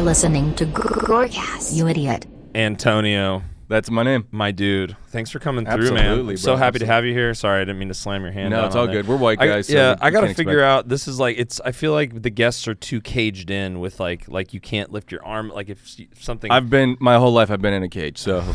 listening to GORCAST, you idiot. Antonio. That's my name. My dude. Thanks for coming through, Absolutely, man. bro. So happy to have you here. Sorry, I didn't mean to slam your hand. No, down it's all on there. good. We're white guys. I got to figure out, this is like, I feel like the guests are too caged in with like you can't lift your arm. Like if something. My whole life I've been in a cage, so.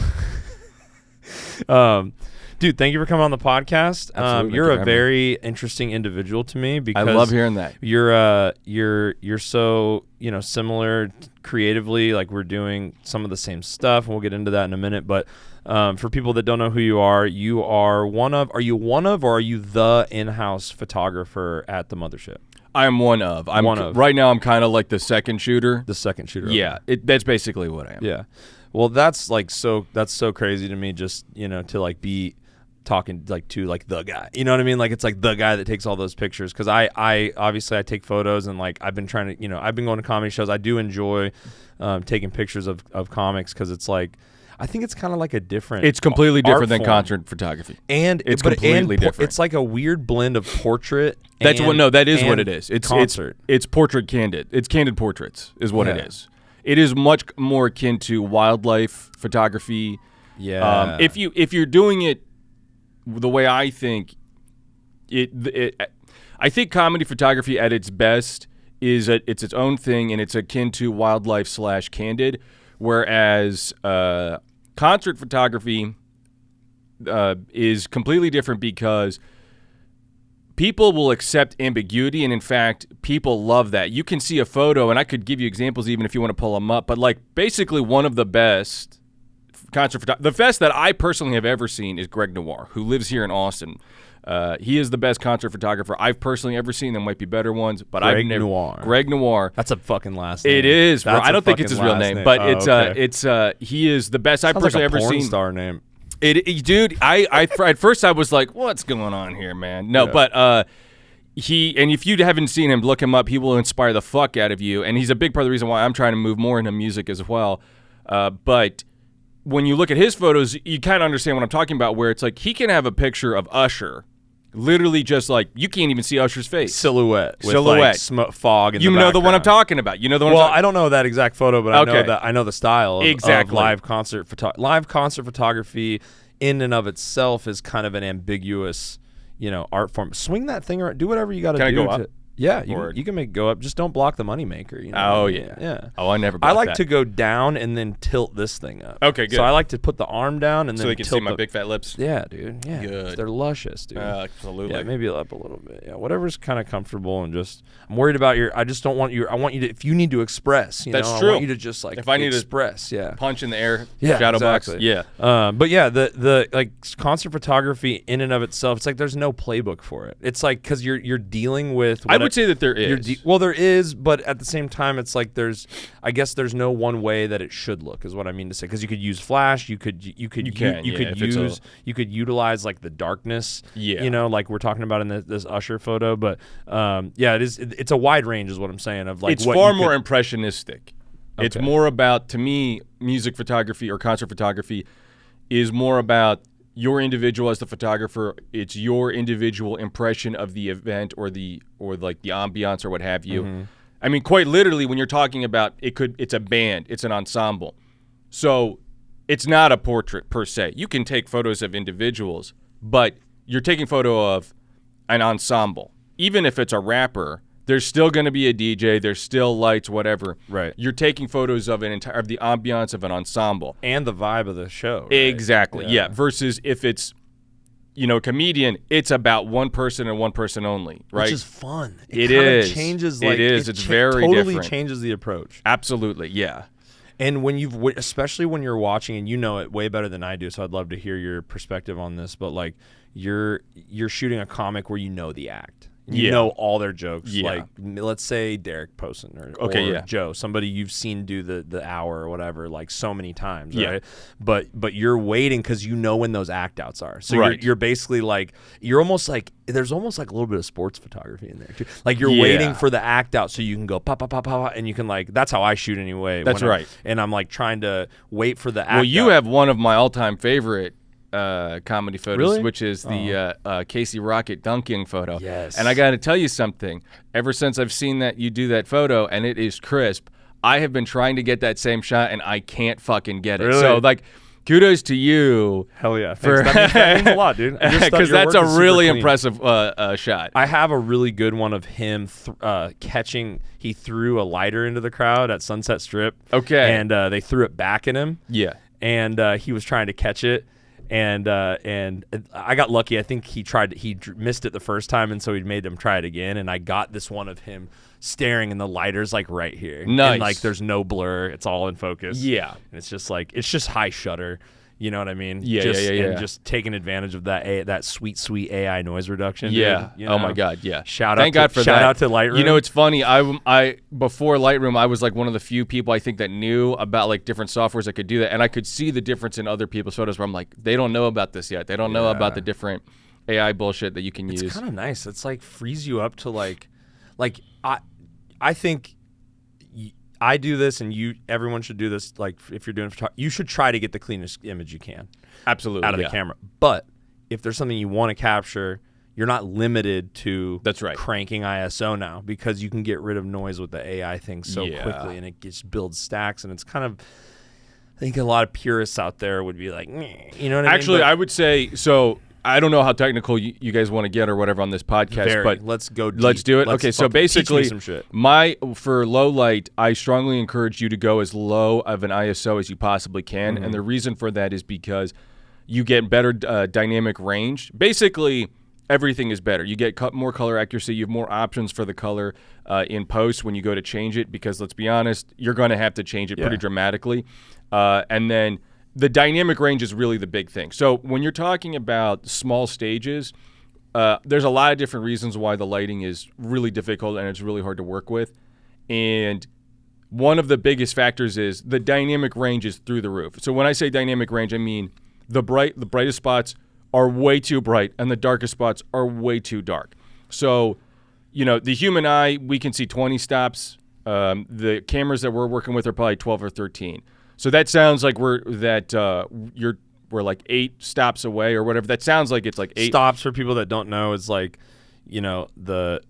Dude, thank you for coming on the podcast. Absolutely. You're a very interesting individual to me because I love hearing that. You're so, similar creatively. Like we're doing some of the same stuff, and we'll get into that in a minute. But for people that don't know who you are one of or are you the in-house photographer at the Mothership? I am one of. Right now I'm kind of like the second shooter. The second shooter. Yeah, that's basically what I am. Yeah. Well, that's so crazy to me, just, to like be talking like to like the guy, you know what I mean? Like it's like the guy that takes all those pictures, because I obviously I take photos, and like I've been trying to, I've been going to comedy shows. I do enjoy taking pictures of comics, because it's like, I think it's kind of like a different, it's completely different than form. concert photography, and it's completely different. It's like a weird blend of portrait. That is what it is. It's concert. It's portrait candid. It's candid portraits is what it is. It is much more akin to wildlife photography. Yeah. If you're doing it the way I think I think comedy photography at its best is it's its own thing, and it's akin to wildlife / candid, whereas concert photography is completely different, because people will accept ambiguity, and in fact, people love that. You can see a photo, and I could give you examples even if you want to pull them up, but like basically one of the best the best that I personally have ever seen is Greg Noir, who lives here in Austin. He is the best concert photographer I've personally ever seen. There might be better ones, but I've never. Greg Noir. That's a fucking last name. It is. Bro. I don't think it's his real name, but he is the best I've personally ever seen. Star name. Dude. I at first I was like, what's going on here, man? No, but and if you haven't seen him, look him up. He will inspire the fuck out of you, and he's a big part of the reason why I'm trying to move more into music as well. But when you look at his photos, you kind of understand what I'm talking about, where it's like he can have a picture of Usher, literally just like you can't even see Usher's face. Silhouette. Like fog in the background. You know the one I'm talking about. You know the one. Well, I don't know that exact photo, but I know the style of live concert photography in and of itself is kind of an ambiguous, art form. Swing that thing around. Do whatever you got to do. Can I go up? Yeah, you can make it go up. Just don't block the moneymaker. Oh, yeah. Oh, I never block I like that. to go down and then tilt this thing up. Okay, good. So I like to put the arm down and so then they can tilt see my big fat lips? Yeah, dude. Yeah. Good. They're luscious, dude. Absolutely. Yeah, maybe up a little bit. Yeah, whatever's kind of comfortable, and just I'm worried about I just don't want I want you to, if you need to express, That's true. I want you to just like, if I need express, to punch in the air, shadow box. Yeah. But yeah, the like concert photography in and of itself, it's like there's no playbook for it. It's like, because you're dealing with I would say that there is. Well, there is, but at the same time, it's like I guess there's no one way that it should look, is what I mean to say. Because you could use flash, you could utilize like the darkness, like we're talking about in this Usher photo. But it's a wide range, is what I'm saying. Of like, it's far more impressionistic. Okay. It's more about, to me, music photography or concert photography is more about your individual as the photographer. It's your individual impression of the event or like the ambiance or what have you. Mm-hmm. I mean, quite literally, when you're talking about it's a band, it's an ensemble. So it's not a portrait per se. You can take photos of individuals, but you're taking photo of an ensemble. Even if it's a rapper, there's still going to be a DJ. There's still lights, whatever. Right. You're taking photos of of the ambiance of an ensemble and the vibe of the show. Right? Exactly. Yeah. Versus if it's, a comedian, it's about one person and one person only. Right. Which is fun. It is. Changes. Like, it is. It's very totally different. Changes the approach. Absolutely. Yeah. And especially when you're watching, and you know it way better than I do, so I'd love to hear your perspective on this. But like, you're shooting a comic where you know the act. You know all their jokes. Yeah. Like, let's say Derek Posen or Joe, somebody you've seen do the hour or whatever, like so many times, right? But you're waiting because you know when those act outs are. So you're basically like, you're almost like, there's almost like a little bit of sports photography in there too. Like you're waiting for the act out so you can go pop, pop, pop, pop, and you can like, that's how I shoot anyway. That's right. And I'm like trying to wait for the act out. Well, you have one of my all-time favorite comedy photos, which is the Casey Rocket dunking photo. Yes. And I got to tell you something. Ever since I've seen that you do that photo and it is crisp, I have been trying to get that same shot, and I can't fucking get it. Really? So, like, kudos to you. Hell yeah. That means a lot, dude. Because that's a really impressive shot. I have a really good one of him catching. He threw a lighter into the crowd at Sunset Strip. Okay. And they threw it back at him. Yeah. And he was trying to catch it. And I got lucky. I think he missed it the first time, and so he made him try it again. And I got this one of him staring, and the lighter's like right here. Nice. And like there's no blur. It's all in focus. Yeah. And it's just high shutter. You know what I mean? Yeah, yeah. And just taking advantage of that sweet AI noise reduction. Yeah. Dude, you know? Oh my God. Yeah. Shout out to Lightroom. You know, it's funny. I before Lightroom, I was like one of the few people I think that knew about like different softwares that could do that, and I could see the difference in other people's photos. Where I'm like, they don't know about this yet. They don't know about the different AI bullshit that you can use. It's kind of nice. It's like frees you up to like I think. I do this, and everyone should do this. Like, if you're doing photography, you should try to get the cleanest image you can. Absolutely, out of the camera. But if there's something you want to capture, you're not limited to cranking ISO now, because you can get rid of noise with the AI thing so quickly, and it just builds stacks. And it's kind of, I think a lot of purists out there would be like, you know what I mean? Actually, I would say so. I don't know how technical you guys want to get or whatever on this podcast, but let's go deep. Let's do it. Okay, so basically, some shit. For low light, I strongly encourage you to go as low of an ISO as you possibly can, and the reason for that is because you get better dynamic range. Basically, everything is better. You get more color accuracy. You have more options for the color in post when you go to change it, because let's be honest, you're going to have to change it pretty dramatically, and then the dynamic range is really the big thing. So when you're talking about small stages, there's a lot of different reasons why the lighting is really difficult and it's really hard to work with. And one of the biggest factors is the dynamic range is through the roof. So when I say dynamic range, I mean the brightest spots are way too bright and the darkest spots are way too dark. So, you know, the human eye, we can see 20 stops. The cameras that we're working with are probably 12 or 13. So that sounds like we're like 8 stops away or whatever. That sounds like it's like 8 stops. For people that don't know, is like, you know, the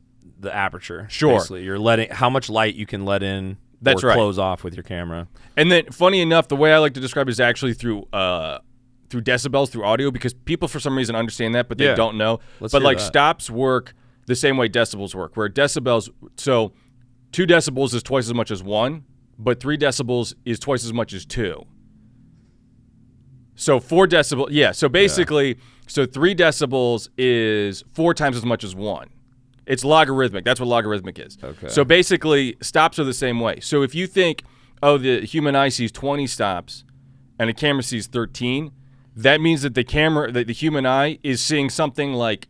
aperture. Sure. Basically. You're letting how much light you can let in. That's or right. Close off with your camera. And then, funny enough, the way I like to describe it is actually through decibels, through audio, because people for some reason understand that, but they don't know. But like stops work the same way decibels work, where decibels. So 2 decibels is twice as much as 1. But 3 decibels is twice as much as 2. So 4 decibels, so basically, so 3 decibels is 4 times as much as 1. It's logarithmic. That's what logarithmic is. Okay. So basically, stops are the same way. So if you think, oh, the human eye sees 20 stops and a camera sees 13, that means that the human eye is seeing something like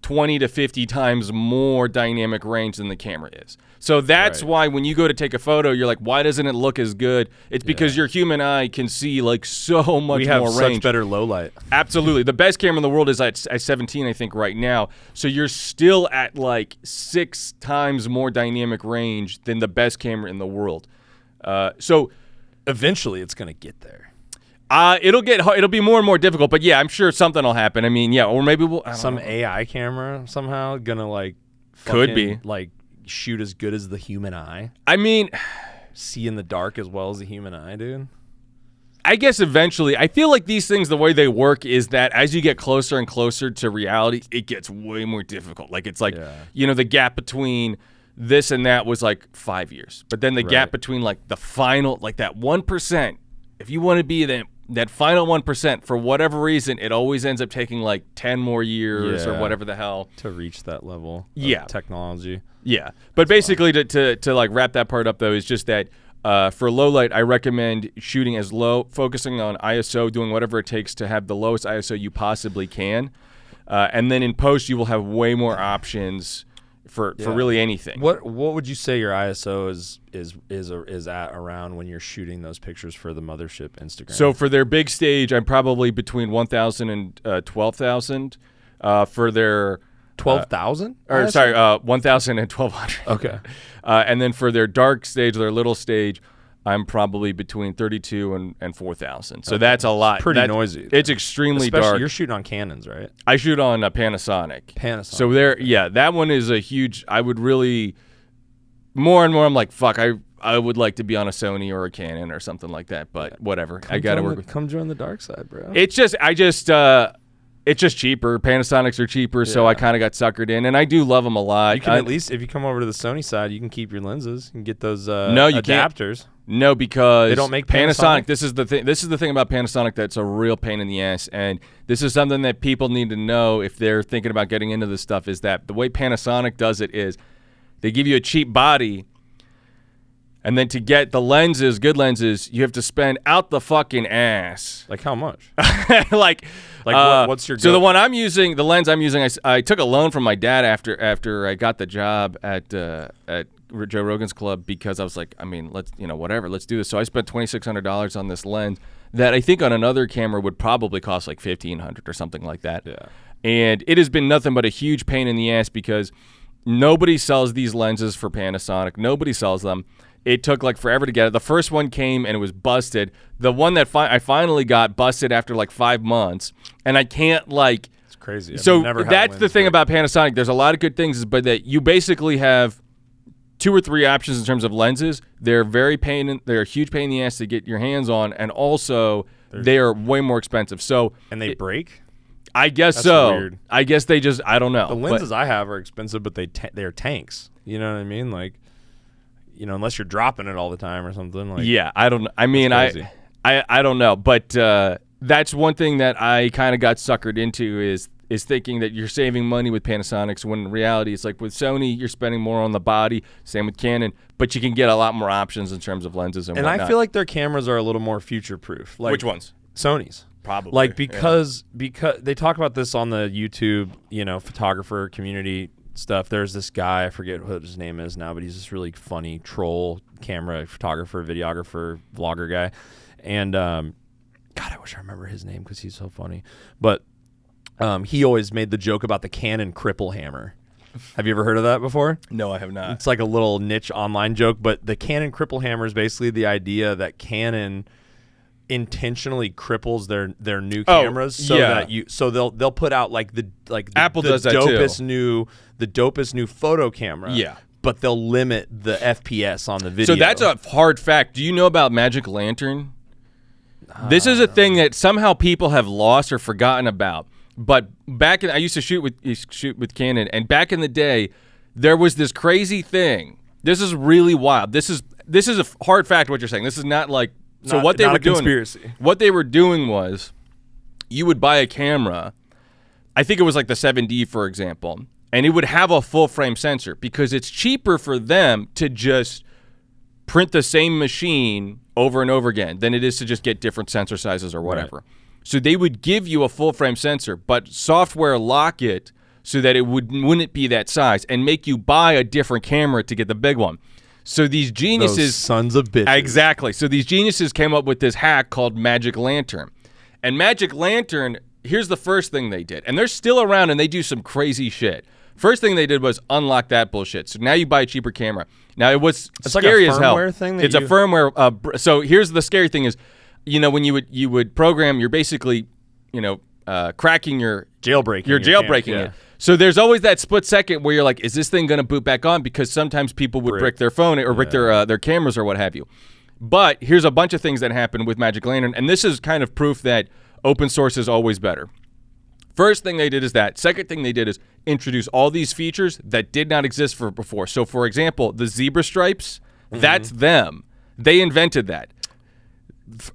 20 to 50 times more dynamic range than the camera is. So that's why when you go to take a photo, you're like, why doesn't it look as good? It's because your human eye can see like so much more range. We have such better low light. Absolutely. The best camera in the world is at 17, I think, right now. So you're still at like 6 times more dynamic range than the best camera in the world. So eventually it's going to get there. It'll be more and more difficult, but yeah, I'm sure something will happen. I mean, or maybe some AI camera somehow gonna like could be like shoot as good as the human eye. I mean, see in the dark as well as the human eye, dude. I guess eventually, I feel like these things, the way they work is that as you get closer and closer to reality, it gets way more difficult. Like it's like, you know, the gap between this and that was like 5 years, but then the gap between like the final, like that 1%, if you want to be that final 1%, for whatever reason, it always ends up taking like 10 more years or whatever the hell to reach that level of technology. Yeah. But basically to like wrap that part up though, is just that for low light, I recommend shooting as low, focusing on ISO, doing whatever it takes to have the lowest ISO you possibly can. And then in post, you will have way more options for really anything. What would you say your ISO is at around when you're shooting those pictures for the Mothership Instagram? So for their big stage, I'm probably between 1,000 and 12,000. For their 12,000? 1,000 and 1,200. Okay. And then for their dark stage, their little stage, I'm probably between 32 and 4,000. So that's a lot. It's pretty noisy. It's extremely dark. You're shooting on Canons, right? I shoot on Panasonic. So that one is a huge. I would really more and more. I'm like, fuck. I would like to be on a Sony or a Canon or something like that, but whatever. I got to work with. Come join the dark side, bro. It's just cheaper. Panasonics are cheaper, so I kind of got suckered in, and I do love them a lot. You can at least, if you come over to the Sony side, you can keep your lenses. You can get those Can't. adapters. No, because they don't make Panasonic. This is the thing. This is the thing about Panasonic that's a real pain in the ass, and this is something that people need to know if they're thinking about getting into this stuff. Is that the way Panasonic does it is they give you a cheap body. And then to get the lenses, good lenses, you have to spend out the fucking ass. Like how much? What's your? So the one I'm using, the lens I'm using, I took a loan from my dad after I got the job at Joe Rogan's Club because I was like, I mean, let's do this. So I spent $2,600 on this lens that I think on another camera would probably cost like $1,500 or something like that. Yeah. And it has been nothing but a huge pain in the ass because nobody sells these lenses for Panasonic. Nobody sells them. It took like forever to get it. The first one came and it was busted. The one that I finally got busted after like 5 months, and I can't like. It's crazy. So that's the thing about Panasonic. There's a lot of good things, but that you basically have 2 or 3 options in terms of lenses. They're they're a huge pain in the ass to get your hands on, and also they are way more expensive. So and they break. I guess That's so. Weird. I guess they just. I don't know. The lenses I have are expensive, but they're tanks. You know what I mean? Like. Unless you're dropping it all the time or something. Like, yeah, I don't. I mean, I don't know, but that's one thing that I kind of got suckered into is thinking that you're saving money with Panasonics when in reality it's like with Sony you're spending more on the body. Same with Canon, but you can get a lot more options in terms of lenses and whatnot. I feel like their cameras are a little more future proof. Like which ones? Sony's. Probably. Like because they talk about this on the YouTube, photographer community stuff. There's this guy, I forget what his name is now, but he's this really funny troll camera photographer, videographer, vlogger guy. And God, I wish I remember his name because he's so funny. But he always made the joke about the Canon cripple hammer. Have you ever heard of that before? No, I have not. It's like a little niche online joke, but the Canon cripple hammer is basically the idea that Canon intentionally cripples their new cameras so they'll put out like Apple does that too. The dopest new photo camera. Yeah. But they'll limit the FPS on the video. So that's a hard fact. Do you know about Magic Lantern? This is a thing that somehow people have lost or forgotten about. But I used to shoot with Canon, and back in the day, there was this crazy thing. This is really wild. This is a hard fact what you're saying. This is not like what they were doing. Conspiracy. What they were doing was, you would buy a camera. I think it was like the 7D, for example, and it would have a full frame sensor because it's cheaper for them to just print the same machine over and over again than it is to just get different sensor sizes or whatever. Right. So they would give you a full frame sensor, but software lock it so that it wouldn't be that size and make you buy a different camera to get the big one. So these geniuses... Those sons of bitches. Exactly. So these geniuses came up with this hack called Magic Lantern. And Magic Lantern, here's the first thing they did. And they're still around and they do some crazy shit. First thing they did was unlock that bullshit. So now you buy a cheaper camera. Now it was scary as hell. It's like a firmware thing? It's a firmware... so here's the scary thing is, when you would program, you're basically, cracking your... Jailbreaking. You're jailbreaking it. So there's always that split second where you're like, is this thing going to boot back on? Because sometimes people would brick their phone or brick their cameras or what have you. But here's a bunch of things that happen with Magic Lantern, and this is kind of proof that open source is always better. First thing they did is that. Second thing they did is introduce all these features that did not exist before. So, for example, the zebra stripes, that's them. They invented that.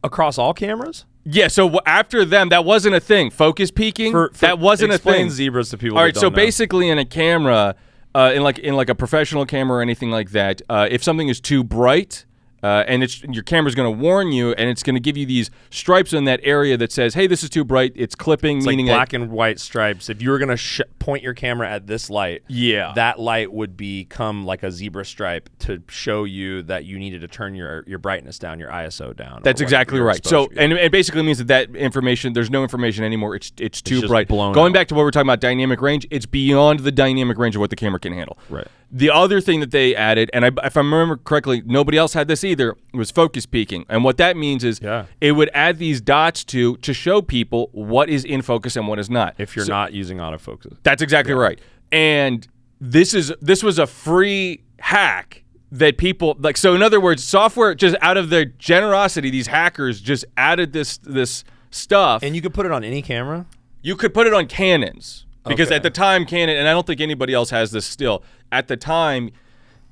Across all cameras? Yeah, so after them, that wasn't a thing. Focus peaking, that wasn't a thing. Explain zebras to people. All right, so basically in a camera, in like a professional camera or anything like that, if something is too bright, and your camera's going to warn you, and it's going to give you these stripes in that area that says, "Hey, this is too bright." It's clipping, it's meaning like black and white stripes. If you were going to point your camera at this light, that light would become like a zebra stripe to show you that you needed to turn your brightness down, your ISO down. That's exactly right. So, and it basically means that information, there's no information ananymore. It's too bright. Going back to what we're talking about, dynamic range, it's beyond the dynamic range of what the camera can handle. Right. The other thing that they added, and if I remember correctly, nobody else had this either, was focus peaking. And what that means is it would add these dots to show people what is in focus and what is not. If you're not using autofocus. That's exactly right. And this was a free hack that people like. So in other words, software just out of their generosity, these hackers just added this stuff. And you could put it on any camera? You could put it on Canons. Because at the time, Canon, and I don't think anybody else has this still, at the time,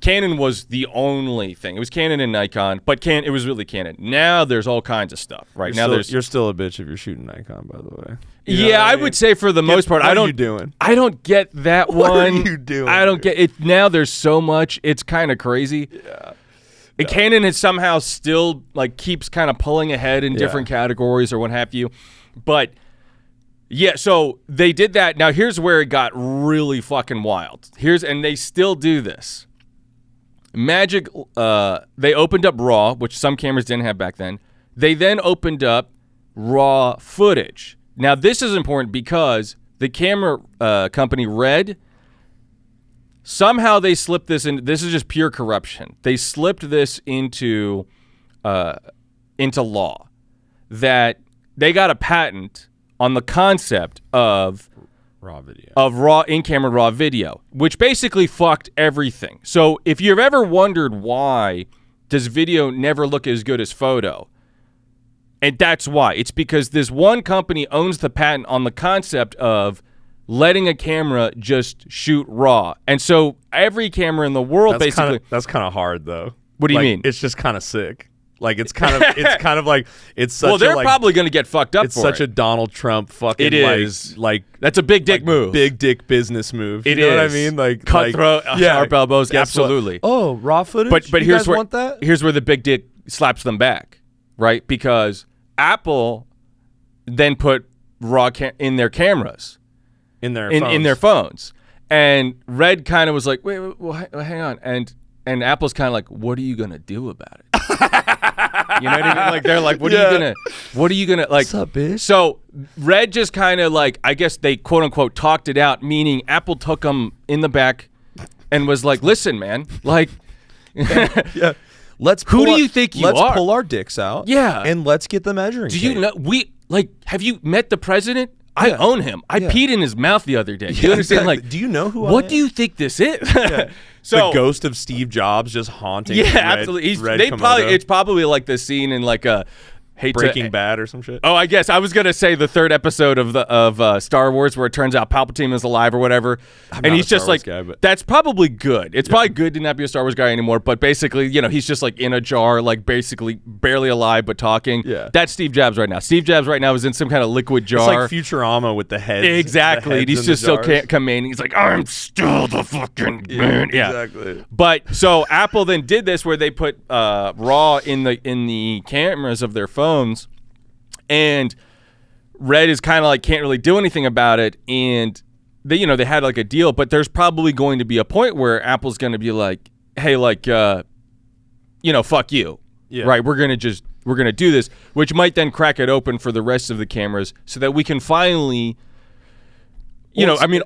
Canon was the only thing. It was Canon and Nikon, but it was really Canon. Now there's all kinds of stuff. Right now, you're still a bitch if you're shooting Nikon, by the way. I would say for the most part, what are you doing? I don't get that one. What are you doing? I don't get it. Now there's so much. It's kind of crazy. Yeah. And Canon is somehow still like keeps kind of pulling ahead in different categories or what have you, but. Yeah, so they did that. Now here's where it got really fucking wild. And they still do this. Magic, they opened up RAW, which some cameras didn't have back then. They then opened up RAW footage. Now this is important because the camera company Red, somehow they slipped this in. This is just pure corruption. They slipped this into law that they got a patent on the concept of raw video, in-camera raw video, which basically fucked everything. So if you've ever wondered why does video never look as good as photo, and that's why. It's because this one company owns the patent on the concept of letting a camera just shoot raw. And so every camera in the world that's kind of hard though. What do you mean? It's just kind of sick. Like it's kind of like it's such. Well, they're probably going to get fucked up. It's such a Donald Trump fucking. It is like that's a big dick move, big dick business move. You know what I mean? Like cutthroat, sharp elbows. Absolutely. What? Oh, raw footage. But here's want that? Here's where the big dick slaps them back, right? Because Apple then put raw in their cameras, in their phones, and Red kind of was like, wait, hang on, and Apple's kind of like, what are you gonna do about it? You know what I mean? Like they're like, what are you gonna like? What's up, bitch? So Red just kind of like, I guess they quote unquote talked it out, meaning Apple took them in the back and was like, listen, man, like, yeah, let's pull our dicks out, and let's get the measuring. Do you know have you met the president? I own him. I peed in his mouth the other day. You understand? Exactly. Like, do you know who? What do you think this is? So the ghost of Steve Jobs just haunting. Yeah, absolutely. It's probably like the scene in like a Breaking Bad or some shit. Oh, I guess I was gonna say the third episode of Star Wars where it turns out Palpatine is alive or whatever, and he's just like, that's probably good. It's probably good to not be a Star Wars guy anymore. But basically, he's just like in a jar, like basically barely alive but talking. Yeah, that's Steve Jobs right now. Steve Jobs right now is in some kind of liquid jar. It's like Futurama with the heads. Exactly. And he's just so commanding. He's like, I'm still the fucking man. Yeah, exactly. But so Apple then did this where they put RAW in the cameras of their phones, and Red is kind of like can't really do anything about it, and they had like a deal, but there's probably going to be a point where Apple's going to be like, hey, like fuck you, right? We're gonna do this, which might then crack it open for the rest of the cameras so that we can finally.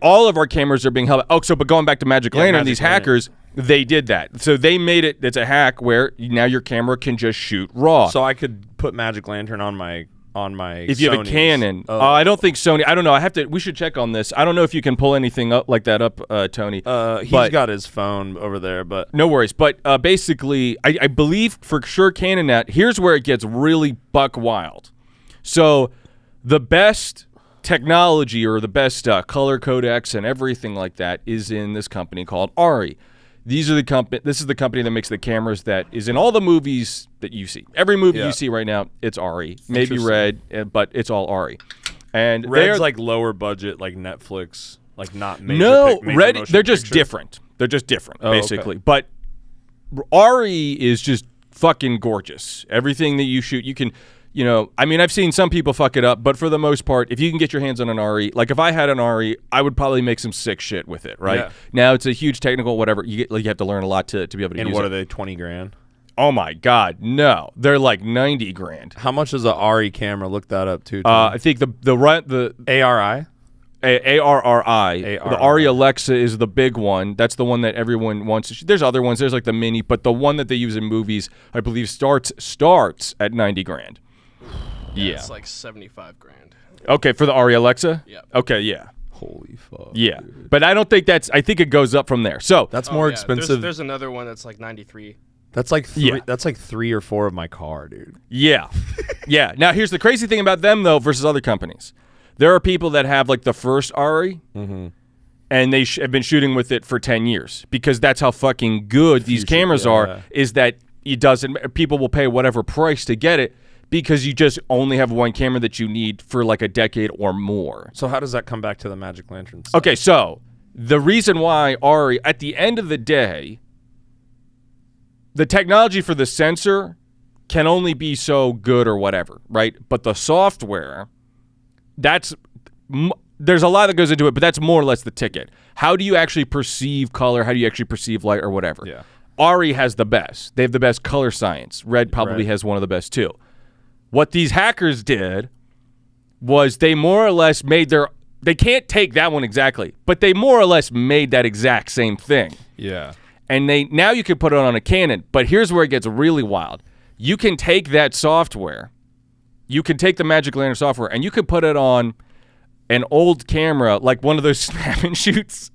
All of our cameras are being held. Oh, but going back to Magic Lantern, these hackers, they did that. So they made it. It's a hack where now your camera can just shoot raw. So I could put Magic Lantern on my. If you have a Canon, I don't think Sony. I don't know. We should check on this. I don't know if you can pull anything up like that up, Tony. He's got his phone over there, but no worries. But basically, I believe for sure Canon. Here's where it gets really buck wild. So the best technology or the best color codecs and everything like that is in this company called ARRI. This is the company that makes the cameras that is in all the movies that you see. Every movie you see right now, it's ARRI. Maybe Red, but it's all ARRI. And Red's like lower budget, like Netflix, like not major. No, Red. They're just different. They're just different, basically. Okay. But ARRI is just fucking gorgeous. Everything that you shoot, you can. I've seen some people fuck it up, but for the most part, if you can get your hands on an ARRI, like if I had an ARRI, I would probably make some sick shit with it, right? Yeah. Now it's a huge technical whatever. You have to learn a lot to be able to use it. And what are they, 20 grand? Oh my God, no. They're like 90 grand. How much is an ARRI camera? Look that up too. I think the ARRI? ARRI. The ARRI Alexa is the big one. That's the one that everyone wants to There's other ones. There's like the mini, but the one that they use in movies, I believe starts at 90 grand. Yeah, it's like 75 grand. Okay, for the ARRI Alexa? Yeah. Okay, yeah. Holy fuck. Yeah. Dude. But I don't think I think it goes up from there. So that's more expensive. There's another one that's like 93. That's like that's like 3 or 4 of my car, dude. Yeah. Yeah. Now here's the crazy thing about them though versus other companies. There are people that have like the first Ari and they have been shooting with it for 10 years because that's how fucking good these cameras are, is that people will pay whatever price to get it because you just only have one camera that you need for like a decade or more. So how does that come back to the Magic Lantern stuff? Okay, so the reason why Ari, at the end of the day, the technology for the sensor can only be so good or whatever, right? But the software, there's a lot that goes into it, but that's more or less the ticket. How do you actually perceive color? How do you actually perceive light or whatever? Yeah. Ari has the best. They have the best color science. Red probably has one of the best too. What these hackers did was they more or less made they can't take that one exactly, but they more or less made that exact same thing. Yeah. And now you can put it on a Canon, but here's where it gets really wild. You can take that software, you can take the Magic Lantern software, and you can put it on an old camera, like one of those snap and shoots,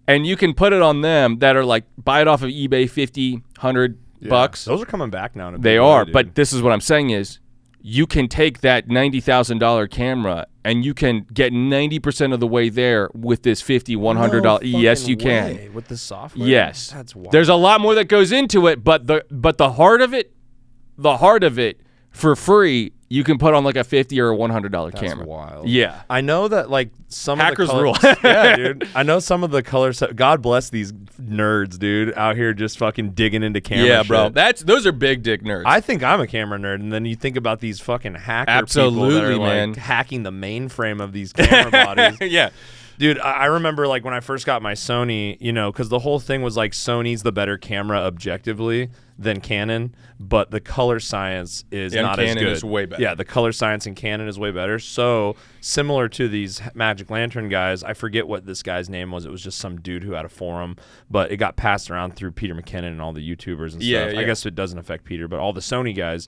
and you can put it on them that are like, buy it off of eBay, $50, $100. Those are coming back now. They are, but this is what I'm saying is, you can take that $90,000 camera and you can get 90% of the way there with this $50, $100. Yes, you can. With the software? Yes. That's wild. There's a lot more that goes into it, but the heart of it, for free, you can put on like a $50 or a $100 camera. That's wild. Yeah. I know that like some hackers of the rule. Yeah, dude. I know some of the colors. God bless these nerds, dude, out here just fucking digging into camera. Yeah, bro. Shit. Those are big dick nerds. I think I'm a camera nerd, and then you think about these fucking hacker people that are like hacking the mainframe of these camera bodies. Yeah. Dude, I remember like when I first got my Sony, because the whole thing was like Sony's the better camera objectively than Canon, but the color science is not as good. Canon is way better. Yeah, the color science in Canon is way better. So similar to these Magic Lantern guys, I forget what this guy's name was. It was just some dude who had a forum, but it got passed around through Peter McKinnon and all the YouTubers and stuff. I guess it doesn't affect Peter, but all the Sony guys.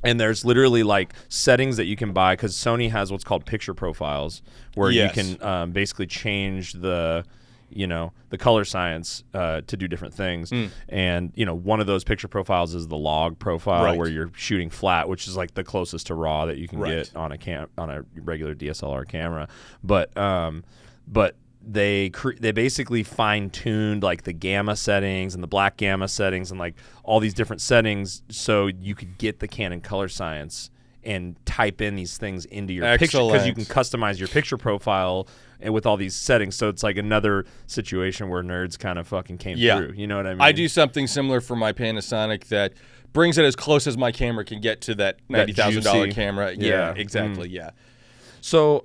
And there's literally like settings that you can buy because Sony has what's called picture profiles where you can basically change the color science to do different things. And, one of those picture profiles is the log profile where you're shooting flat, which is like the closest to RAW that you can get on a regular DSLR camera. But they basically fine-tuned like the gamma settings and the black gamma settings and like all these different settings so you could get the Canon color science and type in these things into your picture because you can customize your picture profile and with all these settings. So it's like another situation where nerds kind of fucking came through. You know what I mean? I do something similar for my Panasonic that brings it as close as my camera can get to that $90,000 camera. Yeah, exactly. Yeah. So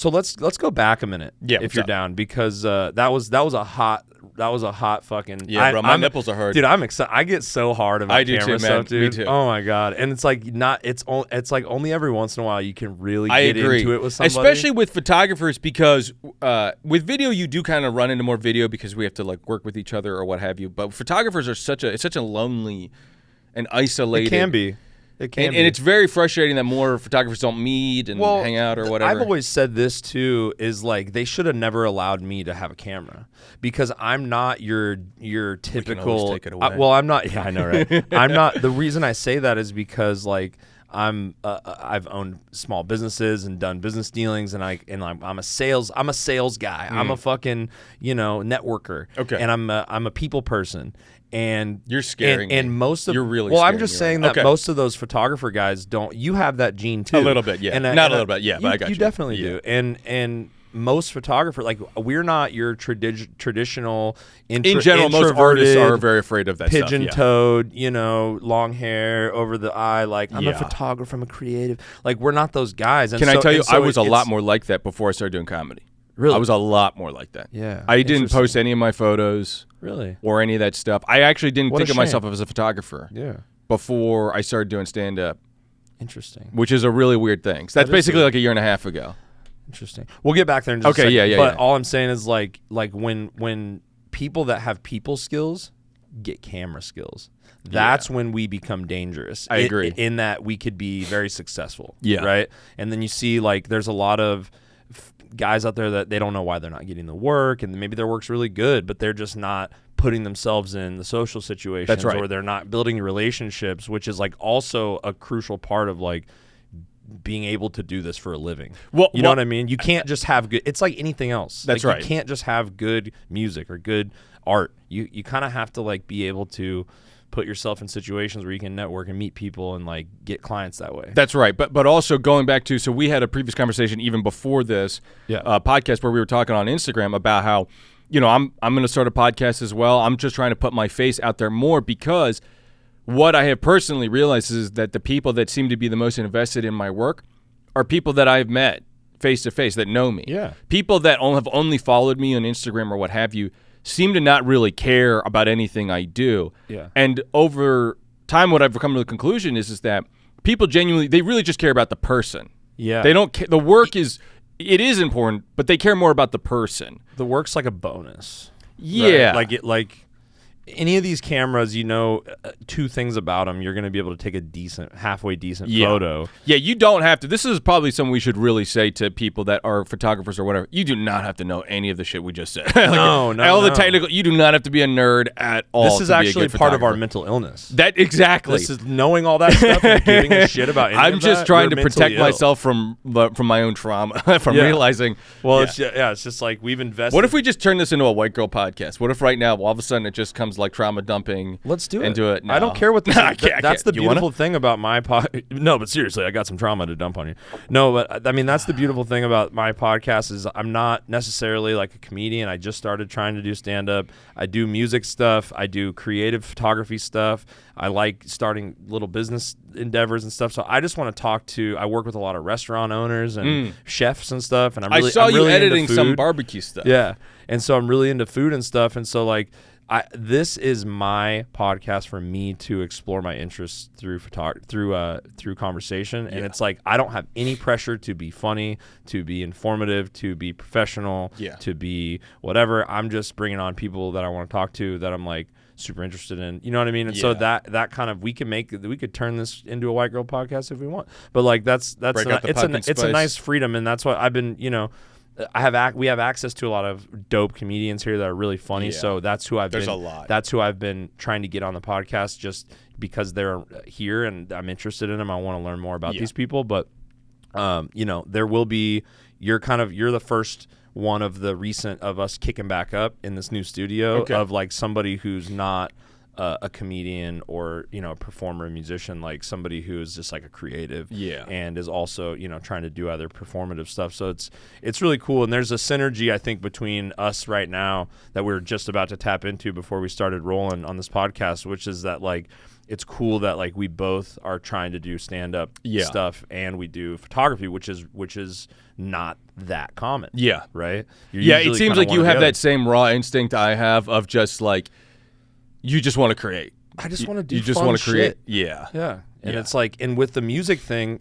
let's go back a minute, if you're down, because that was a hot fucking bro. My nipples are hard, dude. I'm excited. I get so hard about camera stuff, dude. Me too. Oh my god, and it's like it's like only every once in a while you can really get into it with somebody, especially with photographers, because with video you do kind of run into more video because we have to like work with each other or what have you. But photographers are such a lonely and isolated. It can be. And it's very frustrating that more photographers don't meet and hang out or whatever. I've always said this too, is like they should have never allowed me to have a camera because I'm not your typical. We can always take it away. I'm not. Yeah, I know, right? I'm not. The reason I say that is because like I've owned small businesses and done business dealings, and I'm a sales guy. I'm a fucking networker. Okay, and I'm a people person. And you're scaring me. And most of you're really. Well, I'm just saying that most of those photographer guys don't. You have that gene too. A little bit, yeah. Not a little bit, yeah. But I got you. You definitely do. And most photographers, like we're not your traditional. In general, most artists are very afraid of that pigeon-toed, long hair over the eye. Like I'm a photographer, I'm a creative. Like we're not those guys. And Can I tell you, I was a lot more like that before I started doing comedy. Really? I was a lot more like that. Yeah. I didn't post any of my photos. Really? Or any of that stuff. I actually didn't think of myself as a photographer. Yeah. Before I started doing stand-up. Interesting. Which is a really weird thing. So that's basically like a year and a half ago. Interesting. We'll get back there in just a second. Yeah. But all I'm saying is like when people that have people skills get camera skills, that's when we become dangerous. I agree. In that we could be very successful. Yeah. Right? And then you see like there's a lot of guys out there that they don't know why they're not getting the work, and maybe their work's really good, but they're just not putting themselves in the social situations. That's right. Or they're not building relationships, which is like also a crucial part of like being able to do this for a living. Well, you know what I mean? You can't just have good, it's like anything else. That's like, right. You can't just have good music or good art. You kind of have to like be able to put yourself in situations where you can network and meet people and like get clients that way. That's right. But also going back to, so we had a previous conversation even before this podcast where we were talking on Instagram about how, you know, I'm going to start a podcast as well. I'm just trying to put my face out there more, because what I have personally realized is that the people that seem to be the most invested in my work are people that I've met face to face that know me. Yeah. People that have only followed me on Instagram or what have you seem to not really care about anything I do. Yeah. And over time, what I've come to the conclusion is that people genuinely, they really just care about the person. Yeah. They don't care. The work is important, but they care more about the person. The work's like a bonus. Yeah. Right? Like any of these cameras, you know, two things about them. You're going to be able to take a halfway decent photo. Yeah, you don't have to. This is probably something we should really say to people that are photographers or whatever. You do not have to know any of the shit we just said. No. The technical, you do not have to be a nerd at all. This is actually part of our mental illness. Exactly. This is knowing all that stuff and giving a shit about any I'm of just that, trying to we're protect mentally ill. myself from my own trauma, from realizing. Well, it's just like we've invested. What if we just turn this into a white girl podcast? What if right now, all of a sudden, it just comes like trauma dumping? Let's do it. Into it now. I don't care what this is. That's the beautiful wanna? thing about my podcast. No, but seriously, I got some trauma to dump on you. No, but I mean, that's the beautiful thing about my podcast is I'm not necessarily like a comedian. I just started trying to do stand-up. I do music stuff. I do creative photography stuff. I like starting little business endeavors and stuff. So I just want to talk to, I work with a lot of restaurant owners and chefs and stuff. And I saw you editing some barbecue stuff. Yeah. And so I'm really into food and stuff. And so like, this is my podcast for me to explore my interests through through conversation, and it's like I don't have any pressure to be funny, to be informative, to be professional, to be whatever. I'm just bringing on people that I want to talk to that I'm like super interested in. You know what I mean? And so that kind of we could turn this into a white girl podcast if we want. But like that's it's a nice freedom, and that's what I've been. You know. We have access to a lot of dope comedians here that are really funny. So that's who I've been trying to get on the podcast just because they're here and I'm interested in them. I want to learn more about these people. But you know, there will be you're the first one of the recent of us kicking back up in this new studio of like somebody who's not a comedian or, you know, a performer, a musician, like somebody who is just like a creative and is also, you know, trying to do other performative stuff. So it's really cool. And there's a synergy, I think, between us right now that we're just about to tap into before we started rolling on this podcast, which is that like it's cool that like we both are trying to do stand-up stuff and we do photography, which is not that common. Yeah. Right? It seems like you have that same raw instinct I have of just like, you just want to create. I just want to do. You just want to create. Yeah. And it's like, and with the music thing,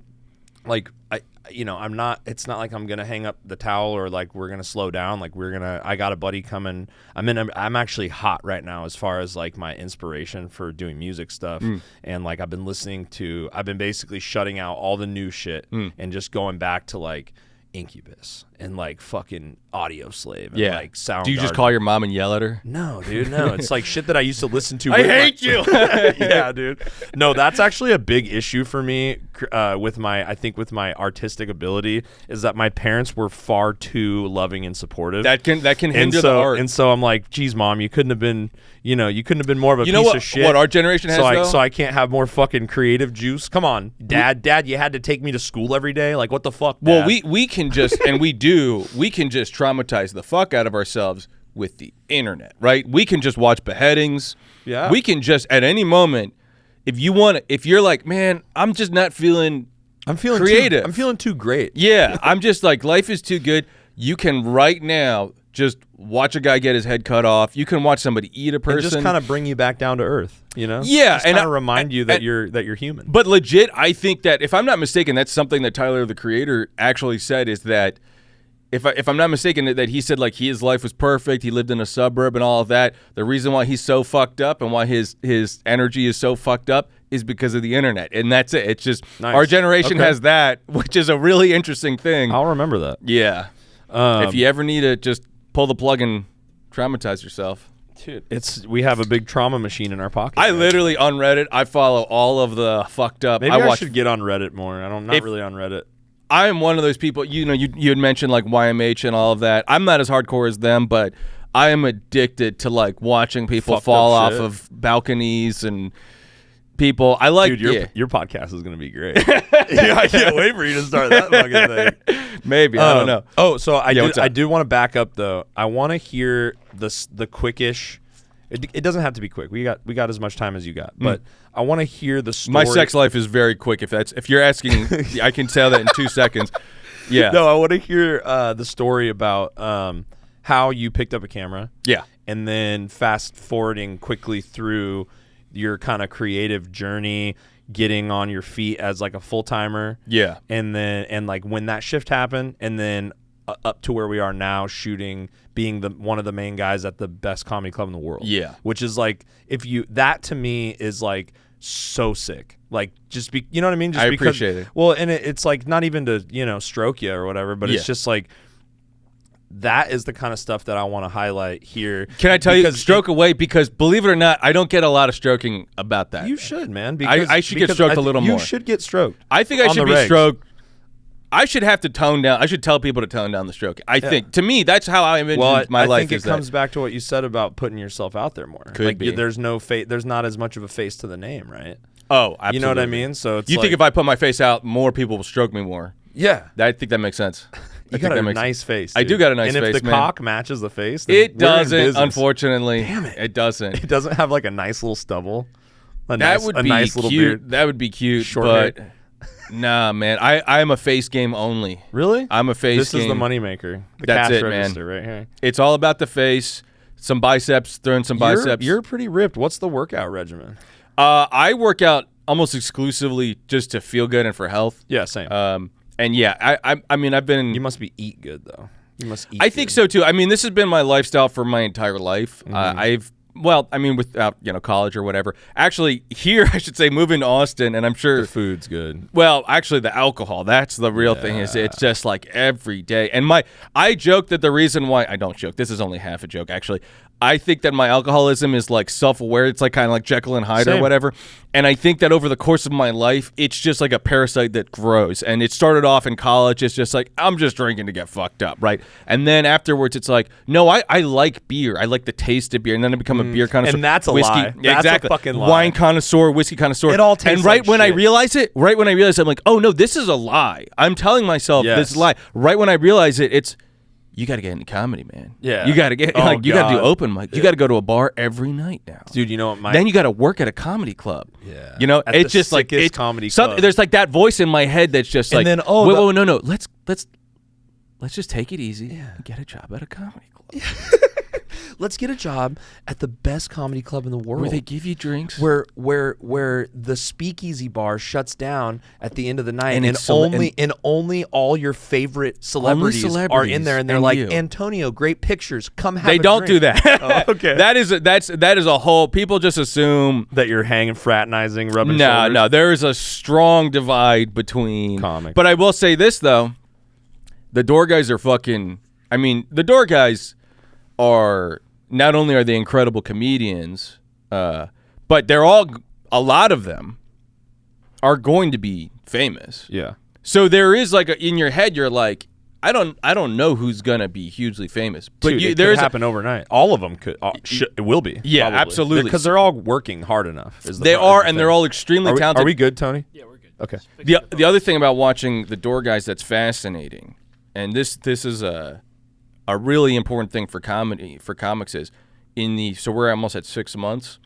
like I'm not. It's not like I'm gonna hang up the towel or like we're gonna slow down. Like I got a buddy coming. I'm actually hot right now as far as like my inspiration for doing music stuff. And like I've been basically shutting out all the new shit and just going back to like Incubus and like fucking Audio Slave and like Soundgarden. Do you just call your mom and yell at her? No, dude, no. It's like shit that I used to listen to. I hate you. Yeah, dude. No, that's actually a big issue for me with my artistic ability is that my parents were far too loving and supportive. That can hinder the art. And so I'm like, geez, Mom, you couldn't have been more of a piece of shit. What our generation has so I can't have more fucking creative juice. Come on, Dad, you had to take me to school every day. Like, what the fuck, Dad? Well, we can just and we can just traumatize the fuck out of ourselves with the internet, right? We can just watch beheadings. Yeah. We can just at any moment, if you're like, man, I'm just not feeling creative. I'm feeling too great. Yeah. I'm just like, life is too good. You can right now just watch a guy get his head cut off. You can watch somebody eat a person. And just kind of bring you back down to earth, you know? Yeah. Just kind of remind you that you're human. But legit, I think that, if I'm not mistaken, that's something that Tyler, the Creator, actually said is that, if I'm not mistaken, that he said like his life was perfect. He lived in a suburb and all of that. The reason why he's so fucked up and why his energy is so fucked up is because of the internet. And that's it. It's just our generation has that, which is a really interesting thing. I'll remember that. Yeah. If you ever need to just pull the plug and traumatize yourself. Dude, we have a big trauma machine in our pocket. I literally on Reddit, I follow all of the fucked up. Maybe I should get on Reddit more. I'm not really on Reddit. I am one of those people, you had mentioned like YMH and all of that. I'm not as hardcore as them, but I am addicted to like watching people fall off of balconies and people. I like, dude, your podcast is going to be great. I can't wait for you to start that fucking thing. Maybe, I don't know. Oh, so I do want to back up though. I want to hear the quickish. It doesn't have to be quick. We got as much time as you got, but I want to hear the story. My sex life is very quick. If you're asking, I can tell that in 2 seconds. Yeah. No, I want to hear the story about how you picked up a camera. Yeah. And then fast forwarding quickly through your kind of creative journey, getting on your feet as like a full timer. Yeah. And like when that shift happened, and then up to where we are now, shooting, being one of the main guys at the best comedy club in the world. Yeah. Which is like, that to me is like so sick. Like just you know what I mean? Just I appreciate it. Well, and it's like not even to, stroke you or whatever, but it's just like, that is the kind of stuff that I want to highlight here. Can I tell you, stroke away, because believe it or not, I don't get a lot of stroking about that. You should, man. Because, I should get stroked a little more. You should get stroked. I think I should be stroked. I should have to tone down. I should tell people to tone down the stroke. I think, to me, that's how I envision my life. I think it comes back to what you said about putting yourself out there more. Could be. There's not as much of a face to the name, right? Oh, absolutely. You know what I mean? So it's you think if I put my face out, more people will stroke me more? Yeah. I think that makes sense. You got a nice face. I do got a nice face, and if the man. cock matches the face, then it we're in doesn't. business. Unfortunately, damn it, it doesn't. It doesn't have like a nice little stubble. That would be nice little cute. beard. That would be cute. Short but hair. Nah, man. I am a face game only. Really? I'm a face game. This is the moneymaker. The That's cash it, register man. right here. It's all about the face. Some biceps. Throwing some biceps. You're pretty ripped. What's the workout regimen? I work out almost exclusively just to feel good and for health. Yeah, same. And yeah, I mean, I've been. You must eat good though. You must eat. I think so too. I mean, this has been my lifestyle for my entire life. Without college or whatever. Actually, here I should say, moving to Austin, and I'm sure the food's good. Well, actually, the alcohol. That's the real thing. Is it's just like every day. And I joke that the reason why I don't joke. This is only half a joke, actually. I think that my alcoholism is like self-aware. It's like kind of like Jekyll and Hyde or whatever. And I think that over the course of my life, it's just like a parasite that grows. And it started off in college. It's just like, I'm just drinking to get fucked up, right? And then afterwards, it's like, no, I like beer. I like the taste of beer. And then I become a beer connoisseur. And that's a whiskey. lie. Yeah, that's exactly. a fucking lie. Wine connoisseur, whiskey connoisseur. It all tastes And right like when shit. I realize it, I'm like, oh no, this is a lie. I'm telling myself this is a lie. Right when I realize it, it's, you got to get into comedy, man. Yeah. You got to get you got to do open mic. You got to go to a bar every night now. Dude, you know what? Then you got to work at a comedy club. Yeah. You know, at it's the just like sickest comedy club. There's like that voice in my head that's just like, then, wait, no. Let's just take it easy and get a job at a comedy club. Let's get a job at the best comedy club in the world, where they give you drinks, where the speakeasy bar shuts down at the end of the night, and only all your favorite celebrities are in there, and they're like, Antonio, great pictures, come have. They don't do that. Oh, okay, that is a whole. People just assume that you're hanging, fraternizing, rubbing shoulders. No, there is a strong divide between comics. But I will say this though, the door guys are fucking. I mean, the door guys are. Not only are they incredible comedians, but a lot of them are going to be famous. Yeah. So there is like in your head, you're like, I don't know who's gonna be hugely famous, but it could happen overnight. All of them could, it will be. Yeah, probably. absolutely, because they're all working hard enough. They're all extremely talented. Are we good, Tony? Yeah, we're good. Okay. The other thing about watching the door guys that's fascinating, and this is a really important thing for comics is so we're almost at 6 months.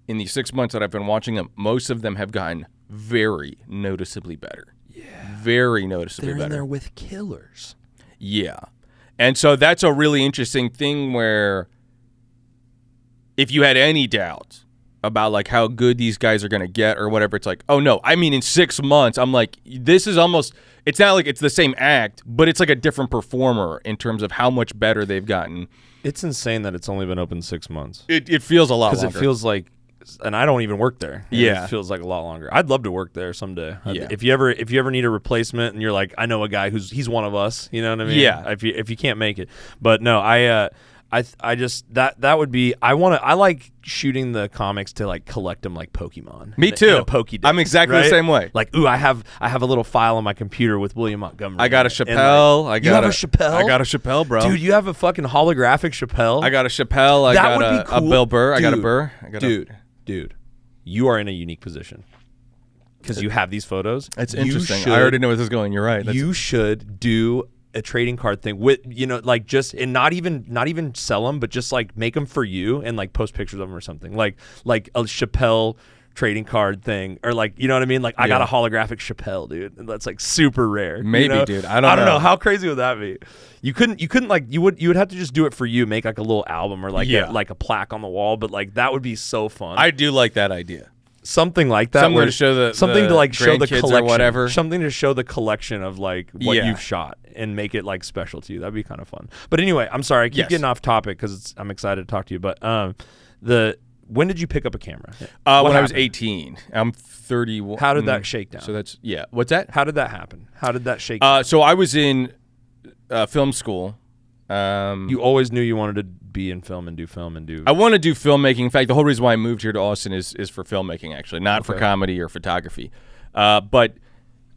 In the 6 months that I've been watching them, most of them have gotten very noticeably better. Yeah. Very noticeably better. They're in there with killers. Yeah. And so that's a really interesting thing where if you had any doubt about like how good these guys are going to get or whatever, it's like, oh no, I mean in 6 months, I'm like, this is almost, it's not like it's the same act, but it's like a different performer in terms of how much better they've gotten. It's insane that it's only been open 6 months. It feels a lot longer. Because it feels like and I don't even work there. Yeah. It feels like a lot longer. I'd love to work there someday. Yeah. If you ever need a replacement and you're like, I know a guy he's one of us, you know what I mean? Yeah. If you can't make it. But no, I just that would be I like shooting the comics to like collect them like Pokemon. Me too. In a Pokédex, I'm exactly the same way. Like, ooh, I have a little file on my computer with William Montgomery. I got a Chappelle. Like, you have a Chappelle? I got a Chappelle, bro. Dude, you have a fucking holographic Chappelle. I got a Chappelle. I That would got be cool. a Bill Burr. Dude, I got a Burr. Dude, you are in a unique position because you have these photos. That's interesting. I already know where this is going. You're right. You should do a trading card thing with, like just, and not even sell them, but just like make them for you and like post pictures of them or something, like a Chappelle trading card thing, or like, you know what I mean? Like, I got a holographic Chappelle, dude. That's like super rare. Maybe, dude. I don't know. How crazy would that be? You couldn't like, you would have to just do it for you, make like a little album or like a plaque on the wall, but like that would be so fun. I do like that idea. Something like that. Something to show the show the collection or whatever. Something to show the collection of like what you've shot and make it like special to you. That'd be kind of fun. But anyway, I'm sorry, I keep getting off topic because I'm excited to talk to you. But when did you pick up a camera? When I was 18. I'm 31. How did that shake down? So that's What's that? How did that happen? How did that shake down? So I was in film school. You always knew you wanted to be in film and do film and do. I want to do filmmaking. In fact, the whole reason why I moved here to Austin is for filmmaking, actually, not for comedy or photography. But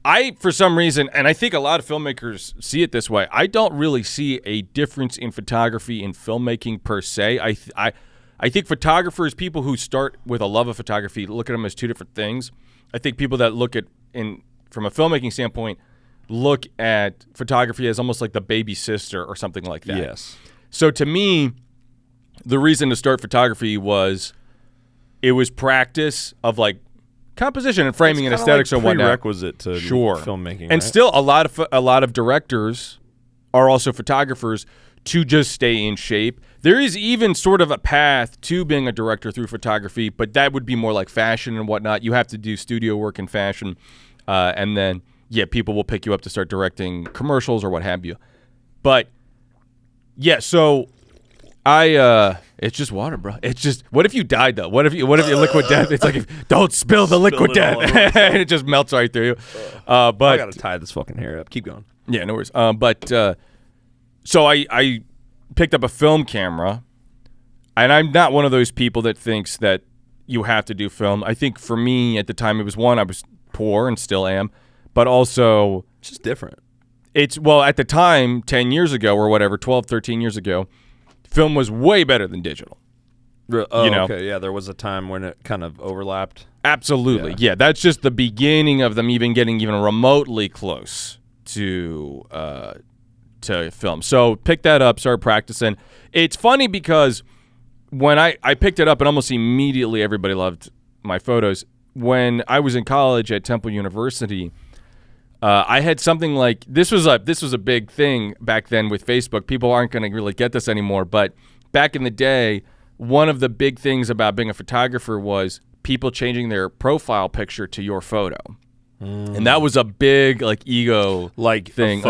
I, for some reason, and I think a lot of filmmakers see it this way, I don't really see a difference in photography and filmmaking per se. I think photographers, people who start with a love of photography, look at them as two different things. I think people that look at, from a filmmaking standpoint, look at photography as almost like the baby sister or something like that. Yes. So to me, the reason to start photography was it was practice of like composition and framing and aesthetics like and whatnot. Prerequisite to filmmaking, and right? still a lot of directors are also photographers to just stay in shape. There is even sort of a path to being a director through photography, but that would be more like fashion and whatnot. You have to do studio work in fashion, and then people will pick you up to start directing commercials or what have you. But so it's just water, bro. It's just, what if you died though? What if you liquid death? It's like, don't spill the liquid death, and it just melts right through you. But I gotta tie this fucking hair up. Keep going. Yeah, no worries. So I picked up a film camera, and I'm not one of those people that thinks that you have to do film. I think for me at the time, it was one, I was poor and still am, but also it's just different. At the time, 10 years ago or whatever, 12, 13 years ago, film was way better than digital. Okay. Yeah, there was a time when it kind of overlapped. Absolutely. Yeah, that's just the beginning of them even getting even remotely close to film. So picked that up, started practicing. It's funny because when I picked it up and almost immediately everybody loved my photos. When I was in college at Temple University, I had something like, this was a big thing back then with Facebook. People aren't going to really get this anymore, but back in the day, one of the big things about being a photographer was people changing their profile picture to your photo. And that was a big ego thing.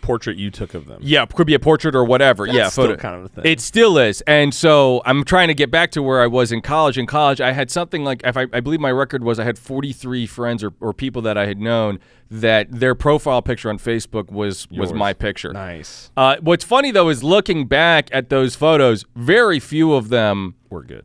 Portrait you took of them. Yeah, could be a portrait or whatever. That's photo. Still kind of a thing. It still is. And so I'm trying to get back to where I was in college. In college, I had something like, I believe my record was I had 43 friends or people that I had known that their profile picture on Facebook was my picture. Nice. What's funny, though, is looking back at those photos, very few of them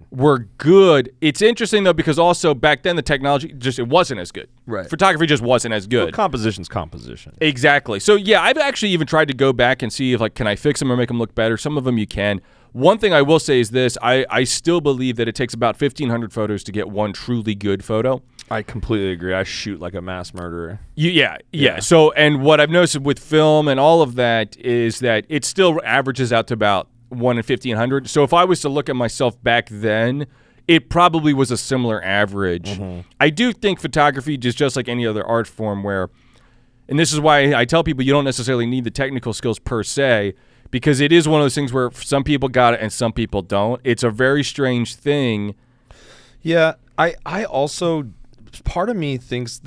were good. It's interesting, though, because also back then the technology it wasn't as good. Right. Photography just wasn't as good. Well, composition's composition. Exactly. So, I've actually even tried to go back and see if, can I fix them or make them look better? Some of them you can. One thing I will say is this. I still believe that it takes about 1,500 photos to get one truly good photo. I completely agree. I shoot like a mass murderer. Yeah. So, and what I've noticed with film and all of that is that it still averages out to about 1 in 1,500. So if I was to look at myself back then, it probably was a similar average. Mm-hmm. I do think photography is just like any other art form where, and this is why I tell people you don't necessarily need the technical skills per se, because it is one of those things where some people got it and some people don't. It's a very strange thing. Yeah, I also, part of me thinks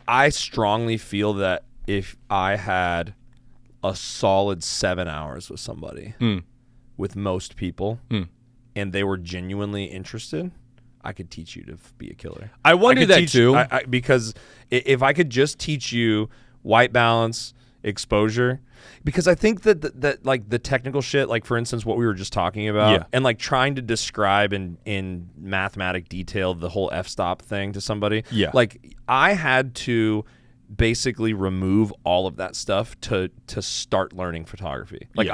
I strongly feel that if I had a solid 7 hours with somebody, with most people, and they were genuinely interested, I could teach you to be a killer. I wonder that too. Because if I could just teach you white balance, exposure, because I think that like the technical shit, like for instance what we were just talking about, and like trying to describe in mathematic detail the whole f-stop thing to somebody, like I had to basically remove all of that stuff to start learning photography. Like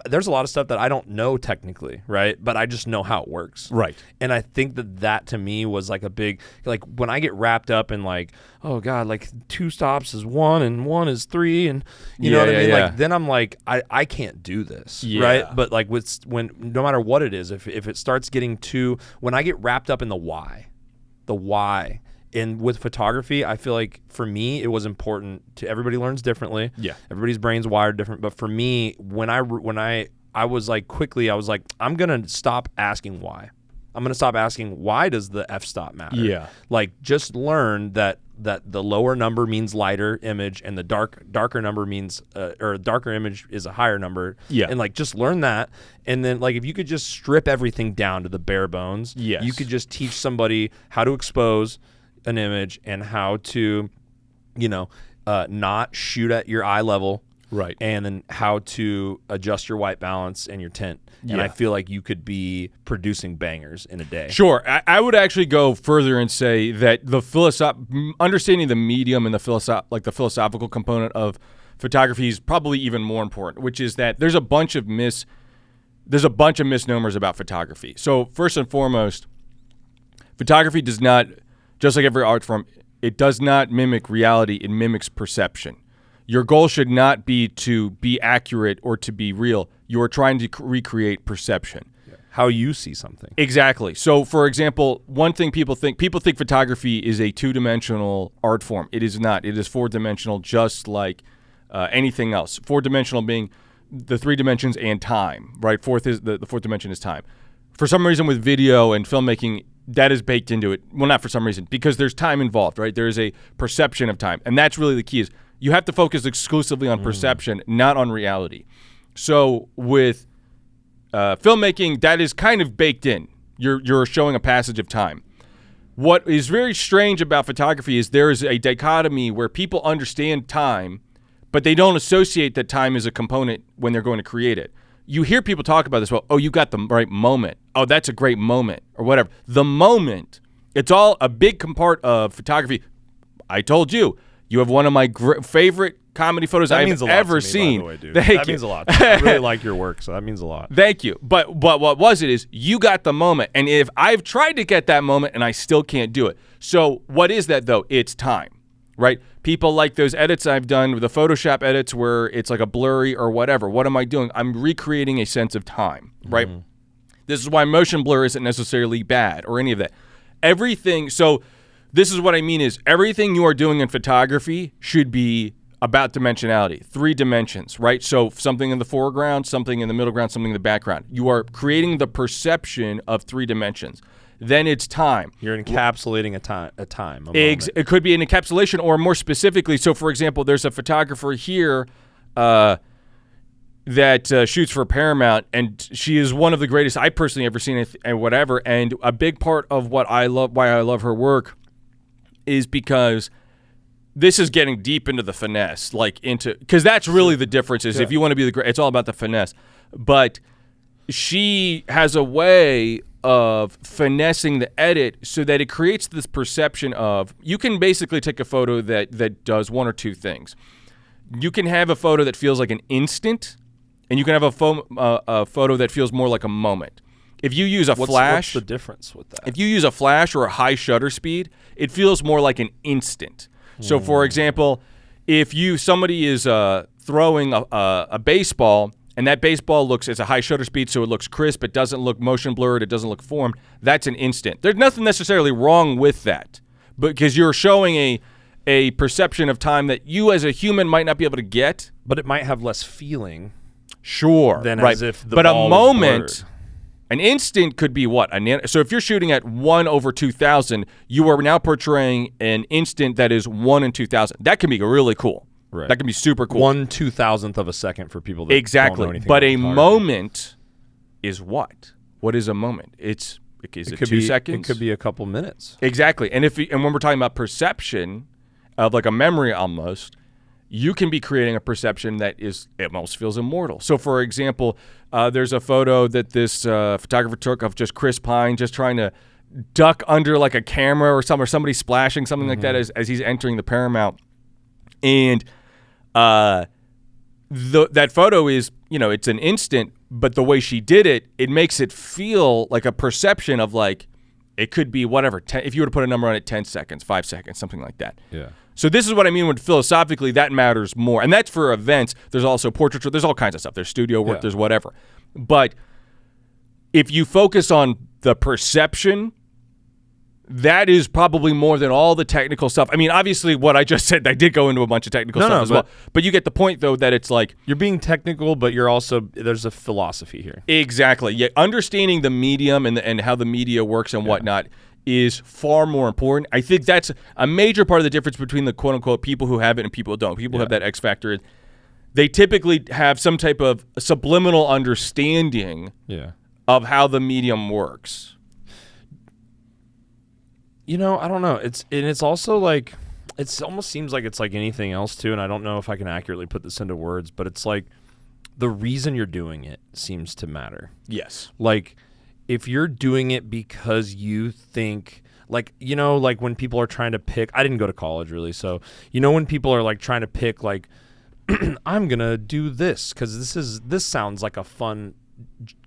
there's a lot of stuff that I don't know technically, right? But I just know how it works. Right. And I think that to me was like a big, like when I get wrapped up in like, oh God, like 2 stops is 1 and 1 is 3 and you know what I mean? Like then I'm like, I can't do this, right? But like no matter what it is, if it starts getting too, when I get wrapped up in the why, and with photography, I feel like for me, it was important to everybody learns differently. Yeah. Everybody's brain's wired different. But for me, when I was like quickly, I was like, I'm going to stop asking why. I'm going to stop asking why does the f-stop matter? Yeah. Like just learn that the lower number means lighter image and the darker number means, or darker image is a higher number. Yeah. And like just learn that. And then like if you could just strip everything down to the bare bones, you could just teach somebody how to expose an image and how to, not shoot at your eye level, right? And then how to adjust your white balance and your tint. And I feel like you could be producing bangers in a day. Sure, I would actually go further and say that understanding the medium and the philosophical component of photography is probably even more important. Which is that there's a bunch of misnomers about photography. So first and foremost, photography does not. Just like every art form, it does not mimic reality, it mimics perception. Your goal should not be to be accurate or to be real. You are trying to recreate perception. How you see something. Exactly. So, for example, one thing people think photography is a 2-dimensional art form. It is not. It is 4-dimensional just like anything else. 4-dimensional being the 3 dimensions and time, right? The fourth dimension is time. For some reason with video and filmmaking, that is baked into it. Well, not for some reason, because there's time involved, right? There is a perception of time. And that's really the key is you have to focus exclusively on perception, not on reality. So with filmmaking, that is kind of baked in. You're showing a passage of time. What is very strange about photography is there is a dichotomy where people understand time, but they don't associate that time is a component when they're going to create it. You hear people talk about this, well, oh, you got the right moment. Oh, that's a great moment, or whatever. The moment, it's all a big part of photography. I told you, you have one of my favorite comedy photos I've ever seen. By the way, dude. That means a lot. I really like your work, so that means a lot. Thank you. But what was it is you got the moment, and if I've tried to get that moment and I still can't do it. So what is that, though? It's time. Right? People like those edits I've done, the Photoshop edits where it's like a blurry or whatever. What am I doing? I'm recreating a sense of time, right? Mm-hmm. This is why motion blur isn't necessarily bad or any of that. Everything, so this is what I mean is everything you are doing in photography should be about dimensionality, 3 dimensions, right? So something in the foreground, something in the middle ground, something in the background. You are creating the perception of 3 dimensions. Then it's time. You're encapsulating a time. It could be an encapsulation, or more specifically, so for example, there's a photographer here that shoots for Paramount, and she is one of the greatest I personally ever seen, and whatever. And a big part of why I love her work is because this is getting deep into the finesse, because that's really the difference. Is if you want to be the great, it's all about the finesse. But she has a way of finessing the edit so that it creates this perception of, you can basically take a photo that does one or two things. You can have a photo that feels like an instant, and you can have a photo that feels more like a moment. If you use a flash, what's the difference with that? If you use a flash or a high shutter speed, it feels more like an instant. So, for example, if somebody is throwing a baseball, and that baseball it's a high shutter speed, so it looks crisp, it doesn't look motion blurred, it doesn't look formed, that's an instant. There's nothing necessarily wrong with that, because you're showing a perception of time that you as a human might not be able to get. But it might have less feeling. Sure. Than right. As if the but ball a moment, an instant could be what? So if you're shooting at 1/2000, you are now portraying an instant that is 1 in 2000. That can be really cool. Right. That can be super cool. 1/2000th of a second for people that don't know anything but about a moment is what? What is a moment? Is it 2 be, seconds? It could be a couple minutes. Exactly. And when we're talking about perception of like a memory almost, you can be creating a perception that it almost feels immortal. So, for example, there's a photo that this photographer took of just Chris Pine just trying to duck under like a camera or somebody splashing, something like that as he's entering the Paramount. And that photo is, it's an instant, but the way she did it, it makes it feel like a perception of like, it could be whatever, if you were to put a number on it, 10 seconds, 5 seconds, something like that. Yeah. So this is what I mean when philosophically that matters more. And that's for events. There's also portraiture. There's all kinds of stuff. There's studio work. There's whatever. But if you focus on the perception, that is probably more than all the technical stuff. I mean, obviously what I just said, I did go into a bunch of technical stuff as well. But you get the point, though, that it's like... You're being technical, but you're also... There's a philosophy here. Exactly. Yeah, understanding the medium and how the media works and whatnot is far more important. I think that's a major part of the difference between the quote-unquote people who have it and people who don't. People who have that X factor. They typically have some type of subliminal understanding of how the medium works. I don't know. It's also like, it almost seems like it's like anything else too, and I don't know if I can accurately put this into words, but it's like the reason you're doing it seems to matter. Yes. Like, if you're doing it because you think, like, like when people are trying to pick, I didn't go to college really, so, when people are like trying to pick, like, I'm going to do this because this sounds like a fun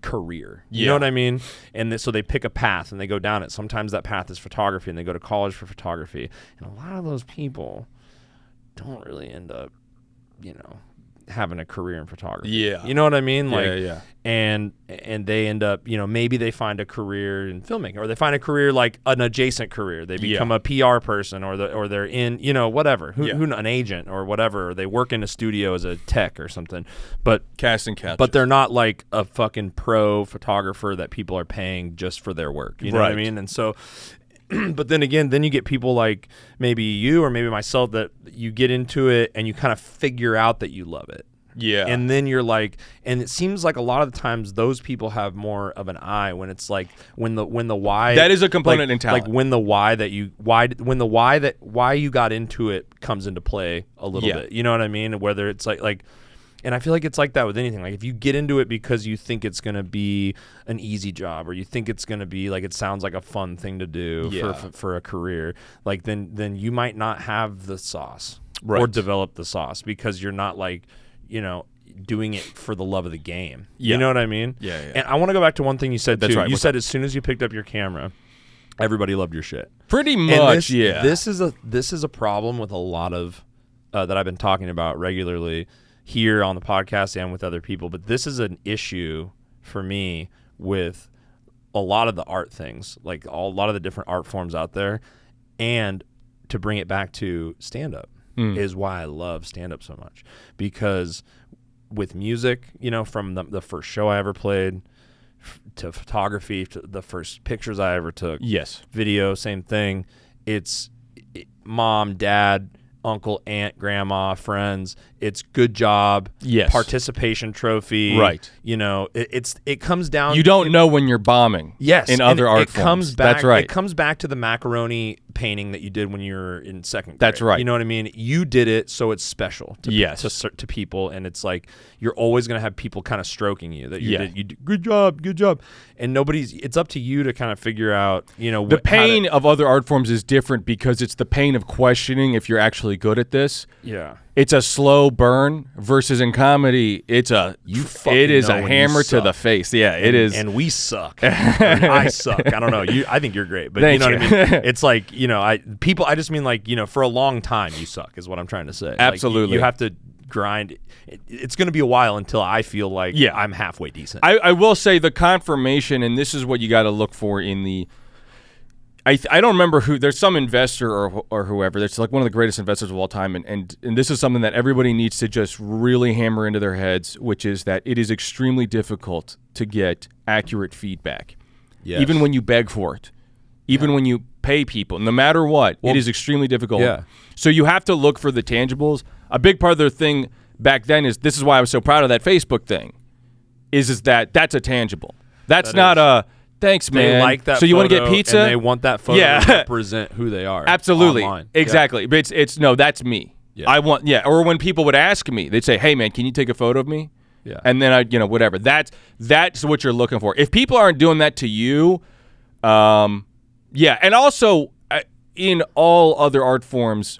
career. You know what I mean? And so they pick a path and they go down it. Sometimes that path is photography and they go to college for photography. And a lot of those people don't really end up, having a career in photography. Yeah. You know what I mean? Like, yeah. And they end up, maybe they find a career in filmmaking, or they find a career like an adjacent career. They become a PR person, or they're in, whatever, an agent or whatever, or they work in a studio as a tech or something. But casting couches. But they're not like a fucking pro photographer that people are paying just for their work. You know what I mean? And so, but then again, you get people like maybe you or maybe myself that you get into it and you kind of figure out that you love it. Yeah. And then you're like, and it seems like a lot of the times those people have more of an eye when it's like when the why. That is a component in talent. Like when the why you got into it comes into play a little bit. You know what I mean? Whether it's like. And I feel like it's like that with anything. Like if you get into it because you think it's going to be an easy job, or you think it's going to be like, it sounds like a fun thing to do for a career, like then you might not have the sauce or develop the sauce because you're not like, doing it for the love of the game. You know what I mean? Yeah. And I want to go back to one thing you said too. Right. You said as soon as you picked up your camera, everybody loved your shit. Pretty much, This is a problem with a lot of that I've been talking about regularly here on the podcast and with other people, but this is an issue for me with a lot of the art things, like a lot of the different art forms out there. And to bring it back to stand-up is why I love stand-up so much, because with music, from the first show I ever played to photography, to the first pictures I ever took, video, same thing. It's mom, dad, uncle, aunt, grandma, friends. It's good job. Participation trophy. Right. It comes down. You don't know when you're bombing. Yes. In other art forms. Comes back, that's right. It comes back to the macaroni painting that you did when you were in second grade. That's right. You know what I mean? You did it, so it's special to people, and it's like you're always going to have people kind of stroking you that you did good job. And it's up to you to kind of figure out, the pain of other art forms is different because it's the pain of questioning if you're actually good at this. Yeah. It's a slow burn versus in comedy, it is a hammer to the face. Yeah, it is. And we suck. I suck. I don't know. I think you're great, but Thank you know you. what I mean? It's like, I just mean like, for a long time you suck is what I'm trying to say. Absolutely. Like, you have to grind. It's going to be a while until I feel like I'm halfway decent. I will say the confirmation, and this is what you got to look for in the I don't remember who. There's some investor or whoever that's like one of the greatest investors of all time, and this is something that everybody needs to just really hammer into their heads, which is that it is extremely difficult to get accurate feedback, even when you beg for it, even when you pay people, no matter what. It is extremely difficult. Yeah. So you have to look for the tangibles. A big part of their thing back then is, this is why I was so proud of that Facebook thing, is that that's a tangible. That's not a thanks, man. They like that. So you want to get pizza? And they want that photo to represent who they are. Absolutely, online. exactly. But it's no, that's me. Yeah. I want or when people would ask me, they'd say, "Hey, man, can you take a photo of me?" Yeah. And then whatever. That's what you're looking for. If people aren't doing that to you, and also in all other art forms.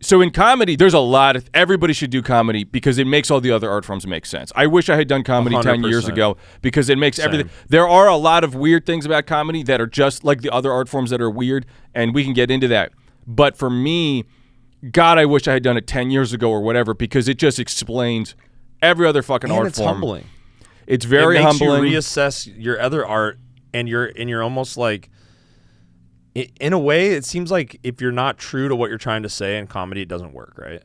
So in comedy, there's a lot of everybody should do comedy because it makes all the other art forms make sense. I wish I had done comedy 10 years ago because it makes everything. There are a lot of weird things about comedy that are just like the other art forms that are weird, and we can get into that. But for me, God, I wish I had done it 10 years ago or whatever because it just explains every other fucking art it's form. Humbling. It's very humbling. It makes you reassess your other art, and you're almost like, in a way, it seems like if you're not true to what you're trying to say in comedy, it doesn't work, right?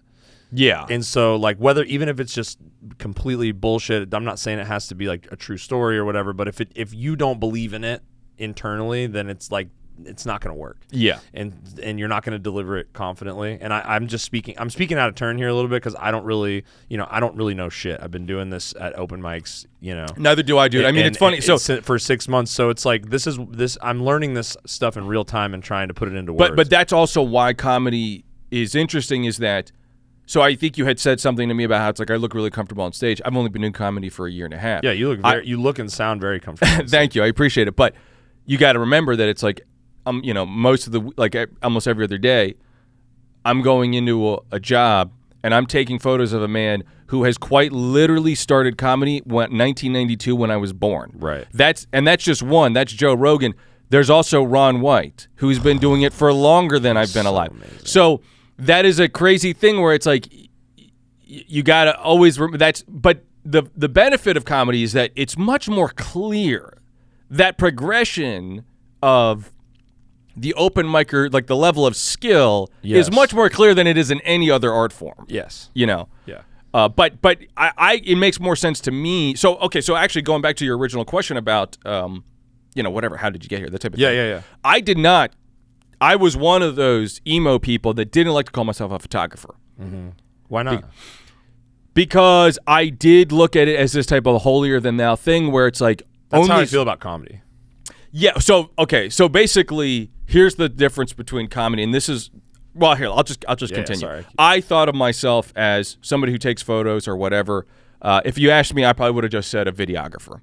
Yeah. And so, like, even if it's just completely bullshit, I'm not saying it has to be like a true story or whatever, but if you don't believe in it internally, then it's like it's not going to work. Yeah. And you're not going to deliver it confidently. And I'm speaking out of turn here a little bit because I don't really know shit. I've been doing this at open mics, Neither do I, dude. I mean, it's funny. So for 6 months, so it's like this. I'm learning this stuff in real time and trying to put it into words. But that's also why comedy is interesting. Is that so? I think you had said something to me about how it's like I look really comfortable on stage. I've only been doing comedy for a year and a half. Yeah, you look and sound very comfortable. Thank you, I appreciate it. But you got to remember that it's like most of the almost every other day, I'm going into a job and I'm taking photos of a man who has quite literally started comedy 1992 when I was born. Right. That's just one. That's Joe Rogan. There's also Ron White, who's been doing it for longer than I've been alive. Amazing. So that is a crazy thing where it's like you got to always but the benefit of comedy is that it's much more clear. That progression of the open micer, like the level of skill, is much more clear than it is in any other art form. Yes. Yeah. But it makes more sense to me. So actually going back to your original question about whatever, how did you get here? That type of thing. Yeah. I did not. I was one of those emo people that didn't like to call myself a photographer. Mm-hmm. Why not? Because I did look at it as this type of holier than thou thing where it's like that's how I feel about comedy. Yeah. So basically, here's the difference between comedy, and this is here. I'll just continue. Sorry. I thought of myself as somebody who takes photos or whatever. If you asked me, I probably would have just said a videographer.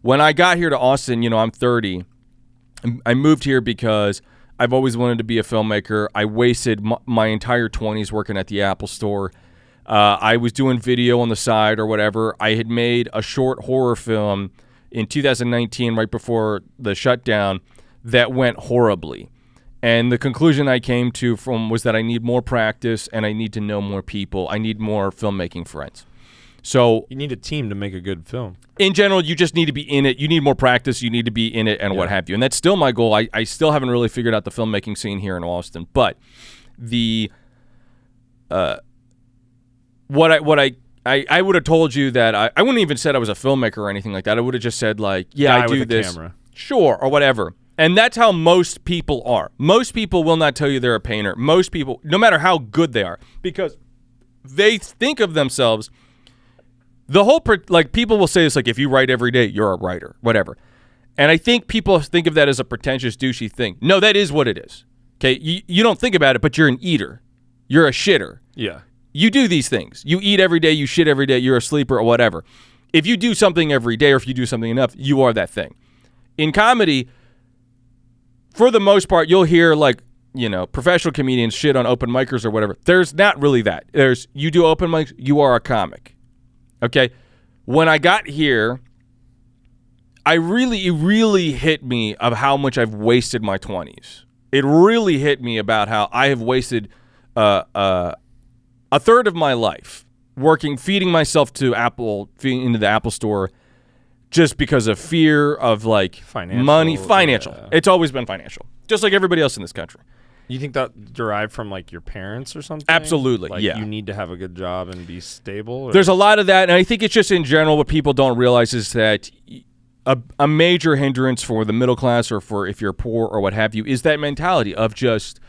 When I got here to Austin, I'm 30. I moved here because I've always wanted to be a filmmaker. I wasted my entire 20s working at the Apple Store. I was doing video on the side or whatever. I had made a short horror film in 2019, right before the shutdown, that went horribly. And the conclusion I came to was that I need more practice and I need to know more people. I need more filmmaking friends. So you need a team to make a good film. In general, you just need to be in it. You need more practice. You need to be in it and what have you. And that's still my goal. I still haven't really figured out the filmmaking scene here in Austin. But I would have told you that I wouldn't even said I was a filmmaker or anything like that. I would have just said I do this. Camera. Sure, or whatever. And that's how most people are. Most people will not tell you they're a painter. Most people, no matter how good they are, because they think of themselves, people will say this, if you write every day, you're a writer, whatever. And I think people think of that as a pretentious, douchey thing. No, that is what it is. Okay, you don't think about it, but you're an eater. You're a shitter. Yeah. You do these things. You eat every day, you shit every day, you're a sleeper or whatever. If you do something every day or if you do something enough, you are that thing. In comedy, for the most part, you'll hear professional comedians shit on open micers or whatever. There's not really that. You do open mics, you are a comic. Okay? When I got here, it really hit me of how much I've wasted my 20s. It really hit me about how I have wasted a third of my life feeding myself into the Apple Store just because of fear of money, financial. Yeah. It's always been financial, just like everybody else in this country. You think that derived from your parents or something? Absolutely, yeah. You need to have a good job and be stable? Or? There's a lot of that, and I think it's just in general what people don't realize is that a major hindrance for the middle class or for if you're poor or what have you is that mentality of just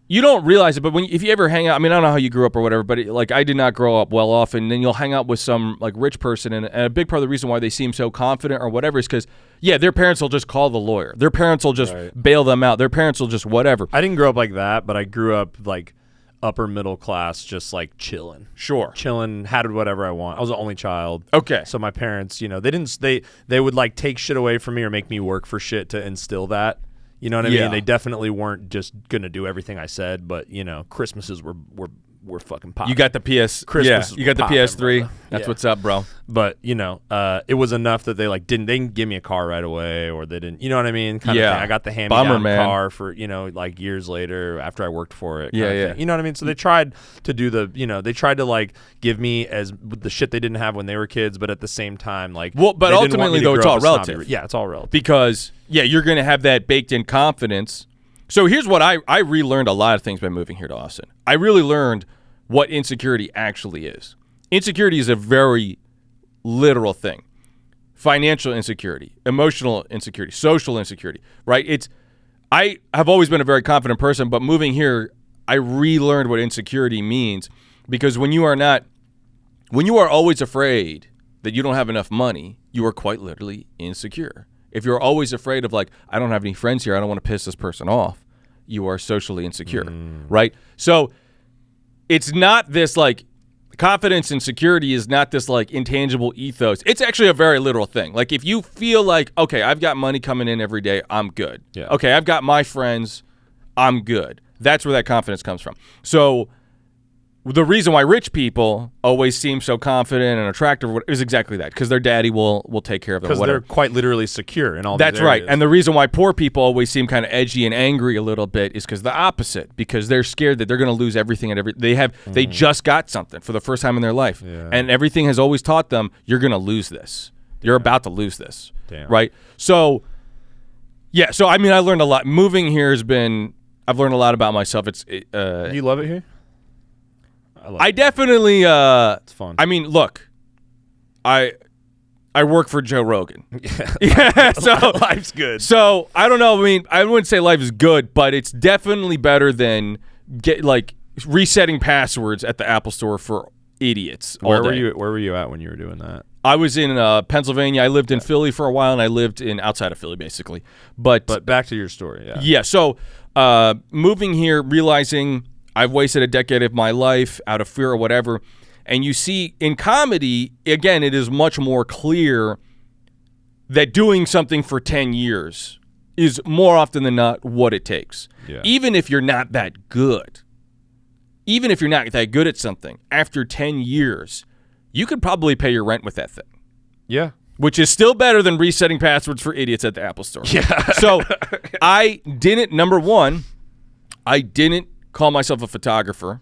you don't realize it, but if you ever hang out, I mean, I don't know how you grew up or whatever, but like I did not grow up well off, and then you'll hang out with some like rich person, and a big part of the reason why they seem so confident or whatever is because, yeah, their parents will just call the lawyer. Their parents will just bail them out. Their parents will just whatever. I didn't grow up like that, but I grew up like upper middle class, just like chilling. Sure. Chilling, had whatever I want. I was the only child. Okay. So my parents, they would like take shit away from me or make me work for shit to instill that. You know what I mean? They definitely weren't just gonna do everything I said, but Christmases were fucking popping. You got the Christmas. You got the poppin', PS3. bro. That's what's up, bro. But it was enough that they like didn't give me a car right away, or they didn't. You know what I mean? Kind of thing. I got the hand-me-down car for like years later after I worked for it. Kind of thing. You know what I mean? So they tried to do they tried to like give me as the shit they didn't have when they were kids, but at the same time like. Well, but ultimately though, it's all relative. Yeah, it's all relative. Because you're gonna have that baked-in confidence. So here's what I relearned a lot of things by moving here to Austin. I really learned what insecurity actually is. Insecurity is a very literal thing. Financial insecurity, emotional insecurity, social insecurity, right? I have always been a very confident person, but moving here, I relearned what insecurity means, because when you are always afraid that you don't have enough money, you are quite literally insecure. If you're always afraid of like, I don't have any friends here, I don't want to piss this person off, you are socially insecure, right? So it's not this like confidence and security is not this like intangible ethos. It's actually a very literal thing. Like if you feel like, okay, I've got money coming in every day, I'm good. Yeah. Okay, I've got my friends, I'm good. That's where that confidence comes from. So the reason why rich people always seem so confident and attractive is exactly that, because their daddy will take care of them. Because they're quite literally secure in all That's these areas. right. And the reason why poor people always seem kind of edgy and angry a little bit is because the opposite, because they're scared that they're going to lose everything and they just got something for the first time in their life. Yeah. And everything has always taught them, you're going to lose this. You're about to lose this. Damn. Right? So, yeah. So, I mean, I learned a lot. Moving here I've learned a lot about myself. You love it here? I definitely it's fun. I mean, look, I work for Joe Rogan. Yeah, so life's good. So I don't know. I mean, I wouldn't say life is good, but it's definitely better than resetting passwords at the Apple Store for idiots. Where were you at when you were doing that? I was in Pennsylvania. I lived in Philly for a while, and I lived outside of Philly, basically. But back to your story. Yeah. Yeah. So moving here, realizing I've wasted a decade of my life out of fear or whatever. And you see in comedy, again, it is much more clear that doing something for 10 years is more often than not what it takes. Yeah. Even if you're not that good. Even if you're not that good at something, after 10 years, you could probably pay your rent with that thing. Yeah. Which is still better than resetting passwords for idiots at the Apple Store. Yeah. So number one, I didn't call myself a photographer.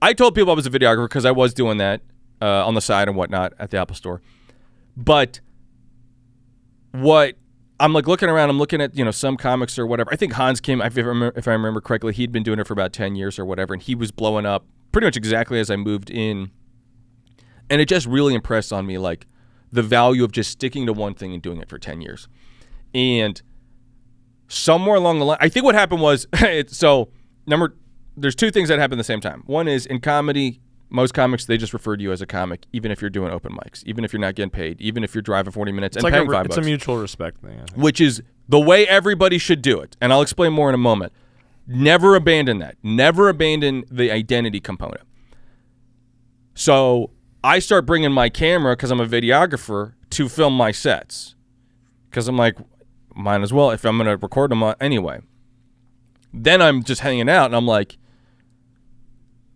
I told people I was a videographer because I was doing that on the side and whatnot at the Apple Store. But what I'm like looking around, I'm looking at some comics or whatever. I think Hans Kim, if I remember correctly, he'd been doing it for about 10 years or whatever, and he was blowing up pretty much exactly as I moved in. And it just really impressed on me like the value of just sticking to one thing and doing it for 10 years. And somewhere along the line, I think what happened was there's two things that happen at the same time. One is in comedy, most comics, they just refer to you as a comic, even if you're doing open mics, even if you're not getting paid, even if you're driving 40 minutes and paying $5. It's a mutual respect thing, I think. Which is the way everybody should do it. And I'll explain more in a moment. Never abandon that. Never abandon the identity component. So I start bringing my camera, because I'm a videographer, to film my sets. Because I'm like, might as well if I'm going to record them anyway. Then I'm just hanging out, and I'm like,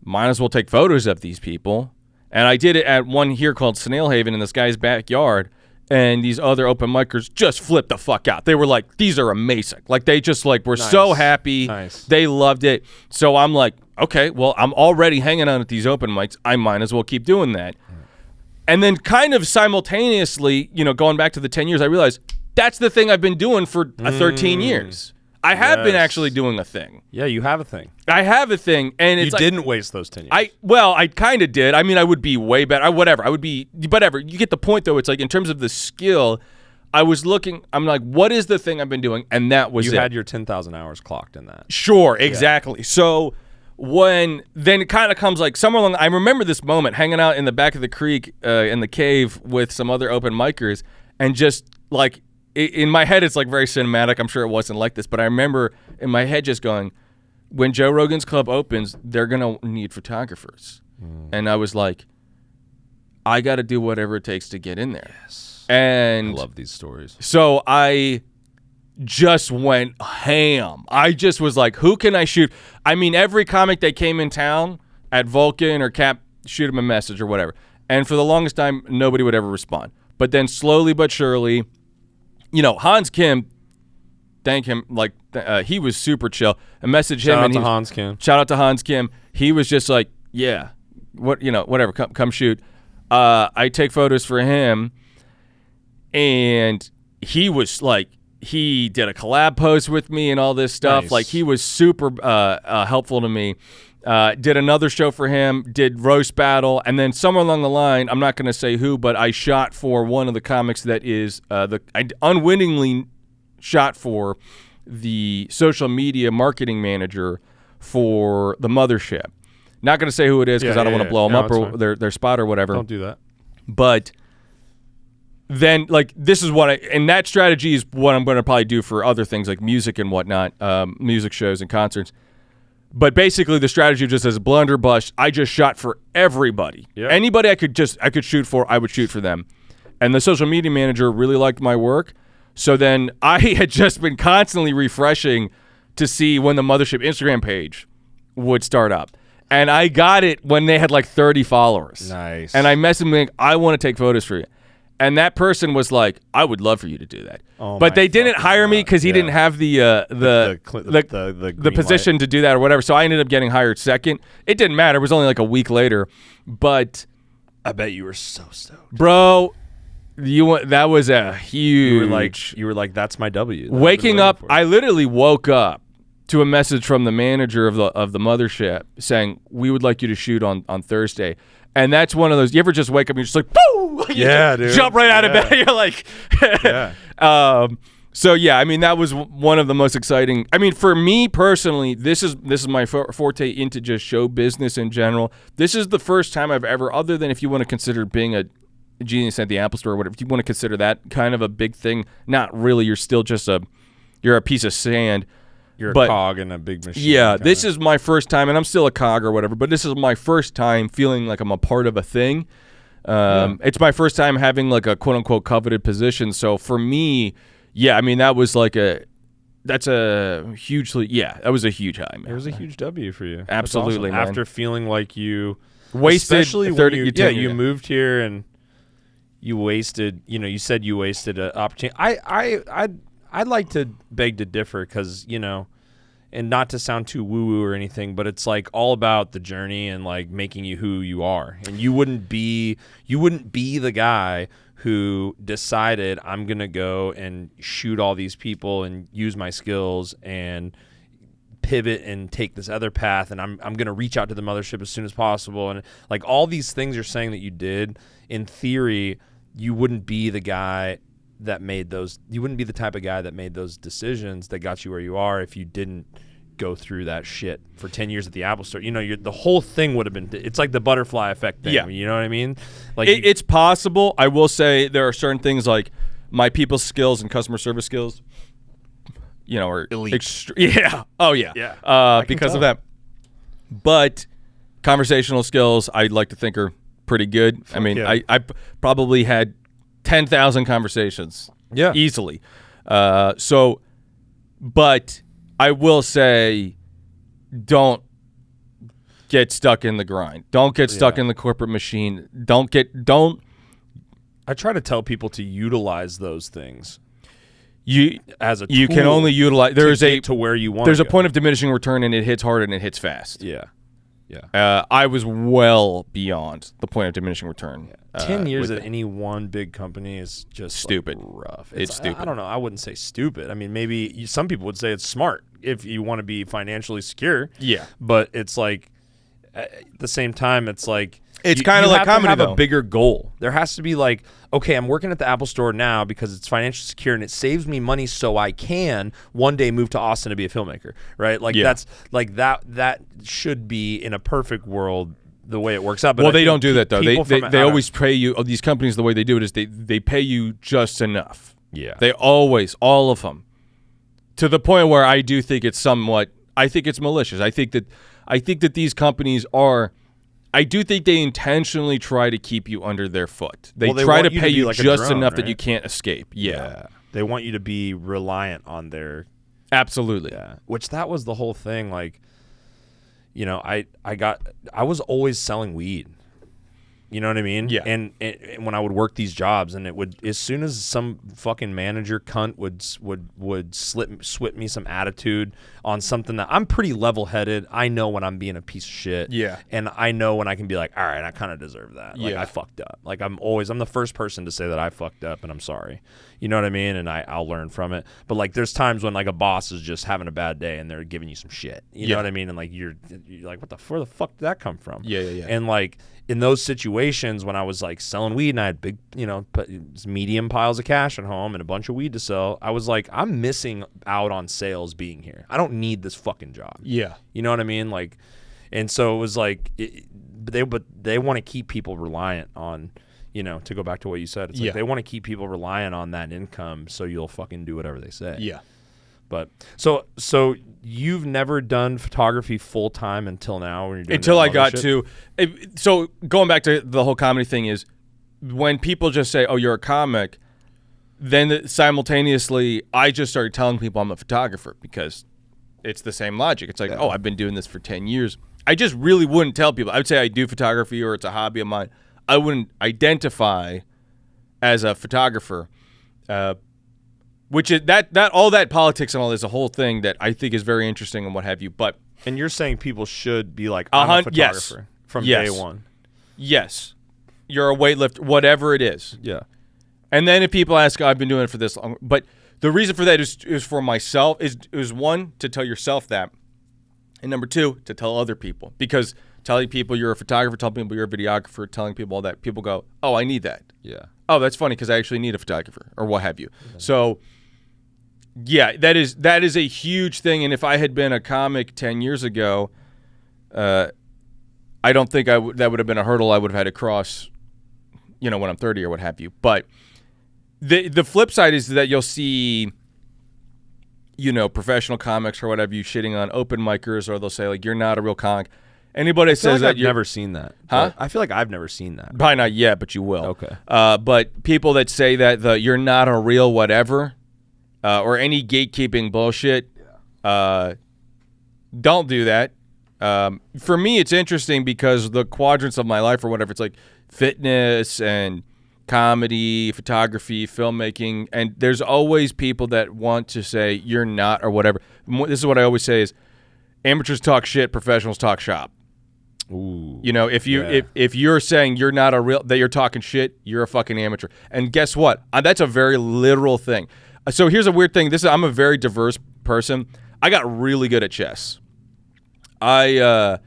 might as well take photos of these people. And I did it at one here called Snail Haven in this guy's backyard, and these other open micers just flipped the fuck out. They were like, these are amazing. Like, they just were so happy. Nice. They loved it. So I'm like, okay, well, I'm already hanging out at these open mics. I might as well keep doing that. And then kind of simultaneously, going back to the 10 years, I realized that's the thing I've been doing for 13 years. I have been actually doing a thing. Yeah, you have a thing. I have a thing, and it's you didn't waste those 10 years. I kind of did. I mean, I would be way better. Whatever. You get the point, though. It's like in terms of the skill, I was looking. I'm like, what is the thing I've been doing? And that was you it. had your 10,000 hours clocked in that. Sure, exactly. Yeah. So then it kind of comes like somewhere along. I remember this moment hanging out in the back of the creek in the cave with some other open micers, and just like in my head, it's like very cinematic. I'm sure it wasn't like this, but I remember in my head just going, when Joe Rogan's Club opens, they're gonna need photographers, and I was like, I got to do whatever it takes to get in there. Yes. And I love these stories. So I just went ham. I just was like, who can I shoot? I mean, every comic that came in town at Vulcan or Cap, shoot him a message or whatever. And for the longest time, nobody would ever respond. But then slowly but surely, Hans Kim, thank him, like he was super chill. I messaged him. Shout out to Hans Kim. Shout out to Hans Kim. He was just like, yeah, whatever, come shoot. I take photos for him, and he was like, he did a collab post with me and all this stuff. Nice. Like, he was super helpful to me. Did another show for him, did roast battle, and then somewhere along the line, I'm not going to say who, but I shot for one of the comics that is I unwittingly shot for the social media marketing manager for the Mothership. Not going to say who it is because I don't want to blow them up or their spot or whatever. Don't do that. But then, like, this is what and that strategy is what I'm going to probably do for other things like music and whatnot, music shows and concerts. But basically, the strategy just as blunderbuss, I just shot for everybody. Yeah. Anybody I could shoot for, I would shoot for them. And the social media manager really liked my work. So then I had just been constantly refreshing to see when the Mothership Instagram page would start up. And I got it when they had like 30 followers. Nice. And I messaged them, I want to take photos for you. And that person was like, I would love for you to do that. Oh, but they didn't hire me because he didn't have the position to do that or whatever. So I ended up getting hired second. It didn't matter. It was only like a week later. But I bet you were so stoked. Bro, that was a huge... You were like, that's my W. Waking up, I literally woke up to a message from the manager of the Mothership saying, we would like you to shoot on Thursday. And that's one of those, you ever just wake up and you're just like, boo! Yeah, dude. Jump right out of bed. You're like, yeah. So yeah, I mean, that was one of the most exciting. I mean, for me personally, this is my forte into just show business in general. This is the first time I've ever, other than if you want to consider being a genius at the Apple Store or whatever, if you want to consider that kind of a big thing, not really, you're still just you're a piece of sand. You're a cog in a big machine. Yeah, this is my first time, and I'm still a cog or whatever, but this is my first time feeling like I'm a part of a thing. It's my first time having like a quote-unquote coveted position. So for me, yeah, I mean, that was like that was a huge high, man. It was a huge W for you. Absolutely, awesome. man. After feeling like you wasted especially 30 when you moved here and you wasted, you said you wasted an opportunity. I'd like to beg to differ because, and not to sound too woo-woo or anything, but it's like all about the journey and like making you who you are. And you wouldn't be the guy who decided I'm going to go and shoot all these people and use my skills and pivot and take this other path, and I'm going to reach out to the Mothership as soon as possible. And like all these things you're saying that you did, in theory, you wouldn't be the guy that made those, you wouldn't be the type of guy that made those decisions that got you where you are if you didn't go through that shit for 10 years at the Apple Store. The whole thing would have been, it's like the butterfly effect thing. Yeah. You know what I mean? Like it's possible. I will say there are certain things like my people skills and customer service skills, are elite. Yeah. Oh yeah. Yeah. Because of that. But conversational skills, I'd like to think are pretty good. I mean, yeah. I probably had 10,000 conversations. Yeah. Easily. But I will say, don't get stuck in the grind. Don't get stuck in the corporate machine. Don't. I try to tell people to utilize those things. You can only utilize. To where you want. There's a point of diminishing return, and it hits hard and it hits fast. Yeah. I was well beyond the point of diminishing return. Yeah. 10 years at any one big company is just stupid. Rough. It's stupid. I don't know. I wouldn't say stupid. I mean, maybe some people would say it's smart if you want to be financially secure. Yeah. But it's like, at the same time, it's like, It's kind of like comedy, though. You have to have a bigger goal. There has to be like, okay, I'm working at the Apple Store now because it's financially secure and it saves me money so I can one day move to Austin to be a filmmaker, right? Like that's like that should be in a perfect world the way it works out. But they don't do that though. They always pay you. These companies, the way they do it is they pay you just enough. Yeah. They always, all of them, to the point where I do think it's somewhat. I think it's malicious. I think that these companies are. I do think they intentionally try to keep you under their foot. They try to pay you like just enough that you can't escape. Yeah. They want you to be reliant on their. Absolutely. Yeah. Which that was the whole thing. Like, you know, I was always selling weed. You know what I mean? Yeah. And when I would work these jobs, and it would, as soon as some fucking manager cunt would slip me some attitude on something that I'm pretty level-headed. I know when I'm being a piece of shit. Yeah. And I know when I can be like, all right, I kind of deserve that. Like, yeah. I fucked up. Like, I'm the first person to say that I fucked up and I'm sorry. You know what I mean? And I'll learn from it. But like, there's times when like a boss is just having a bad day and they're giving you some shit. You know what I mean? And like, you're like, where the fuck did that come from? Yeah. And like, in those situations when I was like selling weed and I had big, medium piles of cash at home and a bunch of weed to sell, I was like, I'm missing out on sales being here. I don't need this fucking job. Yeah. You know what I mean? Like, and so it was like, but they want to keep people reliant on, to go back to what you said. It's like they want to keep people reliant on that income so you'll fucking do whatever they say. Yeah. But so you've never done photography full time until now when you're doing until I got to. So going back to the whole comedy thing is when people just say, "Oh, you're a comic," then simultaneously I just started telling people I'm a photographer because it's the same logic. It's like, "Oh, I've been doing this for 10 years." I just really wouldn't tell people. I would say I do photography or it's a hobby of mine. I wouldn't identify as a photographer. Which is that all that politics and all is a whole thing that I think is very interesting and what have you. And you're saying people should be like, I'm a photographer from day one. Yes. You're a weightlifter, whatever it is. Yeah. And then if people ask, I've been doing it for this long. But the reason for that is for myself, is one, to tell yourself that. And number two, to tell other people. Because telling people you're a photographer, telling people you're a videographer, telling people all that, people go, oh, I need that. Yeah. Oh, that's funny because I actually need a photographer or what have you. Yeah. So... yeah, that is a huge thing, and if I had been a comic 10 years ago, I don't think that would have been a hurdle I would have had to cross, when I'm 30 or what have you. But the flip side is that you'll see, professional comics or whatever you shitting on open micers, or they'll say like you're not a real comic. Anybody says that I've never seen that. Huh? I feel like I've never seen that. Probably not yet, but you will. Okay. But people that say that you're not a real whatever. Or any gatekeeping bullshit, don't do that. For me, it's interesting because the quadrants of my life or whatever, it's like fitness and comedy, photography, filmmaking, and there's always people that want to say you're not or whatever. This is what I always say is amateurs talk shit, professionals talk shop. Ooh, if you're saying you're not that you're talking shit, you're a fucking amateur. And guess what? That's a very literal thing. So here's a weird thing. I'm a very diverse person. I got really good at chess. So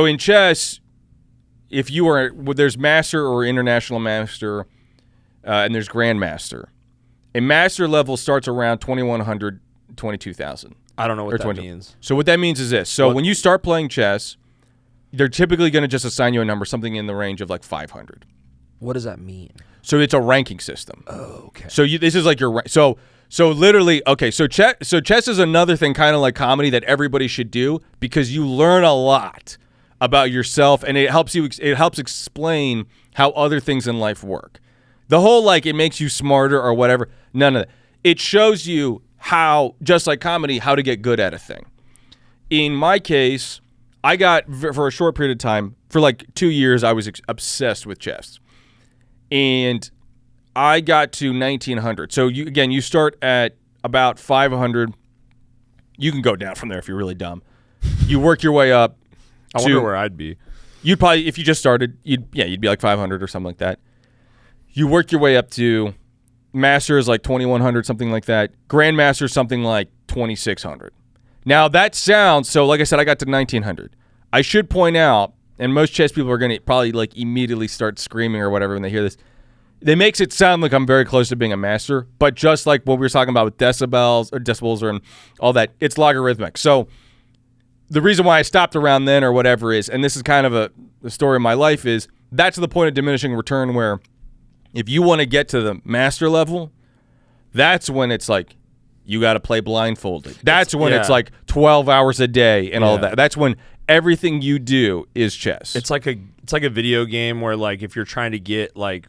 in chess, there's master or international master, and there's grandmaster. A master level starts around 2,100, 22,000. I don't know what that means. So what that means is this. So when you start playing chess, they're typically going to just assign you a number, something in the range of like 500. What does that mean? So it's a ranking system. Oh, okay. So this is like your so literally okay. So chess is another thing, kind of like comedy, that everybody should do because you learn a lot about yourself and it helps explain how other things in life work. The whole like it makes you smarter or whatever. None of that. It shows you how, just like comedy, how to get good at a thing. In my case, I got for a short period of time, for like 2 years, I was obsessed with chess. And I got to 1,900. So you start at about 500. You can go down from there if you're really dumb. You work your way up. I wonder where I'd be. You'd probably, if you just started, you'd be like 500 or something like that. You work your way up to master is like 2,100, something like that. Grandmaster is something like 2,600. Now that sounds, so like I said, I got to 1,900. I should point out and most chess people are going to probably like immediately start screaming or whatever when they hear this. It makes it sound like I'm very close to being a master, but just like what we were talking about with decibels and all that, it's logarithmic. So the reason why I stopped around then or whatever is, and this is kind of the story of my life, is that's the point of diminishing return where if you want to get to the master level, that's when it's like you got to play blindfolded. That's when it's like 12 hours a day and all that. That's when everything you do is chess. It's like a video game where like if you're trying to get like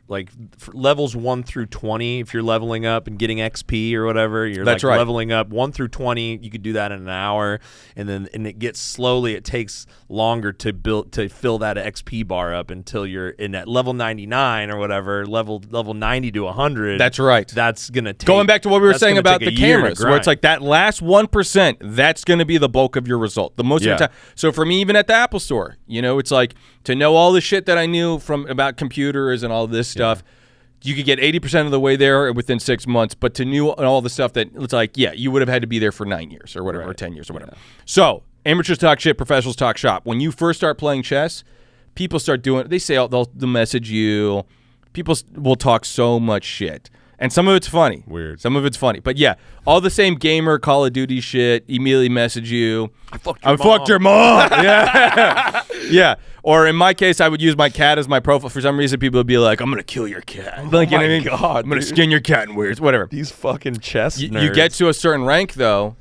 levels 1 through 20, if you're leveling up and getting XP or whatever, you're leveling up 1 through 20. You could do that in an hour, and it gets slowly. It takes longer to fill that XP bar up until you're in at level 99 or whatever, level 90 to 100. That's right. That's gonna take, going back to what we were saying about the cameras, where it's like that last 1%. That's gonna be the bulk of your result. The most of the time. So for me, even at the Apple Store, it's like to know all the shit that I knew about computers and all this stuff, you could get 80% of the way there within 6 months, but to know all the stuff that it's like, you would have had to be there for 9 years or whatever, or 10 years or whatever. So amateurs talk shit, professionals talk shop. When you first start playing chess, people start doing, they say they'll message you. People will talk so much shit. And some of it's funny. Weird. Some of it's funny. But yeah, all the same gamer Call of Duty shit, immediately message you. I fucked your mom. Yeah. Yeah. Or in my case, I would use my cat as my profile. For some reason, people would be like, I'm going to kill your cat. Oh like, you know what I mean? God, I'm going to skin your cat and weirds, whatever. These fucking chess nerds. You get to a certain rank, though,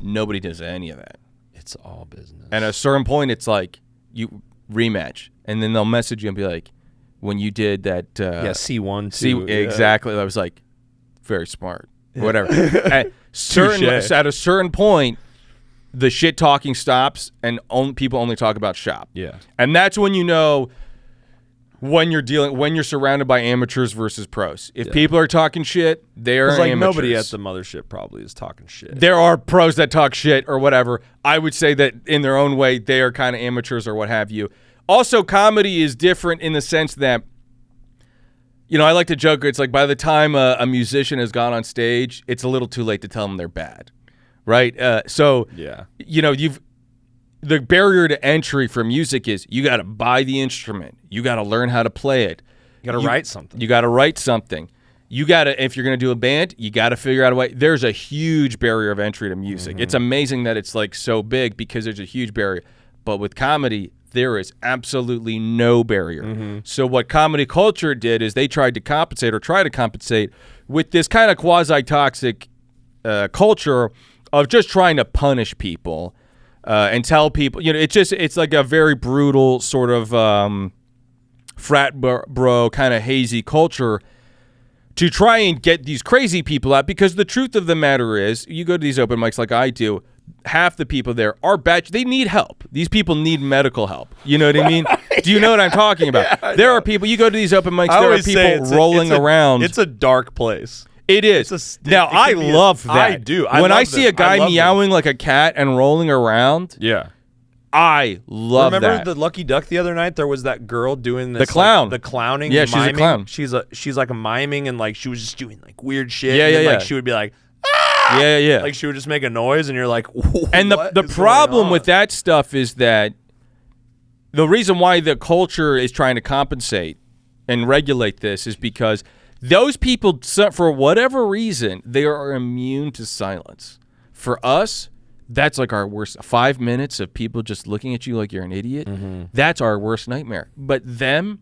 nobody does any of that. It's all business. And at a certain point, it's like, you rematch. And then they'll message you and be like, when you did that. C1, too. Exactly. I was like, very smart. Whatever. At a certain point, the shit talking stops and people only talk about shop. Yeah. And that's when you know when you're surrounded by amateurs versus pros. If people are talking shit, they are amateurs. Nobody at the mothership probably is talking shit. There are pros that talk shit or whatever. I would say that in their own way, they are kind of amateurs or what have you. Also, comedy is different in the sense that, I like to joke, it's like by the time a musician has gone on stage, it's a little too late to tell them they're bad, right? The barrier to entry for music is you got to buy the instrument. You got to learn how to play it. You got to write something. You got to write something. You got to, if you're going to do a band, you got to figure out a way. There's a huge barrier of entry to music. It's amazing that it's like so big because there's a huge barrier. But with comedy, there is absolutely no barrier. So what comedy culture did is they tried to compensate with this kind of quasi-toxic culture of just trying to punish people and tell people, it's like a very brutal sort of frat bro kind of hazy culture to try and get these crazy people out, because the truth of the matter is, you go to these open mics like I do, half the people there are bad. They need help. These people need medical help. You know what I mean? Do you know what I'm talking about? There are people, you go to these open mics, there are people rolling around. It's a dark place. It is. Now, I love that. I do. When I see a guy meowing like a cat and rolling around, I love that. Remember the Lucky Duck the other night? There was that girl doing this, the clown, the clowning. Yeah, she's miming. a clown. She's like a miming, and like she was just doing like weird shit. Yeah. Like she would be like, Yeah. Like she would just make a noise, and you're like, and the problem with that stuff is that the reason why the culture is trying to compensate and regulate this is because those people, for whatever reason, they are immune to silence. For us, that's like our worst. 5 minutes of people just looking at you like you're an idiot. That's our worst nightmare. But them,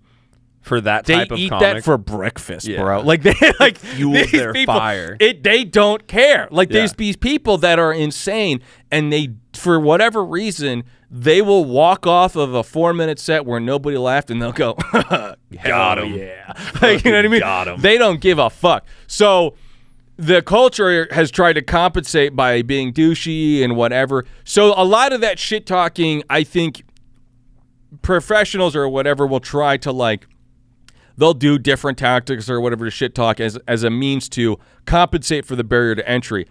for that type of they eat comic, that for breakfast, bro. Like they like fuel their people, fire. They don't care. Like there's these people that are insane, and they, for whatever reason, they will walk off of a 4-minute set where nobody laughed, and they'll go, "Got him, yeah." Like, you know what I mean? Got him. They don't give a fuck. So the culture has tried to compensate by being douchey and whatever. So a lot of that shit talking, I think, professionals or whatever will try to like. They'll do different tactics or whatever to shit talk as a means to compensate for the barrier to entry.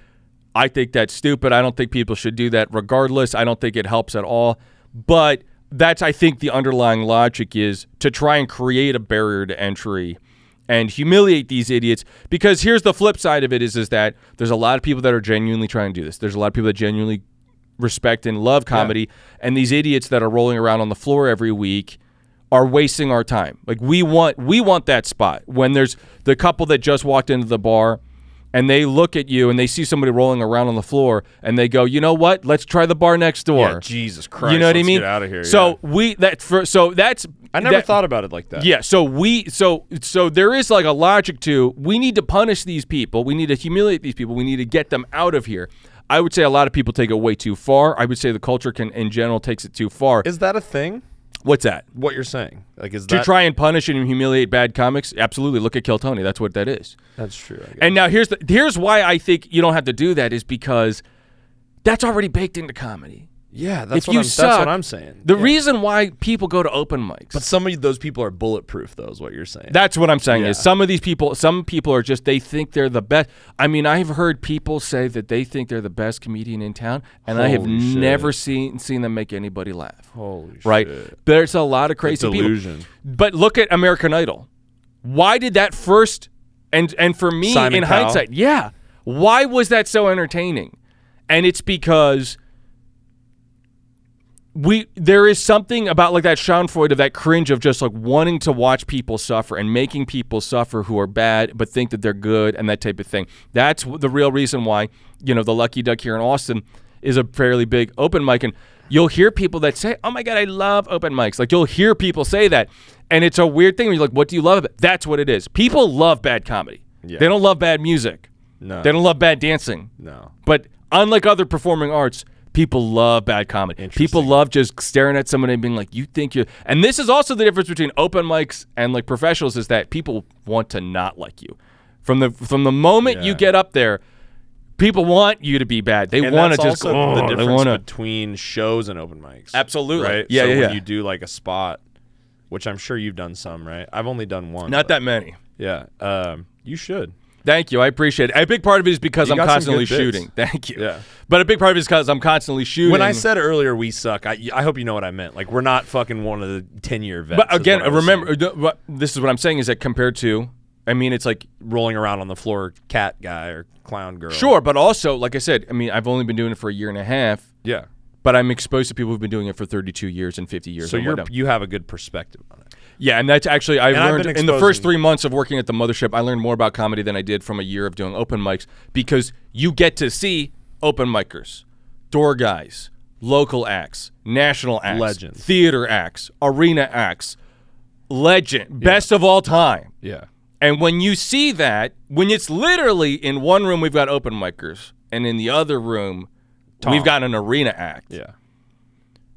I think that's stupid. I don't think people should do that regardless. I don't think it helps at all. But that's, I think, the underlying logic is to try and create a barrier to entry and humiliate these idiots. Because here's the flip side of it is that there's a lot of people that are genuinely trying to do this. There's a lot of people that genuinely respect and love comedy, and these idiots that are rolling around on the floor every week are wasting our time. Like we want that spot when there's the couple that just walked into the bar and they look at you and they see somebody rolling around on the floor and they go, you know what? Let's try the bar next door. Yeah, Jesus Christ. You know what I mean? Get out of here. So that's I never thought about it like that. Yeah. So there is like a logic to we need to punish these people. We need to humiliate these people. We need to get them out of here. I would say a lot of people take it way too far. I would say the culture in general takes it too far. Is that a thing? What's that? What you're saying? Like, is to that try and punish and humiliate bad comics? Absolutely. Look at Kill Tony. That's what that is. That's true. I guess. And now here's why I think you don't have to do that is because that's already baked into comedy. Yeah, that's what I'm saying. The reason why people go to open mics. But some of those people are bulletproof, though, is what you're saying. That's what I'm saying is some people are just, they think they're the best. I mean, I've heard people say that they think they're the best comedian in town, and I have never seen them make anybody laugh. Holy right? shit. There's a lot of crazy delusion. people. But look at American Idol. Why did that first, and for me, Simon in Cowell? hindsight, why was that so entertaining? And it's because there is something about like that schadenfreude of that cringe of just like wanting to watch people suffer and making people suffer who are bad but think that they're good and that type of thing. That's the real reason why, the Lucky Duck here in Austin is a fairly big open mic, and you'll hear people that say, oh my God, I love open mics. Like you'll hear people say that, and it's a weird thing when you're like, what do you love about it? That's what it is. People love bad comedy. Yeah. They don't love bad music. No. They don't love bad dancing. No. But unlike other performing arts, people love bad comedy. People love just staring at somebody and being like, you think you're... And this is also the difference between open mics and like professionals is that people want to not like you. From the moment you get up there, people want you to be bad. They want to just... That's also the difference between shows and open mics. Absolutely. Right? Yeah, so yeah, when you do like a spot, which I'm sure you've done some, right? I've only done one. Not that many. Yeah. You should. Thank you. I appreciate it. A big part of it is because I'm constantly shooting. Thank you. Yeah. But a big part of it is because I'm constantly shooting. When I said earlier we suck, I hope you know what I meant. Like, we're not fucking one of the 10-year vets. But again, remember, this is what I'm saying is that compared to, I mean, it's like rolling around on the floor cat guy or clown girl. Sure, but also, like I said, I mean, I've only been doing it for a year and a half. Yeah. But I'm exposed to people who've been doing it for 32 years and 50 years. So you have a good perspective on it. Yeah, and that's actually, I learned in the first 3 months of working at the Mothership, I learned more about comedy than I did from a year of doing open mics because you get to see open micers, door guys, local acts, national acts, legends, theater acts, arena acts, best of all time. Yeah. And when you see that, when it's literally in one room we've got open micers and in the other room we've got an arena act. Yeah.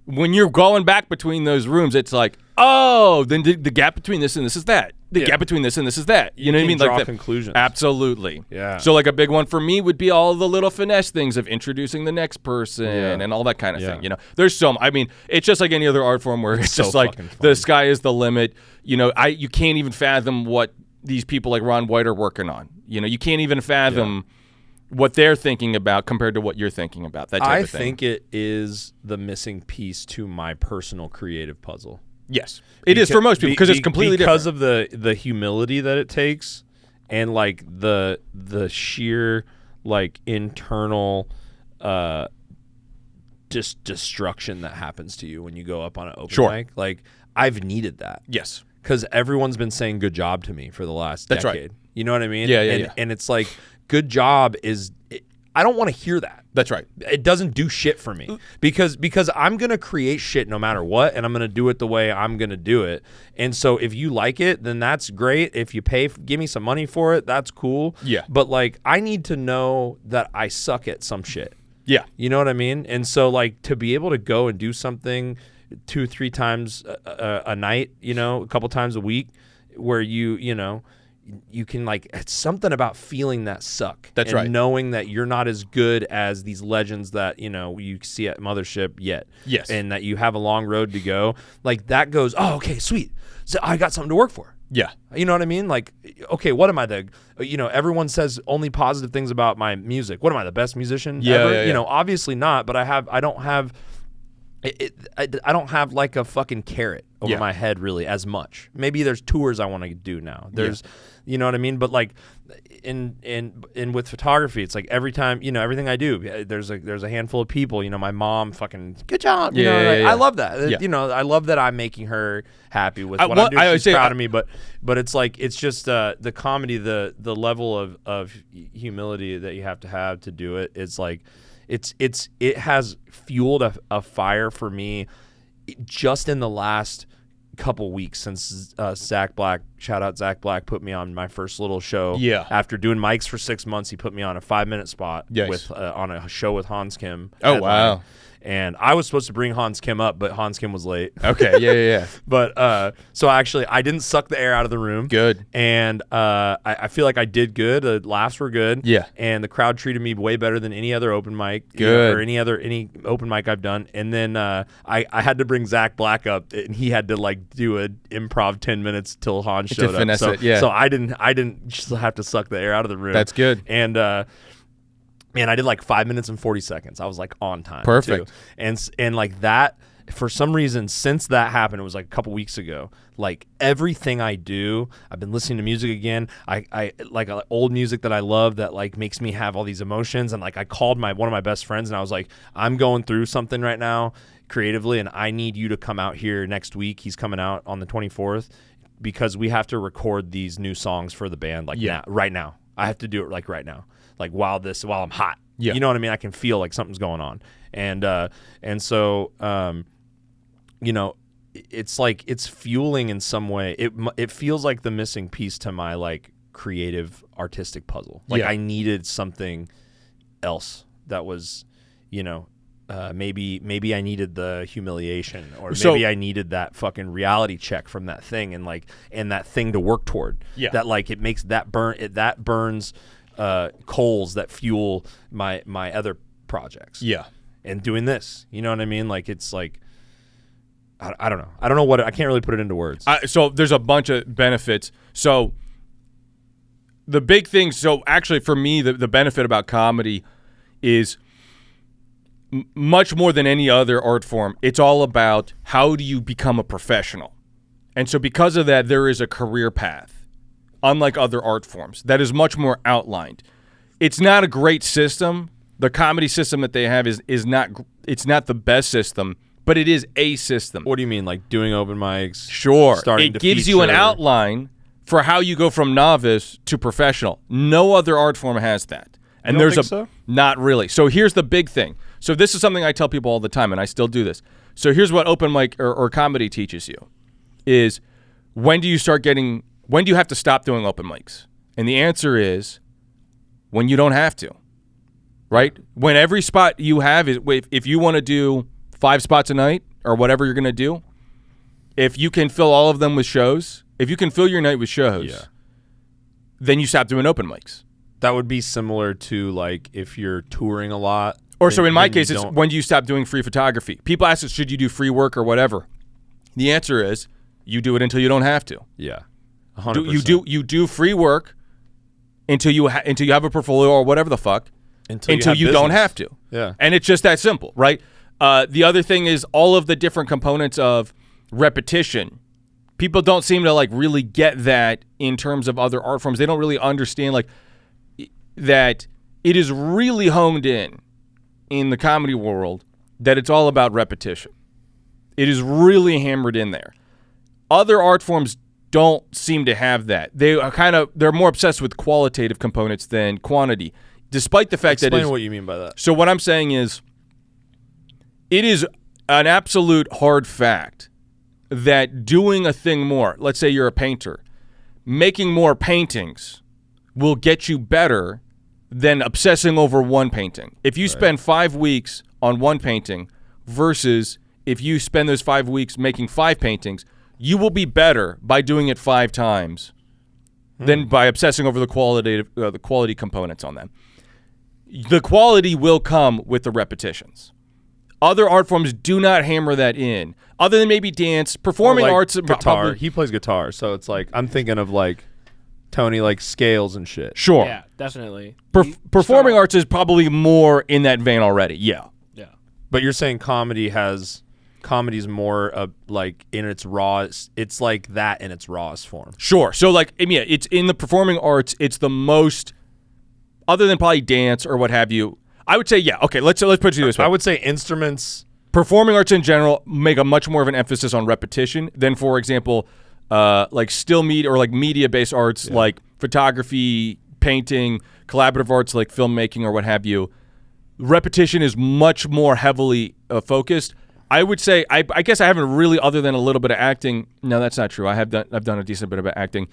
When you're going back between those rooms, it's like, oh, then the gap between this and this is that. The gap between this and this is that. You know what I mean? Draw like conclusions. Absolutely. Yeah. So like a big one for me would be all the little finesse things of introducing the next person and all that kind of thing. There's I mean, it's just like any other art form where it's just like the sky is the limit. You can't even fathom what these people like Ron White are working on. You can't even fathom what they're thinking about compared to what you're thinking about. That type of thing. I think it is the missing piece to my personal creative puzzle. Yes, it is for most people because it's completely because different. of the humility that it takes and like the sheer like internal just destruction that happens to you when you go up on an open mic. Like I've needed that. Yes, because everyone's been saying good job to me for the last decade. Right. You know what I mean? Yeah. And it's like good job I don't want to hear that. That's right. It doesn't do shit for me because I'm going to create shit no matter what, and I'm going to do it the way I'm going to do it. And so if you like it, then that's great. If you give me some money for it, that's cool. Yeah. But like I need to know that I suck at some shit. Yeah. You know what I mean? And so like to be able to go and do something 2-3 times a night, a couple times a week where you can like, it's something about feeling that suck. That's and right. Knowing that you're not as good as these legends that, you see at Mothership yet. Yes. And that you have a long road to go. Like that goes, oh, okay, sweet. So I got something to work for. Yeah. You know what I mean? Like, okay, what am I everyone says only positive things about my music. What am I, the best musician ever? Yeah. Obviously not, but I don't have I don't have like a fucking carrot over my head really as much. Maybe there's tours I want to do now. There's, you know what I mean? But like in with photography, it's like every time, you know, everything I do, there's a handful of people, you know, my mom fucking good job. You know, I love that. Yeah. You know, I love that I'm making her happy with what I'm doing. She's proud of me, but it's like, it's just the comedy, the level of humility that you have to do it. It's like, it has fueled a fire for me just in the last couple weeks since Zach Black, shout out Zach Black, put me on my first little show. Yeah. After doing mics for 6 months, he put me on a 5-minute spot with on a show with Hans Kim. Oh, wow. And I was supposed to bring Hans Kim up, but Hans Kim was late. Okay, yeah. But so actually, I didn't suck the air out of the room. Good. And I feel like I did good. The laughs were good. Yeah. And the crowd treated me way better than any other open mic. Good. Or any open mic I've done. And then I had to bring Zach Black up, and he had to like do an improv 10 minutes till Hans showed up. Finesse it, yeah. So I didn't just have to suck the air out of the room. That's good. And man, I did like 5 minutes and 40 seconds. I was like on time. Perfect. Too. And like that, for some reason, since that happened, it was like a couple weeks ago, like everything I do, I've been listening to music again. I like old music that I love that like makes me have all these emotions. And like I called one of my best friends and I was like, I'm going through something right now creatively and I need you to come out here next week. He's coming out on the 24th because we have to record these new songs for the band right now. I have to do it like right now. Like while I'm hot, you know what I mean? I can feel like something's going on. And so, you know, it's like, it's fueling in some way. It feels like the missing piece to my like creative artistic puzzle. Like I needed something else that was, you know, maybe I needed the humiliation or maybe I needed that fucking reality check from that thing and that thing to work toward. Yeah. That like, it makes that burns coals that fuel my other projects. Yeah. And doing this, you know what I mean? Like, it's like, I don't know. I don't know I can't really put it into words. So there's a bunch of benefits. So the big thing, so actually for me, the benefit about comedy is much more than any other art form. It's all about how do you become a professional? And so because of that, there is a career path. Unlike other art forms, that is much more outlined. It's not a great system. The comedy system that they have is not. It's not the best system, but it is a system. What do you mean, like doing open mics? Sure. It gives you an outline for how you go from novice to professional. No other art form has that. And not really. So here's the big thing. So this is something I tell people all the time, and I still do this. So here's what open mic or comedy teaches you: is when do you have to stop doing open mics? And the answer is when you don't have to, right? When every spot you have is, if you want to do 5 spots a night or whatever you're going to do, if you can fill all of them with shows, if you can fill your night with shows, then you stop doing open mics. That would be similar to like if you're touring a lot. Or so in my case, it's when do you stop doing free photography? People ask us, should you do free work or whatever? The answer is you do it until you don't have to. Yeah. 100%. You do free work until you have a portfolio or whatever the fuck until you don't have to. Yeah. And it's just that simple, right? The other thing is all of the different components of repetition. People don't seem to like really get that in terms of other art forms. They don't really understand like that it is really honed in the comedy world that it's all about repetition. It is really hammered in there. Other art forms don't seem to have that. They're more obsessed with qualitative components than quantity, despite the fact Explain what you mean by that. So what I'm saying is, it is an absolute hard fact that doing a thing more, let's say you're a painter, making more paintings will get you better than obsessing over one painting. If you spend 5 weeks on one painting versus if you spend those 5 weeks making 5 paintings, you will be better by doing it 5 times than by obsessing over the quality components on them. The quality will come with the repetitions. Other art forms do not hammer that in, other than maybe dance, performing arts, guitar. He plays guitar, so it's like I'm thinking of like Tony, like scales and shit. Sure, yeah, definitely. Performing arts is probably more in that vein already. Yeah. But you're saying comedy has comedy's more like in its rawest. It's like that in its rawest form. Sure. So like, I mean, it's in the performing arts. It's the most, other than probably dance or what have you. I would say, yeah. Okay, let's put it this way. I would say instruments. Performing arts in general make a much more of an emphasis on repetition than, for example, like still media or like media-based arts like photography, painting, collaborative arts like filmmaking or what have you. Repetition is much more heavily focused. I would say, I guess I haven't really, other than a little bit of acting. No, that's not true. I've done a decent bit of acting.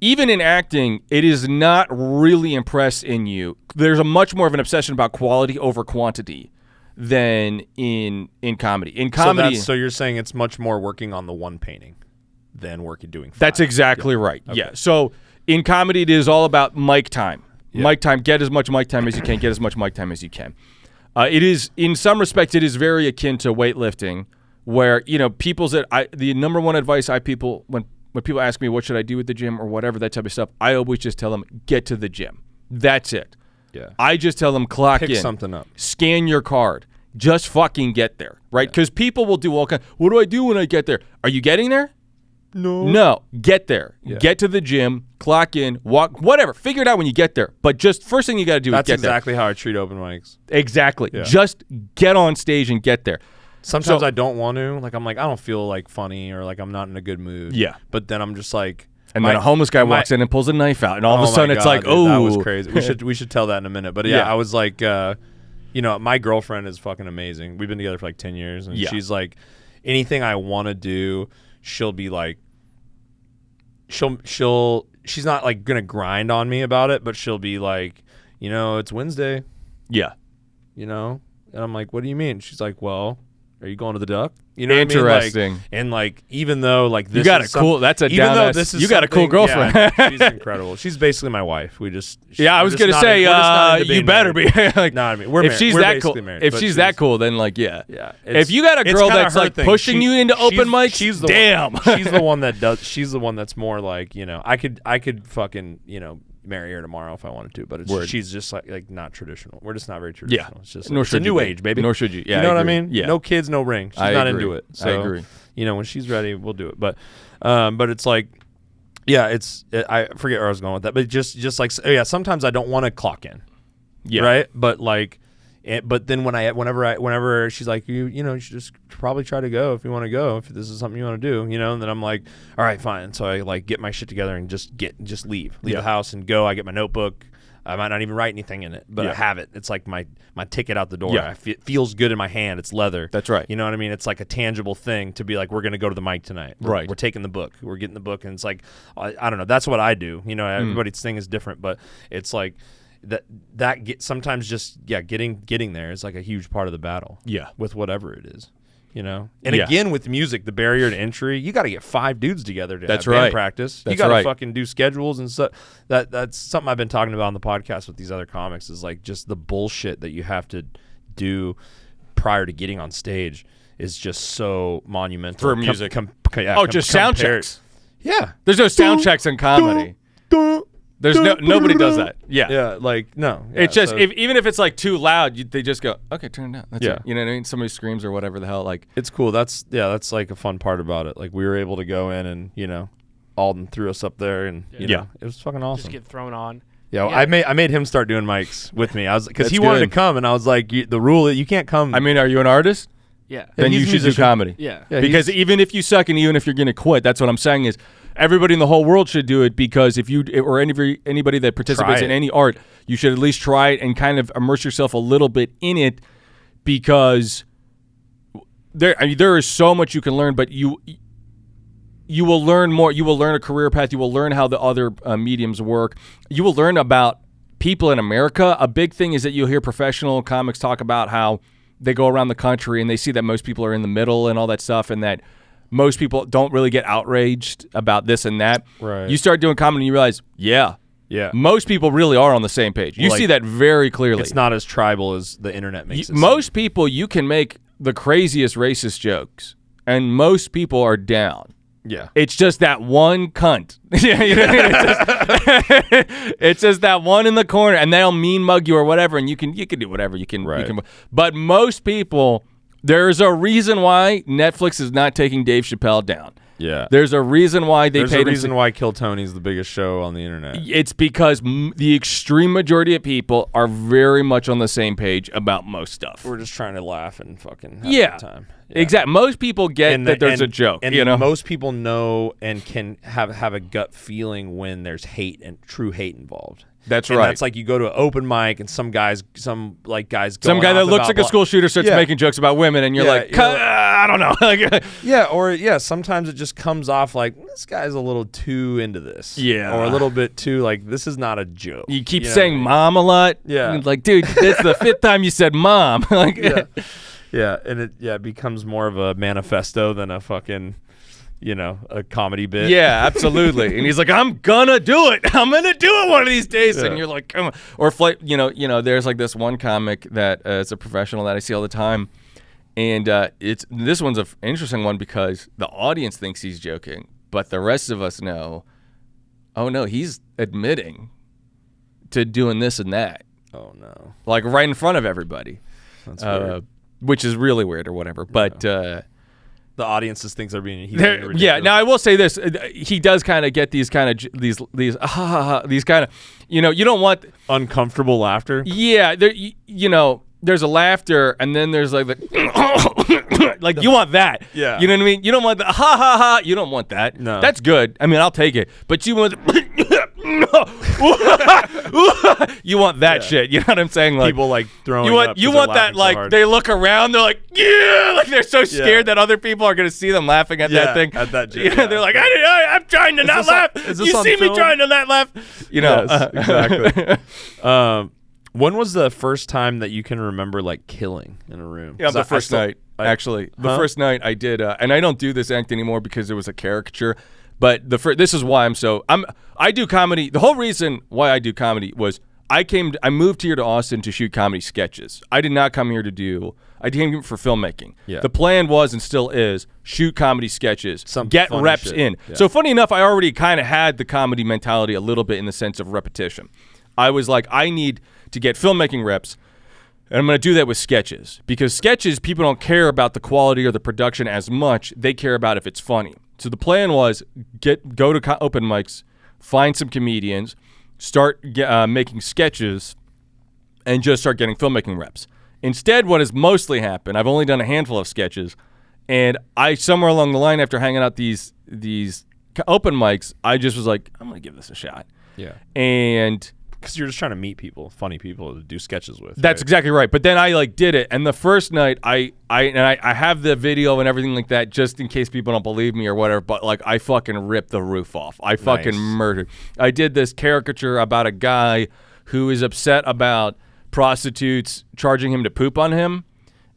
Even in acting, it is not really impressed in you. There's a much more of an obsession about quality over quantity than in comedy. In comedy, so you're saying it's much more working on the one painting than doing 5. That's exactly right. Okay. Yeah. So in comedy, it is all about mic time. Yeah. Mic time. Get as much mic time as you can. Get as much mic time as you can. It is, in some respects, it is very akin to weightlifting, where the number one advice when people ask me what should I do with the gym or whatever, that type of stuff, I always just tell them, get to the gym. That's it. Yeah. I just tell them, pick something up, scan your card, just fucking get there, right? Because people will do all kinds. What do I do when I get there? Are you getting there? No. Get there. Yeah. Get to the gym, clock in, walk, whatever. Figure it out when you get there. But just first thing you got to do is get there. That's exactly how I treat open mics. Exactly. Yeah. Just get on stage and get there. Sometimes I don't want to. Like, I'm like, I don't feel like funny or like I'm not in a good mood. Yeah. But then I'm just like. And then a homeless guy walks in and pulls a knife out, and all of a sudden it's like, oh, that was crazy. We should tell that in a minute. But yeah, I was like, my girlfriend is fucking amazing. We've been together for like 10 years, and she's like, anything I want to do, she'll be like, she's not like gonna grind on me about it, but she'll be like, it's Wednesday. Yeah. And I'm like, what do you mean? She's like, well, are you going to the Duck? You know Interesting. What I mean? Like, even though like this, you got a cool. That's a down. You got a cool girlfriend. Yeah, she's incredible. She's basically my wife. I was gonna say, you better be. Like, no, I mean, we're if she's that cool. Married, if she's that cool, then like, yeah. If you got a girl that's like pushing you into open mics, she's the damn. She's the one that does. She's the one that's more like, I could fucking marry her tomorrow if I wanted to, but she's just like not traditional. We're just not very traditional. Yeah. It's just it's a new age, baby. Nor should you. Yeah, you know what I mean? Yeah. No kids, no ring. She's not into it. So, I agree. When she's ready, we'll do it. But it's like, I forget where I was going with that. But just like, sometimes I don't want to clock in. Yeah. Right. But like, but then whenever she's like, you should just probably try to go if you want to go, if this is something you want to do, and then I'm like, all right, fine. So I like get my shit together and just leave the house and go. I get my notebook. I might not even write anything in it, but I have it. It's like my ticket out the door. Yeah. It feels good in my hand. It's leather. That's right. You know what I mean? It's like a tangible thing to be like, we're going to go to the mic tonight. We're taking the book. We're getting the book. And it's like, I don't know. That's what I do. Everybody's thing is different, but it's like sometimes just getting there is like a huge part of the battle. Yeah. With whatever it is. And again, with music, the barrier to entry, you got to get 5 dudes together to have band practice. You got to fucking do schedules and stuff. That's something I've been talking about on the podcast with these other comics, is like just the bullshit that you have to do prior to getting on stage is just so monumental for music. Just sound checks. Yeah, there's no sound checks in comedy. There's nobody does that. Yeah. Yeah, like, no. Yeah, it's just, even if it's like too loud, they just go, okay, turn it down. That's it. You know what I mean? Somebody screams or whatever the hell. Like, it's cool. That's like a fun part about it. Like, we were able to go in and, Alden threw us up there and, it was fucking awesome. Just get thrown on. Yeah, I made him start doing mics with me. Because he wanted to come, and I was like, the rule, you can't come. I mean, are you an artist? Yeah. Then you should do comedy. Yeah. Because even if you suck and even if you're going to quit, that's what I'm saying is, everybody in the whole world should do it, because if you or anybody that participates in any art, you should at least try it and kind of immerse yourself a little bit in it, because there is so much you can learn, but you will learn more. You will learn a career path. You will learn how the other mediums work. You will learn about people in America. A big thing is that you'll hear professional comics talk about how they go around the country and they see that most people are in the middle and all that stuff, and that most people don't really get outraged about this and that. Right. You start doing comedy and you realize, most people really are on the same page. You see that very clearly. It's not as tribal as the internet makes it most people, you can make the craziest racist jokes, and most people are down. Yeah. It's just that one cunt. It's just that one in the corner, and they'll mean mug you or whatever, and you can do whatever you can. Right. But most people There's a reason why Netflix is not taking Dave Chappelle down. Yeah. There's a reason why they paid him. There's a reason why Kill Tony's the biggest show on the internet. It's because the extreme majority of people are very much on the same page about most stuff. We're just trying to laugh and fucking have a good time. Yeah. Exactly. Most people get that there's a joke. And most people know and can have a gut feeling when there's hate and true hate involved. That's right. That's like you go to an open mic and some guy that looks like a school shooter starts making jokes about women, and you're like, I don't know. Sometimes it just comes off like this guy's a little too into this. Yeah. Or a little bit too like this is not a joke. You keep saying mom a lot. Yeah. And like, dude, that's the 5th time you said mom. Yeah, and it becomes more of a manifesto than a fucking a comedy bit. Yeah, absolutely. And he's like, I'm gonna do it. I'm gonna do it one of these days. Yeah. And you're like, come on. Or there's like this one comic that is a professional that I see all the time, and this one's an interesting one because the audience thinks he's joking, but the rest of us know, oh no, he's admitting to doing this and that. Oh no! Like right in front of everybody. That's weird. Which is really weird or whatever, but. The audience just thinks they're being ridiculous. Yeah. Now I will say this: he does kind of get these kind of these kind of, you don't want uncomfortable laughter. Yeah, there's a laughter, and then there's like the like you want that. Yeah. You know what I mean? You don't want the ha ha ha. You don't want that. No. That's good. I mean, I'll take it. But you want you want that shit. You know what I'm saying? Like people like throwing. You want that like so they look around. They're like like they're so scared that other people are gonna see them laughing at that thing. At that. They're like I'm trying to not laugh. You see me trying to not laugh. Yes, exactly. When was the first time that you can remember like killing in a room? Yeah, the first night. Actually, the first night I did, and I don't do this act anymore because it was a caricature. But this is why I do comedy. The whole reason why I do comedy was I moved here to Austin to shoot comedy sketches. I did not come here I came here for filmmaking. Yeah. The plan was and still is shoot comedy sketches, get reps shit. in. Yeah. So funny enough, I already kind of had the comedy mentality a little bit in the sense of repetition. I was like, I need to get filmmaking reps. And I'm going to do that with sketches because sketches, people don't care about the quality or the production as much. They care about if it's funny. So the plan was go to open mics, find some comedians, start making sketches, and just start getting filmmaking reps. Instead, what has mostly happened, I've only done a handful of sketches, and I somewhere along the line after hanging out these open mics, I just was like, I'm going to give this a shot. Yeah. And because you're just trying to meet people, funny people to do sketches with. That's exactly right. But then I did it, and the first night I have the video and everything like that just in case people don't believe me or whatever. But like I fucking ripped the roof off. I fucking murdered. I did this caricature about a guy who is upset about prostitutes charging him to poop on him,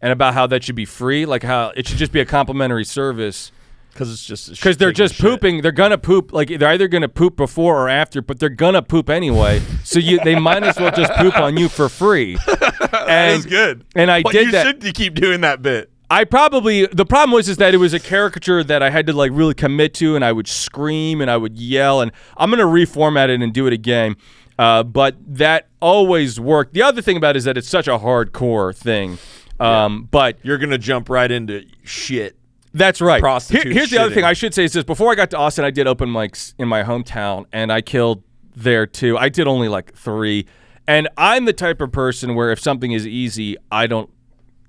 and about how that should be free, like how it should just be a complimentary service. Because they're just pooping. They're gonna poop. Like they're either gonna poop before or after, but they're gonna poop anyway. So they might as well just poop on you for free. That is good. And you should keep doing that bit. The problem was that it was a caricature that I had to like really commit to, and I would scream and I would yell, and I'm gonna reformat it and do it again. But that always worked. The other thing about it is that it's such a hardcore thing. But you're gonna jump right into shit. That's right. Here's the other thing I should say is this. Before I got to Austin, I did open mics in my hometown, and I killed there too. I did only like 3. And I'm the type of person where if something is easy, I don't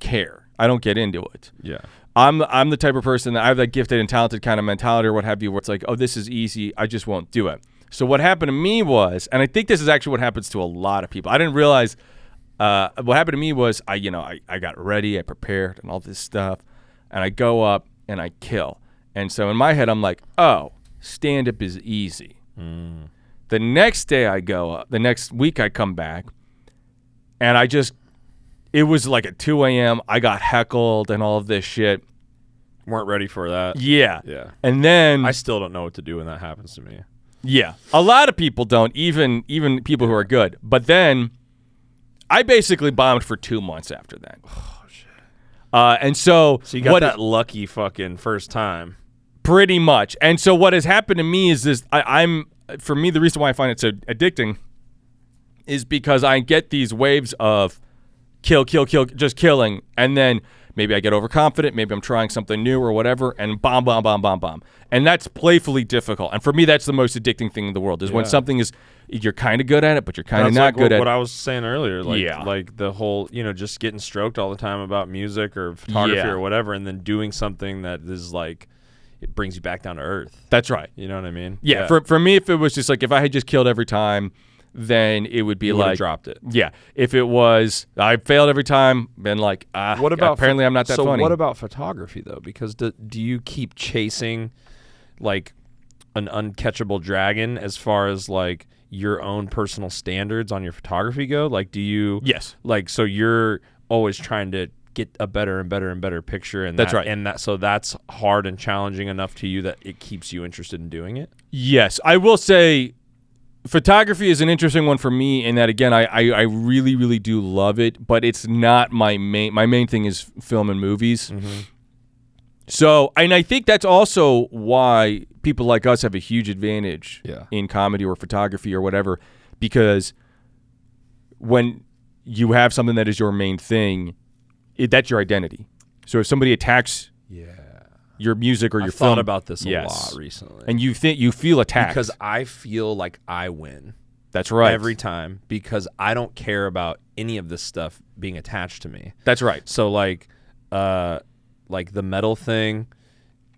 care. I don't get into it. Yeah. I'm the type of person that I have that gifted and talented kind of mentality or what have you where it's like, oh, this is easy. I just won't do it. So what happened to me was, and I think this is actually what happens to a lot of people. I didn't realize what happened to me was I got ready, I prepared and all this stuff, and I go up and I kill. And so in my head, I'm like, oh, stand-up is easy. The next day I go up, the next week I come back, and it was like at 2 a.m. I got heckled and all of this shit. Weren't ready for that. Yeah. Yeah. And then I still don't know what to do when that happens to me. Yeah. A lot of people don't, even people who are good. But then I basically bombed for 2 months after that. And so you got that lucky fucking first time. Pretty much. And so what has happened to me is this, for me, the reason why I find it so addicting is because I get these waves of kill, just killing. And then Maybe I get overconfident. Maybe I'm trying something new or whatever, and bomb, bomb, bomb, bomb, bomb. And that's playfully difficult. And for me, that's the most addicting thing in the world is when something is, you're kind of good at it, but you're kind of not good at it. What I was saying earlier, like the whole, just getting stroked all the time about music or photography or whatever, and then doing something that is like, it brings you back down to earth. That's right. You know what I mean? Yeah. For me, if it was just like, if I had just killed every time, then it would be you like dropped it. Yeah. If it was I failed every time, then like what about apparently I'm not that funny. So what about photography though? Because do you keep chasing like an uncatchable dragon as far as like your own personal standards on your photography go? Like do you Yes. Like so you're always trying to get a better and better and better picture, and that's right. And so that's hard and challenging enough to you that it keeps you interested in doing it? Yes. I will say photography is an interesting one for me in that, again, I really, really do love it, but it's not my main. My main thing is film and movies. Mm-hmm. So, and I think that's also why people like us have a huge advantage in comedy or photography or whatever, because when you have something that is your main thing, that's your identity. So if somebody attacks your music or your film, thought about this a lot recently, and you feel attacked because I feel like I win. That's right. Every time, because I don't care about any of this stuff being attached to me. That's right. So like the metal thing,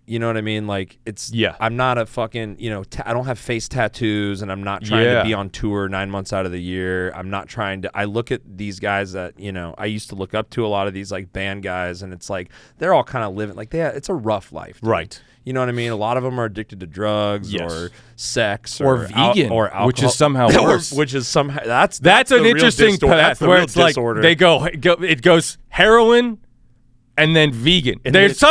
you know what I mean? Like it's I'm not a fucking I don't have face tattoos, and I'm not trying to be on tour 9 months out of the year. I'm not trying to. I look at these guys that I used to look up to, a lot of these like band guys, and it's like they're all kind of living like it's a rough life, dude. Right? You know what I mean? A lot of them are addicted to drugs or sex or vegan or alcohol, which is somehow worse. Which is somehow that's an interesting path where it's disorder. Like it goes heroin and then vegan. And there's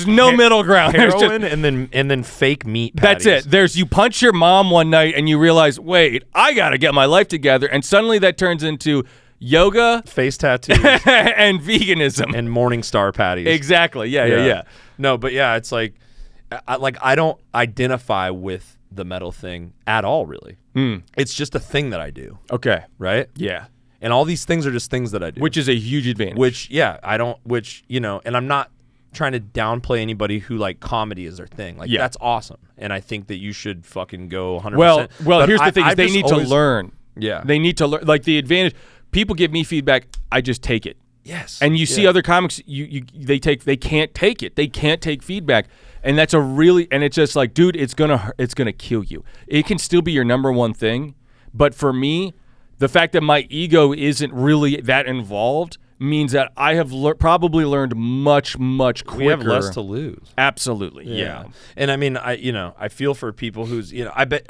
no middle ground. Heroin and then fake meat patties. That's it. You punch your mom one night and you realize, wait, I got to get my life together, and suddenly that turns into yoga, face tattoos, and veganism, and Morningstar patties. Exactly. Yeah. No, but it's like I don't identify with the metal thing at all, really. It's just a thing that I do. Okay. Right? Yeah. And all these things are just things that I do. Which is a huge advantage. And I'm not trying to downplay anybody who like comedy is their thing. Like that's awesome. And I think that you should fucking go 100%. Well, but here's the thing is they need to learn. Yeah. They need to learn. Like the advantage, people give me feedback, I just take it. Yes. And you see other comics, they can't take it. They can't take feedback. And that's and it's just like, dude, it's gonna kill you. It can still be your number one thing, but for me, the fact that my ego isn't really that involved means that I have probably learned much, much quicker. We have less to lose. Absolutely, yeah. And I mean, I feel for people who's,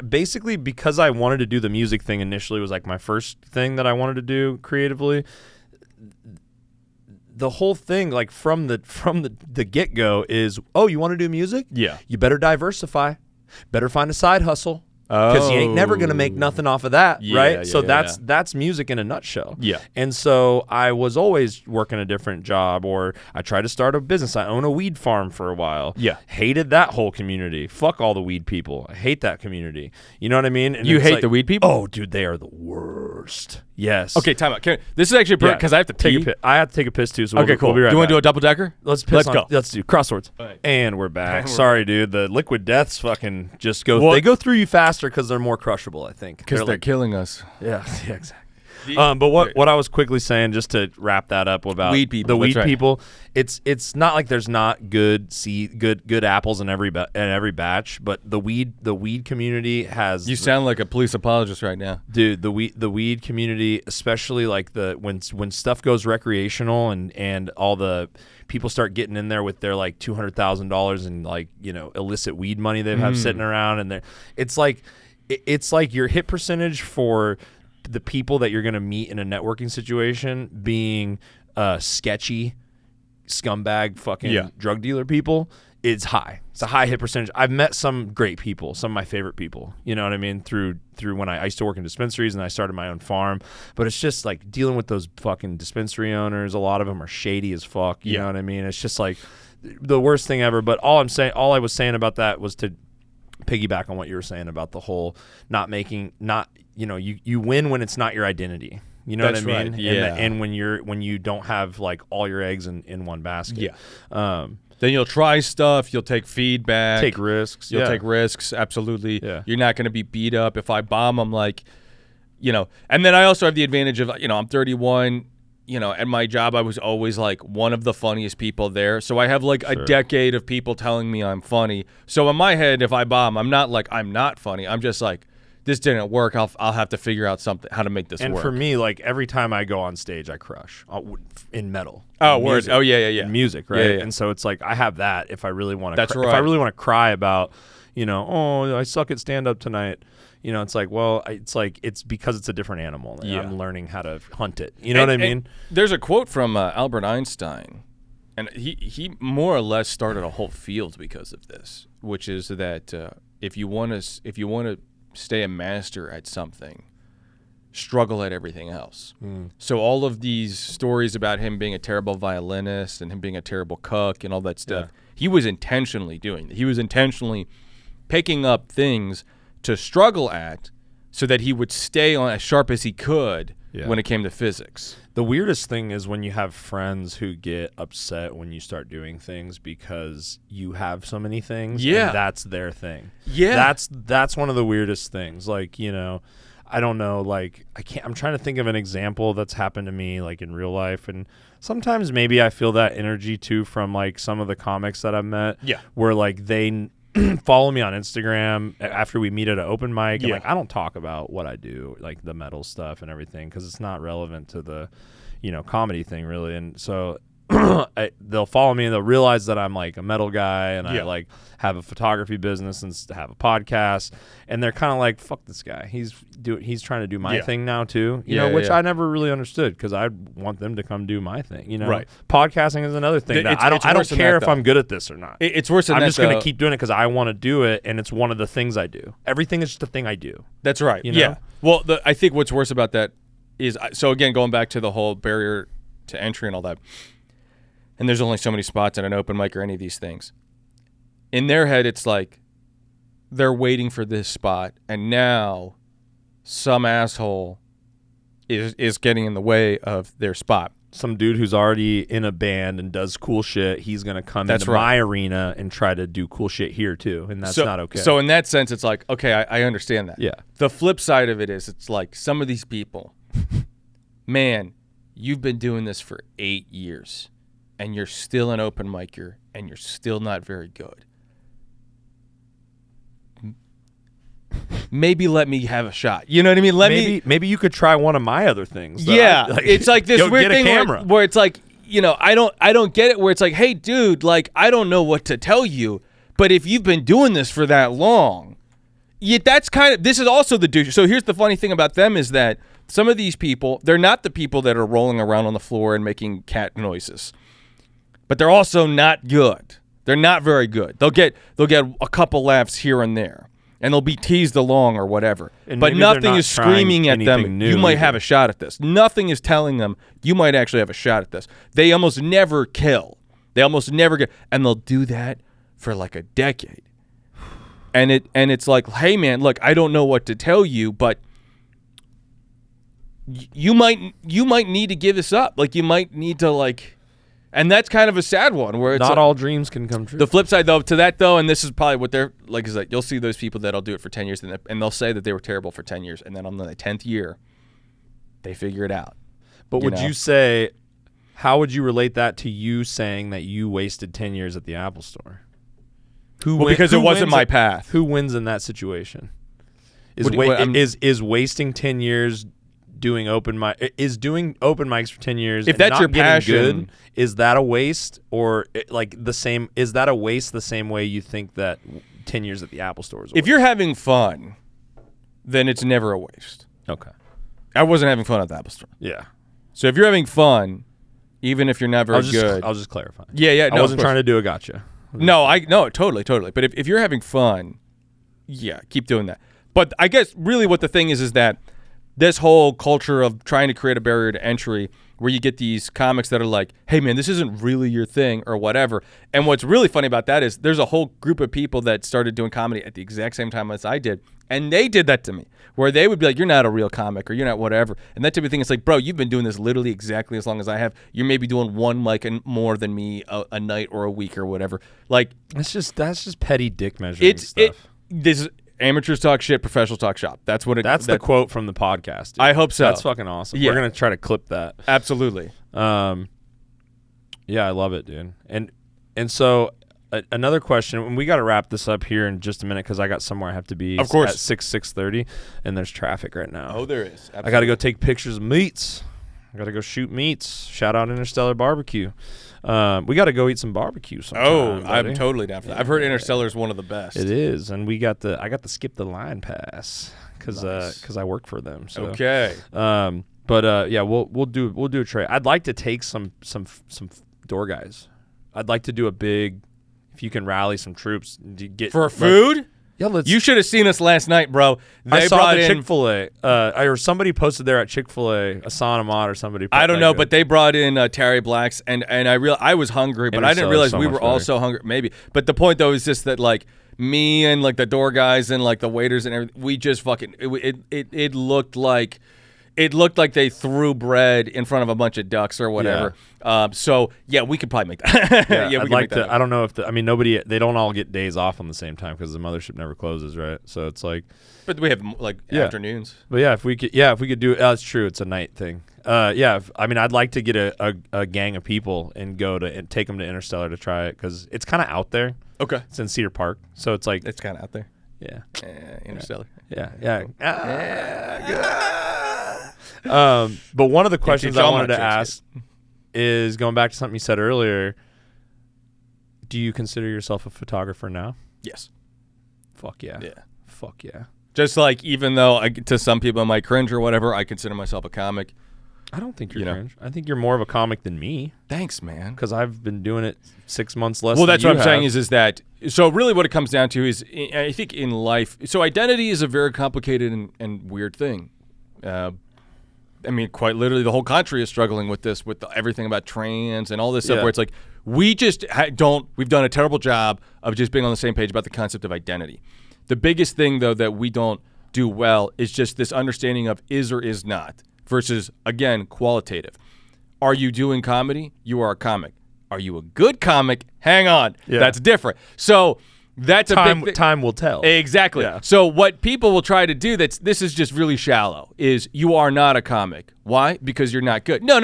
basically because I wanted to do the music thing initially was like my first thing that I wanted to do creatively. The whole thing, like from the get-go is, oh, you want to do music? Yeah. You better diversify. Better find a side hustle. Because you ain't never gonna make nothing off of that, right? So that's music in a nutshell. Yeah. And so I was always working a different job, or I tried to start a business. I own a weed farm for a while. Yeah. Hated that whole community. Fuck all the weed people. I hate that community. You know what I mean? And you hate the weed people? Oh, dude, they are the worst. Yes. Okay, time out. this is actually because I have to take a piss. I have to take a piss too. So okay, cool. We'll be right do you want back. to do a double decker? Let's go. Let's do crosswords. Right. And we're back. Sorry, dude. The liquid deaths fucking just go. They go through you faster because they're more crushable. I think because they're killing us. Yeah, exactly. But what I was quickly saying, just to wrap that up about weed people, the weed people, it's not like there's not good apples in every batch, but the weed community has. You sound like a police apologist right now, dude. The weed community, especially like when stuff goes recreational and all the people start getting in there with their like $200,000 and like illicit weed money they have sitting around, and it's like your hit percentage for the people that you're going to meet in a networking situation being sketchy scumbag fucking drug dealer people, it's high. It's a high hit percentage. I've met some great people, some of my favorite people, you know what I mean, through when I used to work in dispensaries and I started my own farm. But it's just like dealing with those fucking dispensary owners. A lot of them are shady as fuck, you know what I mean? It's just like the worst thing ever. But all I was saying about that was to piggyback on what you were saying about the whole you win when it's not your identity. You know That's what I mean? right. Yeah. And when you don't have like all your eggs in one basket. Yeah. Then you'll try stuff. You'll take feedback. Take risks. You'll take risks. Absolutely. Yeah. You're not going to be beat up. If I bomb, I'm like, and then I also have the advantage of, I'm 31. At my job, I was always like one of the funniest people there. So I have like a decade of people telling me I'm funny. So in my head, if I bomb, I'm not like I'm not funny. I'm just like, this didn't work. I'll have to figure out how to make this work. And for me, like every time I go on stage, I crush in metal. Oh, words. Oh, yeah. Music, right? Yeah. And so it's like I have that if I really want to. That's right. If I really want to cry about, oh, I suck at stand up tonight. It's like, well, it's because it's a different animal. And I'm learning how to hunt it. You know what I mean? There's a quote from Albert Einstein, and he more or less started a whole field because of this, which is that if you want to stay a master at something, struggle at everything else. So all of these stories about him being a terrible violinist and him being a terrible cook and all that stuff, he was intentionally doing that. He was intentionally picking up things to struggle at so that he would stay on as sharp as he could when it came to physics. The weirdest thing is when you have friends who get upset when you start doing things because you have so many things. Yeah. And that's their thing. Yeah. That's one of the weirdest things. Like, I don't know, like I'm trying to think of an example that's happened to me like in real life, and sometimes maybe I feel that energy too from like some of the comics that I've met. Yeah. Where like they follow me on Instagram after we meet at an open mic, and like I don't talk about what I do, like the metal stuff and everything, because it's not relevant to the comedy thing really. And so they'll follow me and they'll realize that I'm like a metal guy and I like have a photography business and have a podcast, and they're kind of like, fuck this guy, he's trying to do my thing now too, which I never really understood, because I want them to come do my thing, Right. Podcasting is another thing that I don't care if I'm good at this or not. It's worse than I'm that, just going to keep doing it because I want to do it, and it's one of the things I do. Everything is just a thing I do. That's right. Yeah. Well, I think what's worse about that is, so again, going back to the whole barrier to entry and all that, and there's only so many spots at an open mic or any of these things. In their head, it's like they're waiting for this spot, and now some asshole is getting in the way of their spot. Some dude who's already in a band and does cool shit, he's going to come into my arena and try to do cool shit here too, and that's not okay. So in that sense, it's like, okay, I understand that. Yeah. The flip side of it is, it's like some of these people, man, you've been doing this for 8 years, and you're still an open micer, and you're still not very good. Maybe let me have a shot. You know what I mean? Maybe you could try one of my other things. Yeah, it's like this weird thing where it's like, I don't get it, where it's like, hey, dude, like, I don't know what to tell you, but if you've been doing this for that long, that's kind of, this is also the douche. So here's the funny thing about them is that some of these people, they're not the people that are rolling around on the floor and making cat noises, but they're also not good. They're not very good. They'll get a couple laughs here and there, and they'll be teased along or whatever. And but nothing is screaming at them, you might have a shot at this. Nothing is telling them, you might actually have a shot at this. They almost never kill. They almost never get, and they'll do that for like a decade. And it's like, hey man, look, I don't know what to tell you, but you might need to give this up. Like, you might need to, like, and that's kind of a sad one, where it's not all dreams can come true. The flip side to that, and this is probably what they're like, is that you'll see those people that'll do it for 10 years and they'll say that they were terrible for 10 years, and then on the 10th year they figure it out. But you say, how would you relate that to you saying that you wasted 10 years at the Apple Store? Because it wasn't my path. Who wins in that situation? Is wasting 10 years doing open mics for 10 years, if that's your passion, good, is that a waste, or is that a waste the same way you think that 10 years at the Apple Store is a waste? If you're having fun, then it's never a waste. Okay. I wasn't having fun at the Apple Store. Yeah. So if you're having fun, even if you're not very good, I was just clarifying. Yeah. I wasn't trying to do a gotcha. No, totally. But if you're having fun, yeah, keep doing that. But I guess really what the thing is that this whole culture of trying to create a barrier to entry where you get these comics that are like, hey, man, this isn't really your thing or whatever. And what's really funny about that is there's a whole group of people that started doing comedy at the exact same time as I did. And they did that to me, where they would be like, you're not a real comic or you're not whatever. And that type of thing. It's like, bro, you've been doing this literally exactly as long as I have. You're maybe doing one mic and more than me a night or a week or whatever. Like, that's just petty dick measuring stuff. This is amateurs talk shit, professionals talk shop. That's what it. That's the quote from the podcast. Dude. I hope so. That's fucking awesome. Yeah. We're gonna try to clip that. Absolutely. Yeah, I love it, dude. And so another question, and we got to wrap this up here in just a minute because I got somewhere I have to be. Of course. At 6:30, and there's traffic right now. Oh, there is. Absolutely. I got to go take pictures of meats. I got to go shoot meats. Shout out Interstellar Barbecue. We got to go eat some barbecue sometime. Oh, buddy. I'm totally down for that. I've heard Interstellar is one of the best. It is, and I got the skip the line pass because I work for them. So. Okay. But yeah, we'll do a trade. I'd like to take some door guys. I'd like to do a big, if you can rally some troops to get for food. Yeah, you should have seen us last night, bro. I saw the Chick-fil-A. Or somebody posted there at Chick-fil-A, Asana Mod or somebody. I don't know, but they brought in Terry Blacks, and I was hungry, but I didn't realize we were all so hungry. Maybe, but the point though is just that like me and like the door guys and like the waiters and everything, we just fucking it looked like. It looked like they threw bread in front of a bunch of ducks or whatever. Yeah. So yeah, we could probably make that. Yeah, we can make that. I don't know if they don't all get days off on the same time because the mothership never closes, right? So it's like, but we have like afternoons. But yeah, if we could do it, that's true. It's a night thing. I'd like to get a gang of people and go to and take them to Interstellar to try it because it's kind of out there. Okay, it's in Cedar Park, so it's like it's kind of out there. Yeah, Interstellar. Yeah. But one of the questions I wanted to ask is going back to something you said earlier. Do you consider yourself a photographer now? Yes. Fuck yeah. Yeah. Fuck yeah. Just like, even though to some people I might cringe or whatever, I consider myself a comic. I don't think you're cringe. I think you're more of a comic than me. Thanks, man. Because I've been doing it 6 months less. Well, that's what I'm saying is that. So really, what it comes down to is, I think in life. So identity is a very complicated and weird thing. I mean, quite literally, the whole country is struggling with this, with everything about trans and all this stuff. Where it's like we just we've done a terrible job of just being on the same page about the concept of identity. The biggest thing, though, that we don't do well is just this understanding of is or is not versus, again, qualitative. Are you doing comedy? You are a comic. Are you a good comic? Hang on. Yeah. That's different. So that's a big time will tell. Exactly. Yeah. So what people will try to do, this is just really shallow, is you are not a comic. Why? Because you're not good. No.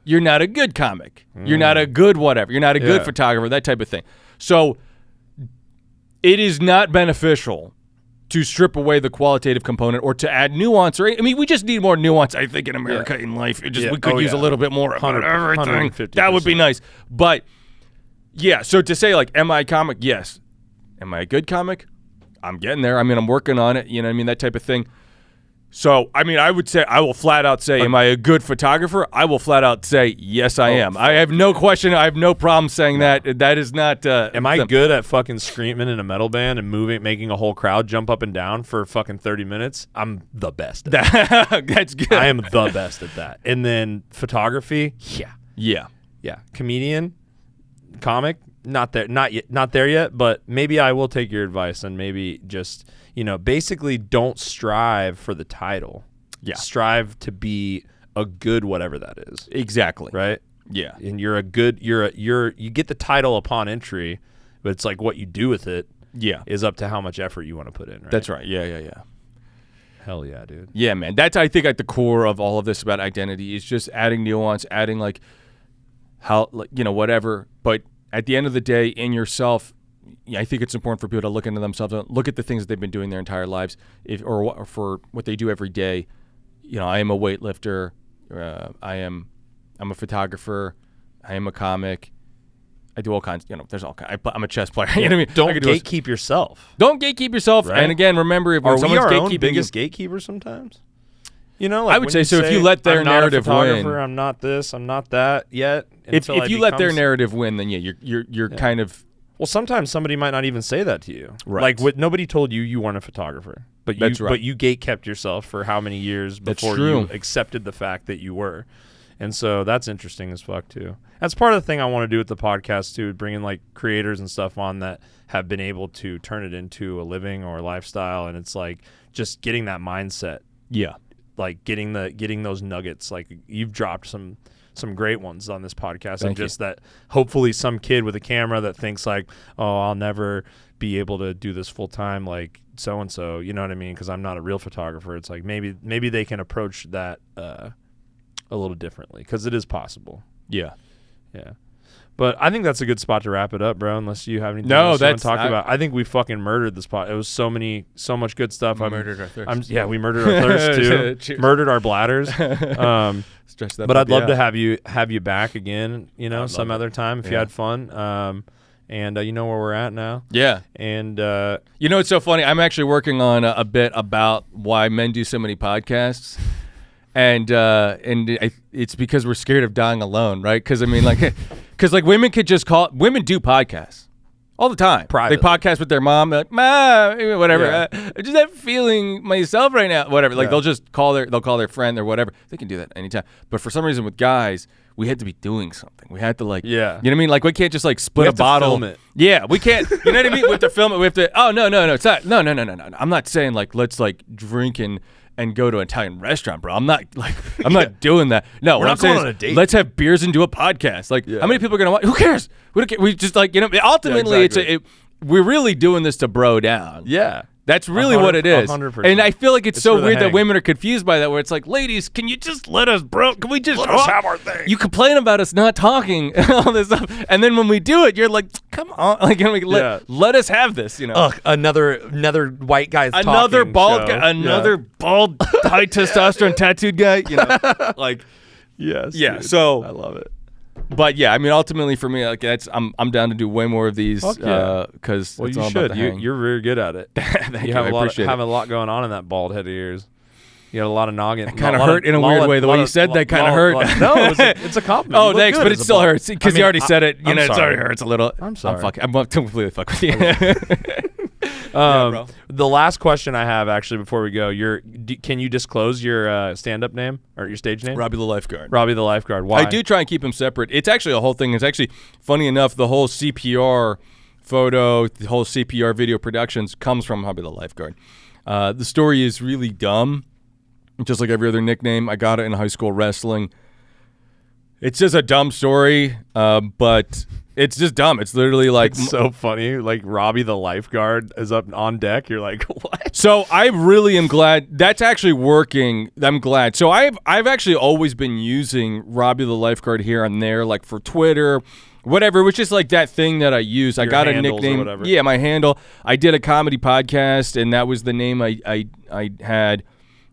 You're not a good comic. You're not a good whatever. You're not a good photographer, that type of thing. So it is not beneficial to strip away the qualitative component or to add nuance. I mean, we just need more nuance, I think, in America in life. We could use a little bit more of everything. That would be nice. But yeah, so to say like, am I a comic? Yes. Am I a good comic? I'm getting there. I mean, I'm working on it. You know what I mean? That type of thing. So, I mean, I would say, I will flat out say, am I a good photographer? I will flat out say, yes, I am. I have no question. I have no problem saying that. That is not. Am I good at fucking screaming in a metal band and making a whole crowd jump up and down for fucking 30 minutes? I'm the best at that. That's good. I am the best at that. And then photography, yeah. Comedian, comic, not there yet, but maybe I will take your advice and maybe just, basically don't strive for the title. Yeah. Strive to be a good whatever that is. Exactly. Right? Yeah. And you get the title upon entry, but it's like what you do with it is up to how much effort you want to put in, right? That's right. Yeah. Hell yeah, dude. Yeah, man. That's, I think, at the core of all of this about identity is just adding nuance, adding like how, whatever. But at the end of the day, in yourself, I think it's important for people to look into themselves, look at the things that they've been doing their entire lives, or for what they do every day. I am a weightlifter. I'm a photographer. I am a comic. I do all kinds. There's all kinds. I'm a chess player. You know what I mean? Don't gatekeep yourself. Don't gatekeep yourself. Right? And again, remember, if someone's our gatekeeping, own biggest gatekeeper sometimes. I would say so. If you let their narrative win, I'm not this, I'm not that yet. If you let their narrative win, then you're kind of. Well, sometimes somebody might not even say that to you. Right. Like nobody told you weren't a photographer, but you gatekept yourself for how many years before you accepted the fact that you were. And so that's interesting as fuck too. That's part of the thing I want to do with the podcast too, bringing like creators and stuff on that have been able to turn it into a living or a lifestyle. And it's like just getting that mindset. Yeah. Like getting those nuggets. Like you've dropped some great ones on this podcast. Thank and just that hopefully some kid with a camera that thinks like, oh, I'll never be able to do this full time like so-and-so, you know what I mean? Because I'm not a real photographer. It's like maybe they can approach that a little differently because it is possible. Yeah. Yeah. But I think that's a good spot to wrap it up, bro, unless you have anything else you want to talk about. I think we fucking murdered the spot. It was so much good stuff. We murdered our thirst. We murdered our thirst too. Murdered our bladders. But I'd love to have you back again, some other time if you had fun. And you know where we're at now. Yeah. And it's so funny. I'm actually working on a bit about why men do so many podcasts. And it's because we're scared of dying alone, right? Because women could just women do podcasts all the time. Privately. They podcast with their mom, like, "Ma, whatever. Yeah. I just have feeling myself right now, whatever." Like they'll just call their friend or whatever. They can do that anytime. But for some reason with guys, we had to be doing something. We had to you know what I mean? Like we can't just split a bottle. Film it. Yeah, we can't. You know what I mean? We have to film it. We have to. Oh no, it's not. No. I'm not saying let's drink and go to an Italian restaurant, bro. I'm not doing that. No, we're not going on a date. Let's have beers and do a podcast. How many people are gonna watch? Who cares? We just ultimately we're really doing this to bro down. Yeah. That's really what it is. 100%. And I feel like it's so weird that women are confused by that, where it's like, ladies, can you just let us, bro? Can we just let us have our thing? You complain about us not talking and all this stuff. And then when we do it, you're like, come on. Let us have this, Ugh, another white guy's another talking bald show. guy, another bald, high testosterone tattooed guy, Yes. Yeah, dude. so I love it. But yeah, I mean, ultimately for me, I'm down to do way more of these because you all should. about the hang. You're very good at it. You have a a lot going on in that bald head of yours. You got a lot of noggin. It kind of hurt in a weird way. The way you said that kind of hurt. No, it's a compliment. Oh, thanks, but it still hurts because you already said it. I'm it sorry. already hurts a little. I'm sorry. I'm completely fuck with you. The last question I have actually before we go, can you disclose your stand-up name or your stage name? Robbie the Lifeguard. Robbie the Lifeguard. Why? I do try and keep them separate. It's actually a whole thing. It's actually funny enough. The whole CPR photo, the whole CPR video productions comes from Robbie the Lifeguard. The story is really dumb, just like every other nickname. I got it in high school wrestling. It's just a dumb story, but it's just dumb. It's literally it's so funny. Like Robbie the Lifeguard is up on deck. You're like, what? So I really am glad that's actually working. I'm glad. So I've actually always been using Robbie the Lifeguard here and there, like for Twitter, whatever, which is like that thing that I use. I got a nickname. Or whatever. Yeah, my handle. I did a comedy podcast, and that was the name I had.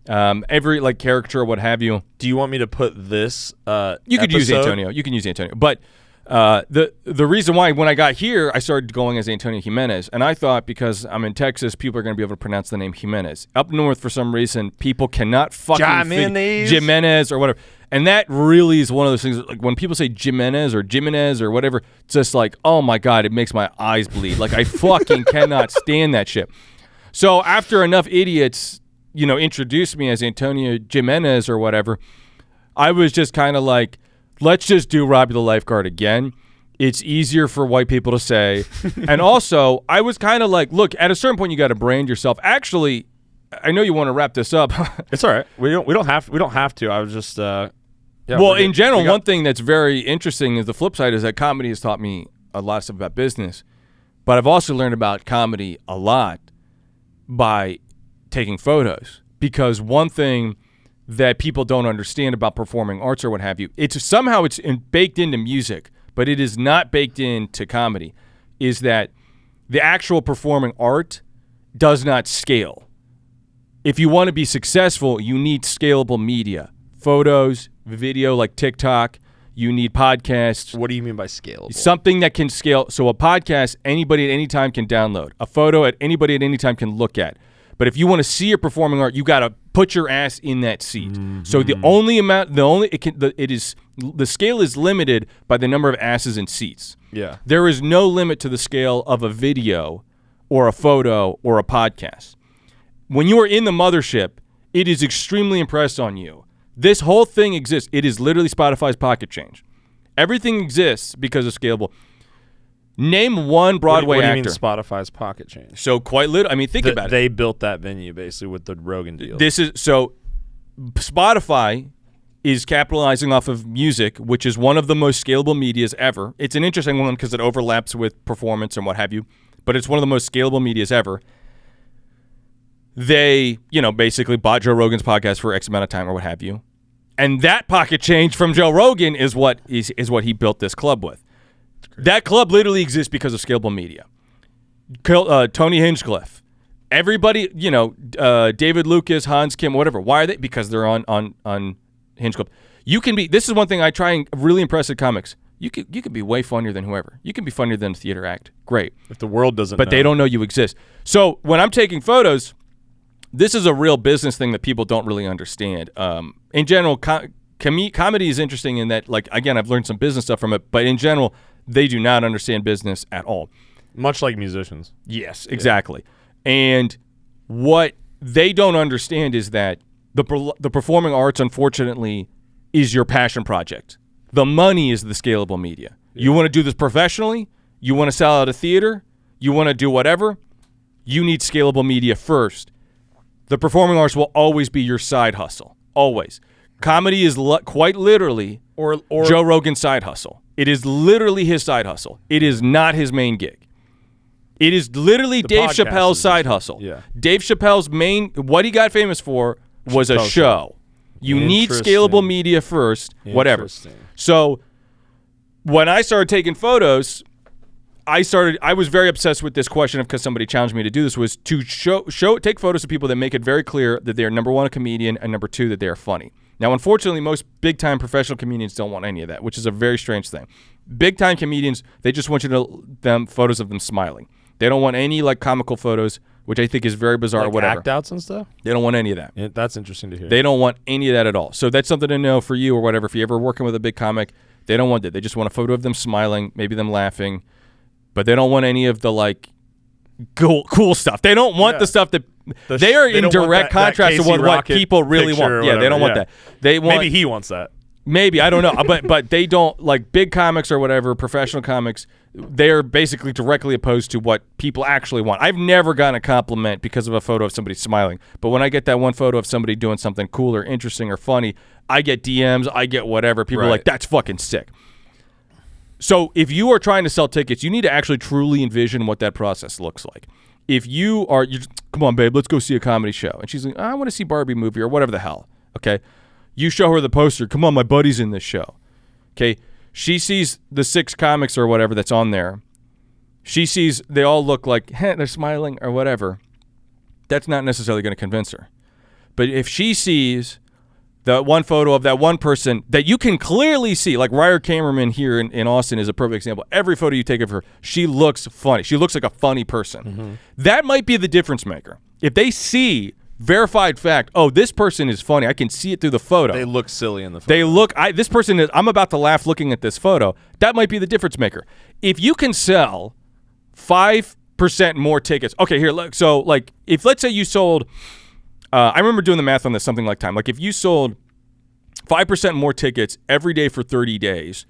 Every caricature or what have you. Do you want me to put this? You could use Antonio. You can use Antonio, but. The reason why when I got here I started going as Antonio Jimenez, and I thought because I'm in Texas people are going to be able to pronounce the name Jimenez. Up north for some reason people cannot fucking Jimenez or whatever, and that really is one of those things like when people say Jimenez or whatever, it's just like, oh my god, it makes my eyes bleed. Like I fucking cannot stand that shit. So after enough idiots introduced me as Antonio Jimenez or whatever, I was just kind of like, let's just do Robbie the Lifeguard again. It's easier for white people to say. And also, I was kind of like, look, at a certain point you got to brand yourself. Actually, I know you want to wrap this up. It's all right. We don't have to. I was just well, in general, one thing that's very interesting is the flip side is that comedy has taught me a lot of stuff about business. But I've also learned about comedy a lot by taking photos. Because one thing that people don't understand about performing arts or what have you, it's baked into music, but it is not baked into comedy, is that the actual performing art does not scale. If you want to be successful, you need scalable media. Photos, video like TikTok, you need podcasts. What do you mean by scalable? Something that can scale. So a podcast, anybody at any time can download. A photo, anybody at any time can look at. But if you want to see your performing art, you got to put your ass in that seat. Mm-hmm. So the scale is limited by the number of asses in seats. Yeah. There is no limit to the scale of a video or a photo or a podcast. When you are in the mothership, it is extremely impressed on you This whole thing exists. It is literally Spotify's pocket change. Everything exists because of scalable. Name one Broadway what do you actor. mean Spotify's pocket change? So quite literally, I mean, think about it. They built that venue basically with the Rogan deal. Spotify is capitalizing off of music, which is one of the most scalable medias ever. It's an interesting one because it overlaps with performance and what have you, but it's one of the most scalable medias ever. They, basically bought Joe Rogan's podcast for X amount of time or what have you. And that pocket change from Joe Rogan is what he built this club with. That club literally exists because of scalable media. Tony Hinchcliffe, everybody, David Lucas, Hans Kim, whatever. Why are they? Because they're on Hinchcliffe. You can be. This is one thing I try and really impress at comics. You could be way funnier than whoever. You can be funnier than a theater act. Great. If the world doesn't, but they don't know you exist. So when I'm taking photos, this is a real business thing that people don't really understand. In general, comedy is interesting in that, like, again, I've learned some business stuff from it, but in general, they do not understand business at all. Much like musicians. Yes, exactly. Yeah. And what they don't understand is that the performing arts, unfortunately, is your passion project. The money is the scalable media. Yeah. You want to do this professionally? You want to sell out a theater? You want to do whatever? You need scalable media first. The performing arts will always be your side hustle. Always. Comedy is quite literally or Joe Rogan's side hustle. It is literally his side hustle. It is not his main gig. It is literally Dave Chappelle's side hustle. Yeah. Dave Chappelle's what he got famous for was a show. You need scalable media first, whatever. So when I started taking photos, I was very obsessed with this question because somebody challenged me to do this, was to take photos of people that make it very clear that they're, number one, a comedian, and number two, that they're funny. Now, unfortunately, most big-time professional comedians don't want any of that, which is a very strange thing. Big-time comedians, they just want photos of them smiling. They don't want any comical photos, which I think is very bizarre or whatever. Act outs and stuff? They don't want any of that. Yeah, that's interesting to hear. They don't want any of that at all. So that's something to know for you or whatever. If you're ever working with a big comic, they don't want that. They just want a photo of them smiling, maybe them laughing, but they don't want any of the cool stuff. They don't want the stuff that they are in direct contrast to what people really want. Yeah, they don't want that. They want, maybe he wants that. Maybe, I don't know. but they don't, like big comics or whatever, professional comics, they're basically directly opposed to what people actually want. I've never gotten a compliment because of a photo of somebody smiling. But when I get that one photo of somebody doing something cool or interesting or funny, I get DMs, I get whatever. People are like, that's fucking sick. So if you are trying to sell tickets, you need to actually truly envision what that process looks like. If you come on, babe, let's go see a comedy show. And she's like, I want to see Barbie movie or whatever the hell. Okay. You show her the poster. Come on, my buddy's in this show. Okay. She sees the 6 comics or whatever that's on there. She sees they all look like they're smiling or whatever. That's not necessarily going to convince her. But if she sees the one photo of that one person that you can clearly see, like Ryer Kamerman here in Austin is a perfect example. Every photo you take of her, she looks funny. She looks like a funny person. Mm-hmm. That might be the difference maker. If they see verified fact, oh, this person is funny, I can see it through the photo. They look silly in the photo. This person is, I'm about to laugh looking at this photo. That might be the difference maker. If you can sell 5% more tickets, okay, here, so like if let's say you sold, I remember doing the math on this something like time. Like if you sold 5% more tickets every day for 30 days,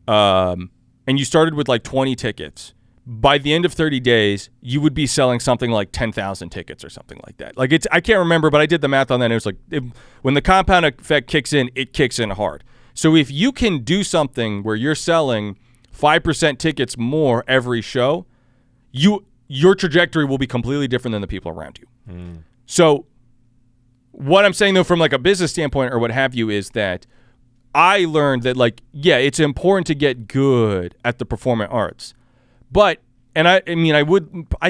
and you started with like 20 tickets, by the end of 30 days, you would be selling something like 10,000 tickets or something like that. Like I can't remember, but I did the math on that. And it was like when the compound effect kicks in, it kicks in hard. So if you can do something where you're selling 5% tickets more every show, your trajectory will be completely different than the people around you. Mm. So what I'm saying, though, from like a business standpoint or what have you, is that I learned that, like, yeah, it's important to get good at the performing arts. But, and I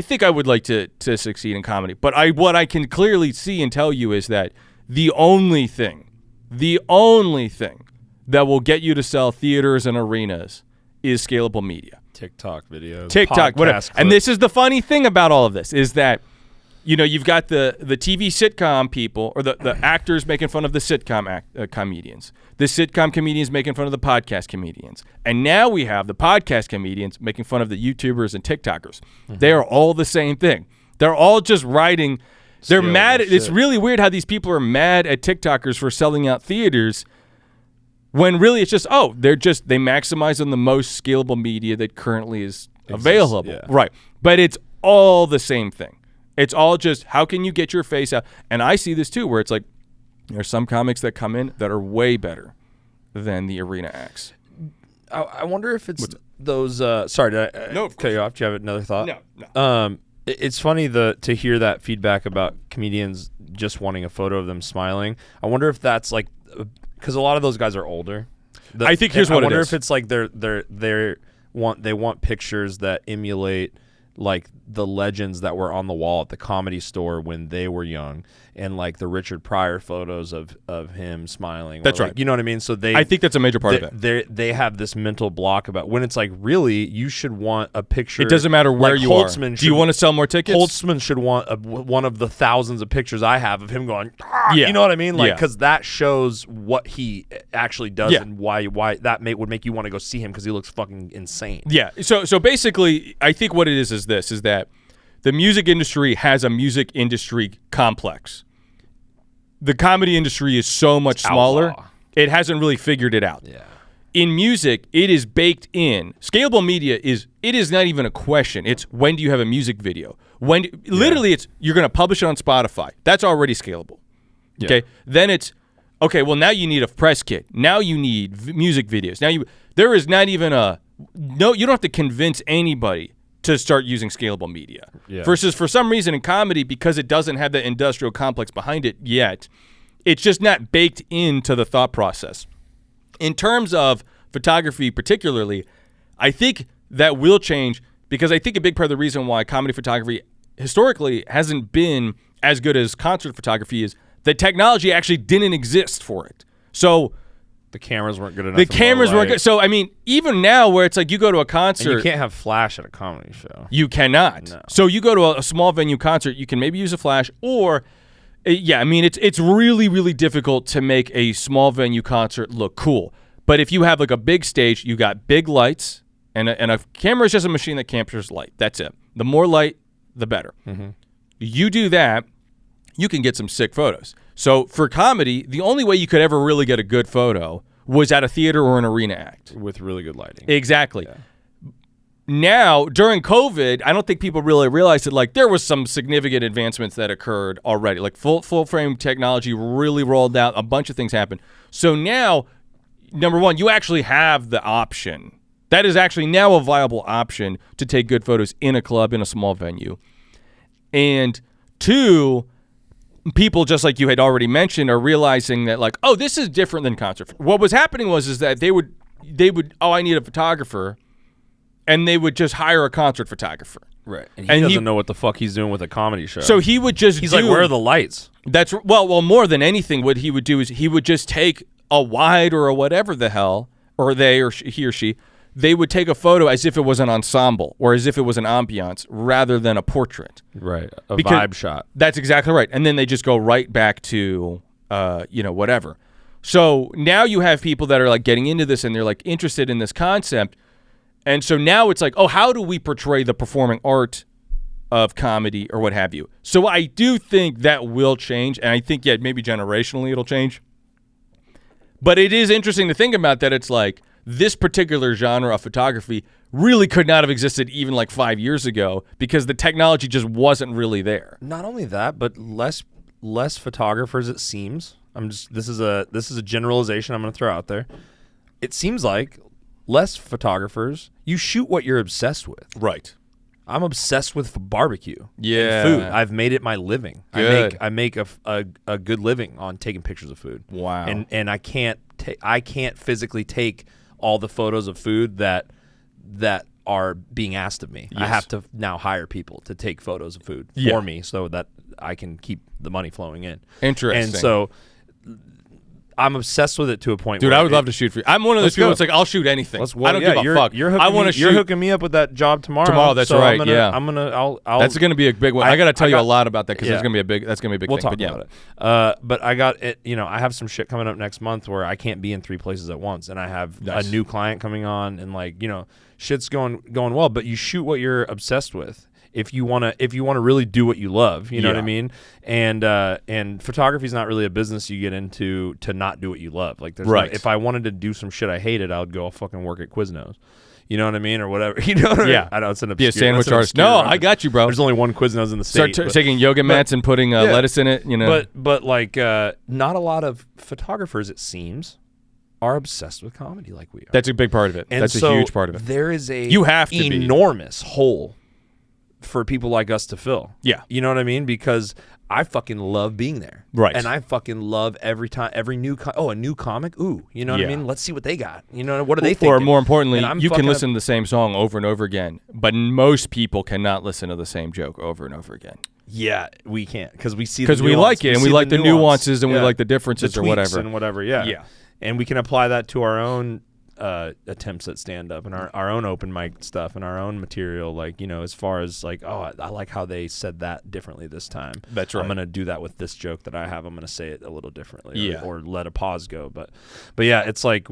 think I would like to succeed in comedy. But what I can clearly see and tell you is that the only thing that will get you to sell theaters and arenas is scalable media. TikTok videos. TikTok, whatever. Clips. And this is the funny thing about all of this is that, you know, you've got the TV sitcom people or the actors making fun of the sitcom comedians. The sitcom comedians making fun of the podcast comedians. And now we have the podcast comedians making fun of the YouTubers and TikTokers. Mm-hmm. They are all the same thing. They're all just writing They're mad. It's really weird how these people are mad at TikTokers for selling out theaters when really it's just, they maximize on the most scalable media that currently is available. Yeah. Right. But it's all the same thing. It's all just, how can you get your face out? And I see this too, where it's like, there's some comics that come in that are way better than the arena acts. I wonder if it's those. Sorry, did I cut you off? Do you have another thought? No. It's funny to hear that feedback about comedians just wanting a photo of them smiling. I wonder if that's like, because a lot of those guys are older. I think here's what it is. I wonder if it's like they want pictures that emulate like the legends that were on the wall at the Comedy Store when they were young, and like the Richard Pryor photos of him smiling. That's like, right. You know what I mean? So I think that's a major part of it. They have this mental block about when it's like, really, you should want a picture. It doesn't matter where you are. Do you want to sell more tickets? Holtzman should want one of the thousands of pictures I have of him going, you know what I mean? Like, because that shows what he actually does and why that would make you want to go see him, because he looks fucking insane. Yeah. So basically, I think what it is that the music industry has a music industry complex. The comedy industry is so much smaller. Outlaw. It hasn't really figured it out. Yeah. In music, it is baked in. Scalable media is not even a question. It's when do you have a music video? Literally it's you're going to publish it on Spotify. That's already scalable. Yeah. Okay? Then it's okay, well now you need a press kit. Now you need music videos. There is not even you don't have to convince anybody to start using scalable media. Yeah. Versus for some reason in comedy, because it doesn't have that industrial complex behind it yet, it's just not baked into the thought process. In terms of photography particularly, I think that will change, because I think a big part of the reason why comedy photography historically hasn't been as good as concert photography is the technology actually didn't exist for it. So the cameras weren't good enough. The cameras weren't good. So, I mean, even now where it's like you go to a concert. And you can't have flash at a comedy show. You cannot. No. So you go to a small venue concert, you can maybe use a flash, or, I mean, it's really, really difficult to make a small venue concert look cool. But if you have like a big stage, you got big lights, and a camera is just a machine that captures light. That's it. The more light, the better. Mm-hmm. You do that, you can get some sick photos. So for comedy, the only way you could ever really get a good photo was at a theater or an arena act. With really good lighting. Exactly. Yeah. Now, during COVID, I don't think people really realized it. Like, there was some significant advancements that occurred already. Like, full frame technology really rolled out. A bunch of things happened. So now, number one, you actually have the option. That is actually now a viable option to take good photos in a club, in a small venue. And two, people, just like you had already mentioned, are realizing that, like, oh, this is different than concert. What was happening is that they would, I need a photographer, and they would just hire a concert photographer. Right. And he doesn't know what the fuck he's doing with a comedy show. So he would just He's like, where are the lights? That's, well, more than anything, what he would do is he would just take a wide or a whatever the hell, or he or she, they would take a photo as if it was an ensemble or as if it was an ambiance rather than a portrait. Right. Vibe shot. That's exactly right. And then they just go right back to, whatever. So now you have people that are like getting into this and they're like interested in this concept. And so now it's like, oh, how do we portray the performing art of comedy or what have you? So I do think that will change. And I think, maybe generationally it'll change. But it is interesting to think about that. It's like, this particular genre of photography really could not have existed even like 5 years ago because the technology just wasn't really there. Not only that, but less photographers, it seems. This is a generalization I'm going to throw out there. It seems like less photographers, you shoot what you're obsessed with. Right. I'm obsessed with barbecue. Yeah. And food. I've made it my living. Good. I make a good living on taking pictures of food. Wow. And I can't physically take all the photos of food that are being asked of me. Yes. I have to now hire people to take photos of food for me so that I can keep the money flowing in. Interesting. And so I'm obsessed with it to a point Dude, where I would love to shoot for you. I'm one of those people that's like, I'll shoot anything. I don't give a fuck. You're hooking me up with that job tomorrow. That's so right. That's going to be a big one. I got to tell you a lot about that because that's going to be a big thing. We'll talk about it. But I got it. I have some shit coming up next month where I can't be in 3 places at once, and I have a new client coming on, and shit's going well. But you shoot what you're obsessed with. if you want to really do what you love, you know what I mean? And photography is not really a business you get into to not do what you love. Like there's if I wanted to do some shit I hated, I would go fucking work at Quiznos. You know what I mean, or whatever. You know what I mean? I know it's an obscure. Be a sandwich artist. No, I got you, bro. There's only one Quiznos in the state. Start taking yoga mats and putting lettuce in it. You know, but like not a lot of photographers, it seems, are obsessed with comedy like we are. That's a big part of it. And that's a huge part of it. There is a you have to enormous hole for people like us to fill. Yeah, you know what I mean? Because I fucking love being there. Right. And I fucking love every time, every new, a new comic. Ooh, you know what I mean? Let's see what they got. You know, what are they thinking? Or more importantly, you can listen to the same song over and over again, but most people cannot listen to the same joke over and over again. Yeah, we can't because we see because we like it and we like the nuances and we like the differences or whatever and whatever. Yeah. And we can apply that to our own attempts at stand-up and our own open mic stuff and our own material, like, you know, as far as like, oh, I like how they said that differently this time. That's right. I'm gonna do that with this joke that I have. I'm gonna say it a little differently, or let a pause go. But yeah, it's like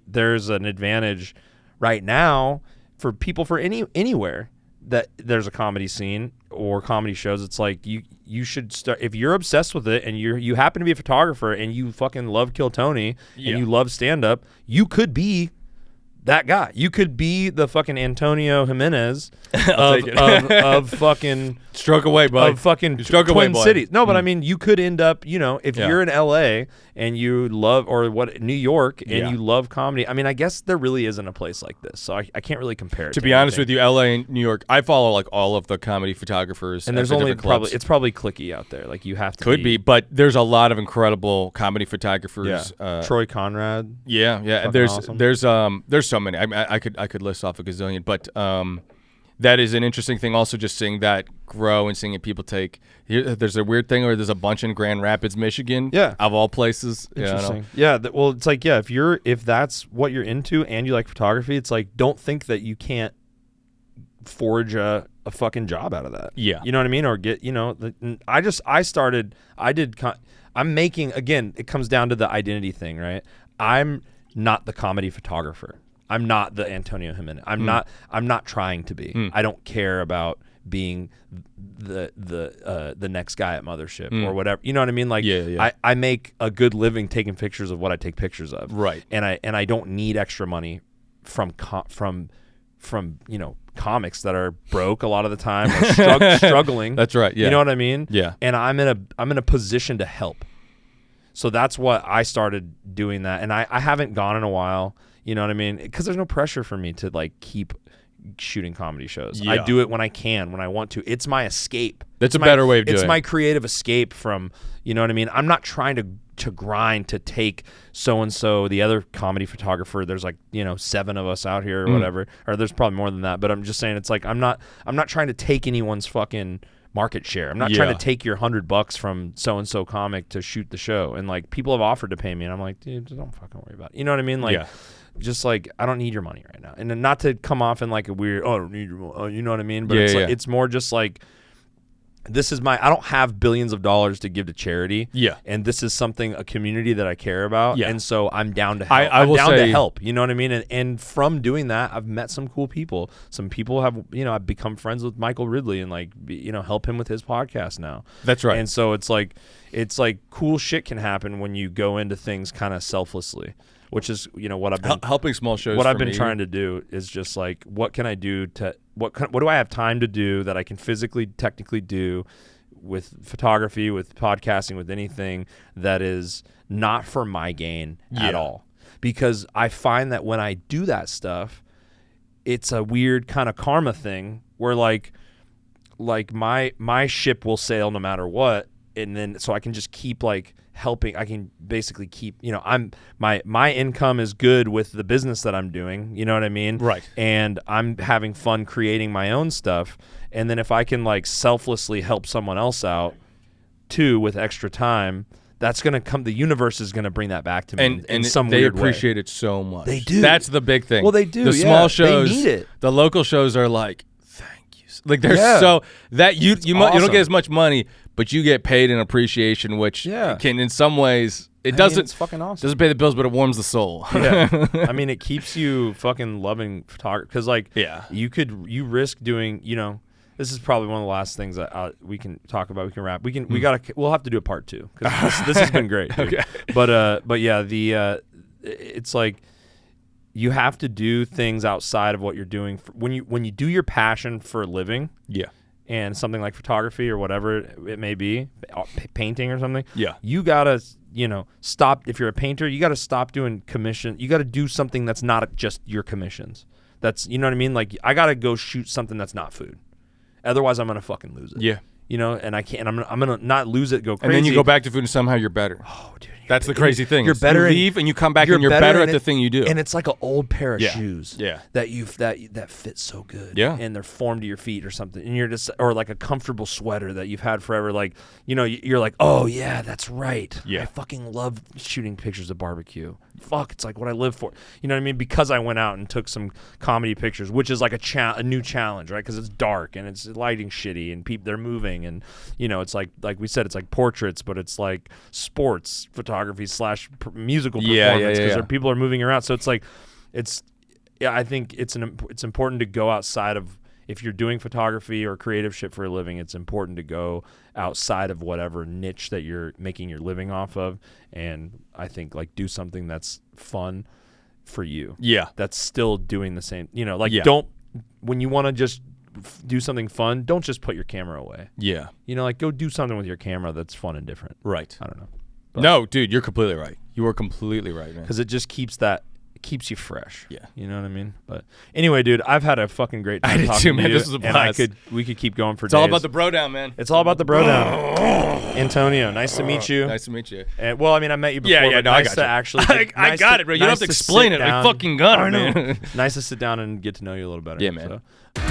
there's an advantage right now for people for anywhere that there's a comedy scene or comedy shows. It's like you should start, if you're obsessed with it and you happen to be a photographer and you fucking love Kill Tony and you love stand-up, you could be that guy. You could be the fucking Antonio Jimenez of fucking stroke away, bud. Of fucking stroke Twin away, Cities. No, but I mean, you could end up, you know, if you're in LA and you love, or New York and you love comedy. I mean, I guess there really isn't a place like this, so I can't really compare it. To be honest with you, LA and New York, I follow like all of the comedy photographers, and there's only it's probably cliquey out there. Like you have to be, but there's a lot of incredible comedy photographers. Troy Conrad. There's awesome. There's so many. I could list off a gazillion, but that is an interesting thing. Also, just seeing that grow and seeing it people take. There's a weird thing where there's a bunch in Grand Rapids, Michigan. Yeah, of all places. Interesting. Well, it's like if that's what you're into and you like photography, it's like don't think that you can't forge a fucking job out of that. Yeah, you know what I mean? Or get, you know, I'm making, again, it comes down to the identity thing, right? I'm not the comedy photographer. I'm not the Antonio Jimenez. I'm not trying to be. I don't care about being the next guy at Mothership or whatever. You know what I mean? Like I make a good living taking pictures of what I take pictures of. Right. And I don't need extra money from you know, comics that are broke a lot of the time or struggling. That's right. Yeah. You know what I mean? Yeah. And I'm in a position to help. So that's what I started doing that. And I haven't gone in a while. You know what I mean? Because there's no pressure for me to like keep shooting comedy shows. I do it when I can, when I want to. It's my escape. That's a better way of doing it. It's my creative escape from, you know what I mean? I'm not trying to grind to take so-and-so, the other comedy photographer. There's like, you know, 7 of us out here or whatever. Or there's probably more than that. But I'm just saying, it's like I'm not trying to take anyone's fucking market share. I'm not trying to take your $100 from so-and-so comic to shoot the show. And like people have offered to pay me and I'm like, dude, don't fucking worry about it. You know what I mean? Like just like, I don't need your money right now. And not to come off in like a weird, I don't need your money, you know what I mean? But it's more just like, this is I don't have billions of dollars to give to charity. Yeah. And this is a community that I care about. Yeah. And so I'm down to help. I'm down to help. You know what I mean? And from doing that, I've met some cool people. Some people have, you know, I've become friends with Michael Ridley and like, you know, help him with his podcast now. That's right. And so it's like cool shit can happen when you go into things kind of selflessly. Which is, you know, what I've been helping small shows. What I've been trying to do is just like, what can I do to what do I have time to do that I can physically, technically do with photography, with podcasting, with anything that is not for my gain at all? Because I find that when I do that stuff, it's a weird kind of karma thing where like my ship will sail no matter what, and then so I can just keep like helping. I can basically keep, you know, my income is good with the business that I'm doing, you know what I mean? Right. And I'm having fun creating my own stuff. And then if I can like selflessly help someone else out too with extra time, that's going to come, the universe is going to bring that back to me in some weird way. They appreciate it so much. They do. That's the big thing. Well, they do. The small shows, they need it. The local shows are like, thank you. Like they're so that you don't get as much money, but you get paid in appreciation, which can in some ways it's fucking awesome. Doesn't pay the bills, but it warms the soul. Yeah, I mean, it keeps you fucking loving photography because like you risk doing, you know, This is probably one of the last things that we can talk about. We can wrap. We'll have to do a part 2 because this has been great. Dude. Okay. But yeah, it's like you have to do things outside of what you're doing when you do your passion for a living. Yeah. And something like photography or whatever it may be, painting or something. Yeah. You gotta, stop. If you're a painter, you gotta stop doing commission. You gotta do something that's not just your commissions. That's, you know what I mean? Like, I gotta go shoot something that's not food. Otherwise, I'm gonna fucking lose it. Yeah. And I can't. I'm gonna not lose it. Go crazy. And then you go back to food, and somehow you're better. Oh, dude. That's the crazy thing. You're better. You leave and you come back and you're better at the thing you do. And it's like an old pair of shoes. Yeah. That fit so good. Yeah. And they're formed to your feet or something. And you're just, or like a comfortable sweater that you've had forever. Like, you're like, oh yeah, that's right. Yeah. I fucking love shooting pictures of barbecue. Fuck, it's like what I live for. You know what I mean? Because I went out and took some comedy pictures, which is like a new challenge, right? Because it's dark and it's lighting shitty and they're moving and it's like we said, it's like portraits, but it's like sports photography / musical performance because people are moving around. So it's like, I think it's important to go outside of, if you're doing photography or creative shit for a living, it's important to go outside of whatever niche that you're making your living off of. And I think like do something that's fun for you. Yeah. That's still doing the same, don't, when you want to just do something fun, don't just put your camera away. Yeah. Like go do something with your camera that's fun and different. Right. I don't know. No, dude, you're completely right. You are completely right, man. Because it just keeps you fresh. Yeah. You know what I mean? But anyway, dude, I've had a fucking great time talking too, man. to you. This was a blast. And we could keep going for days. It's all about the bro down, man. It's all about the bro down. Antonio, nice to meet you. Nice to meet you. And, well, I mean, I met you before. Yeah, no, nice I got to you. actually. I got it, bro. You don't have to explain it. I fucking got it, man. Nice to sit down and get to know you a little better. Yeah, man. So.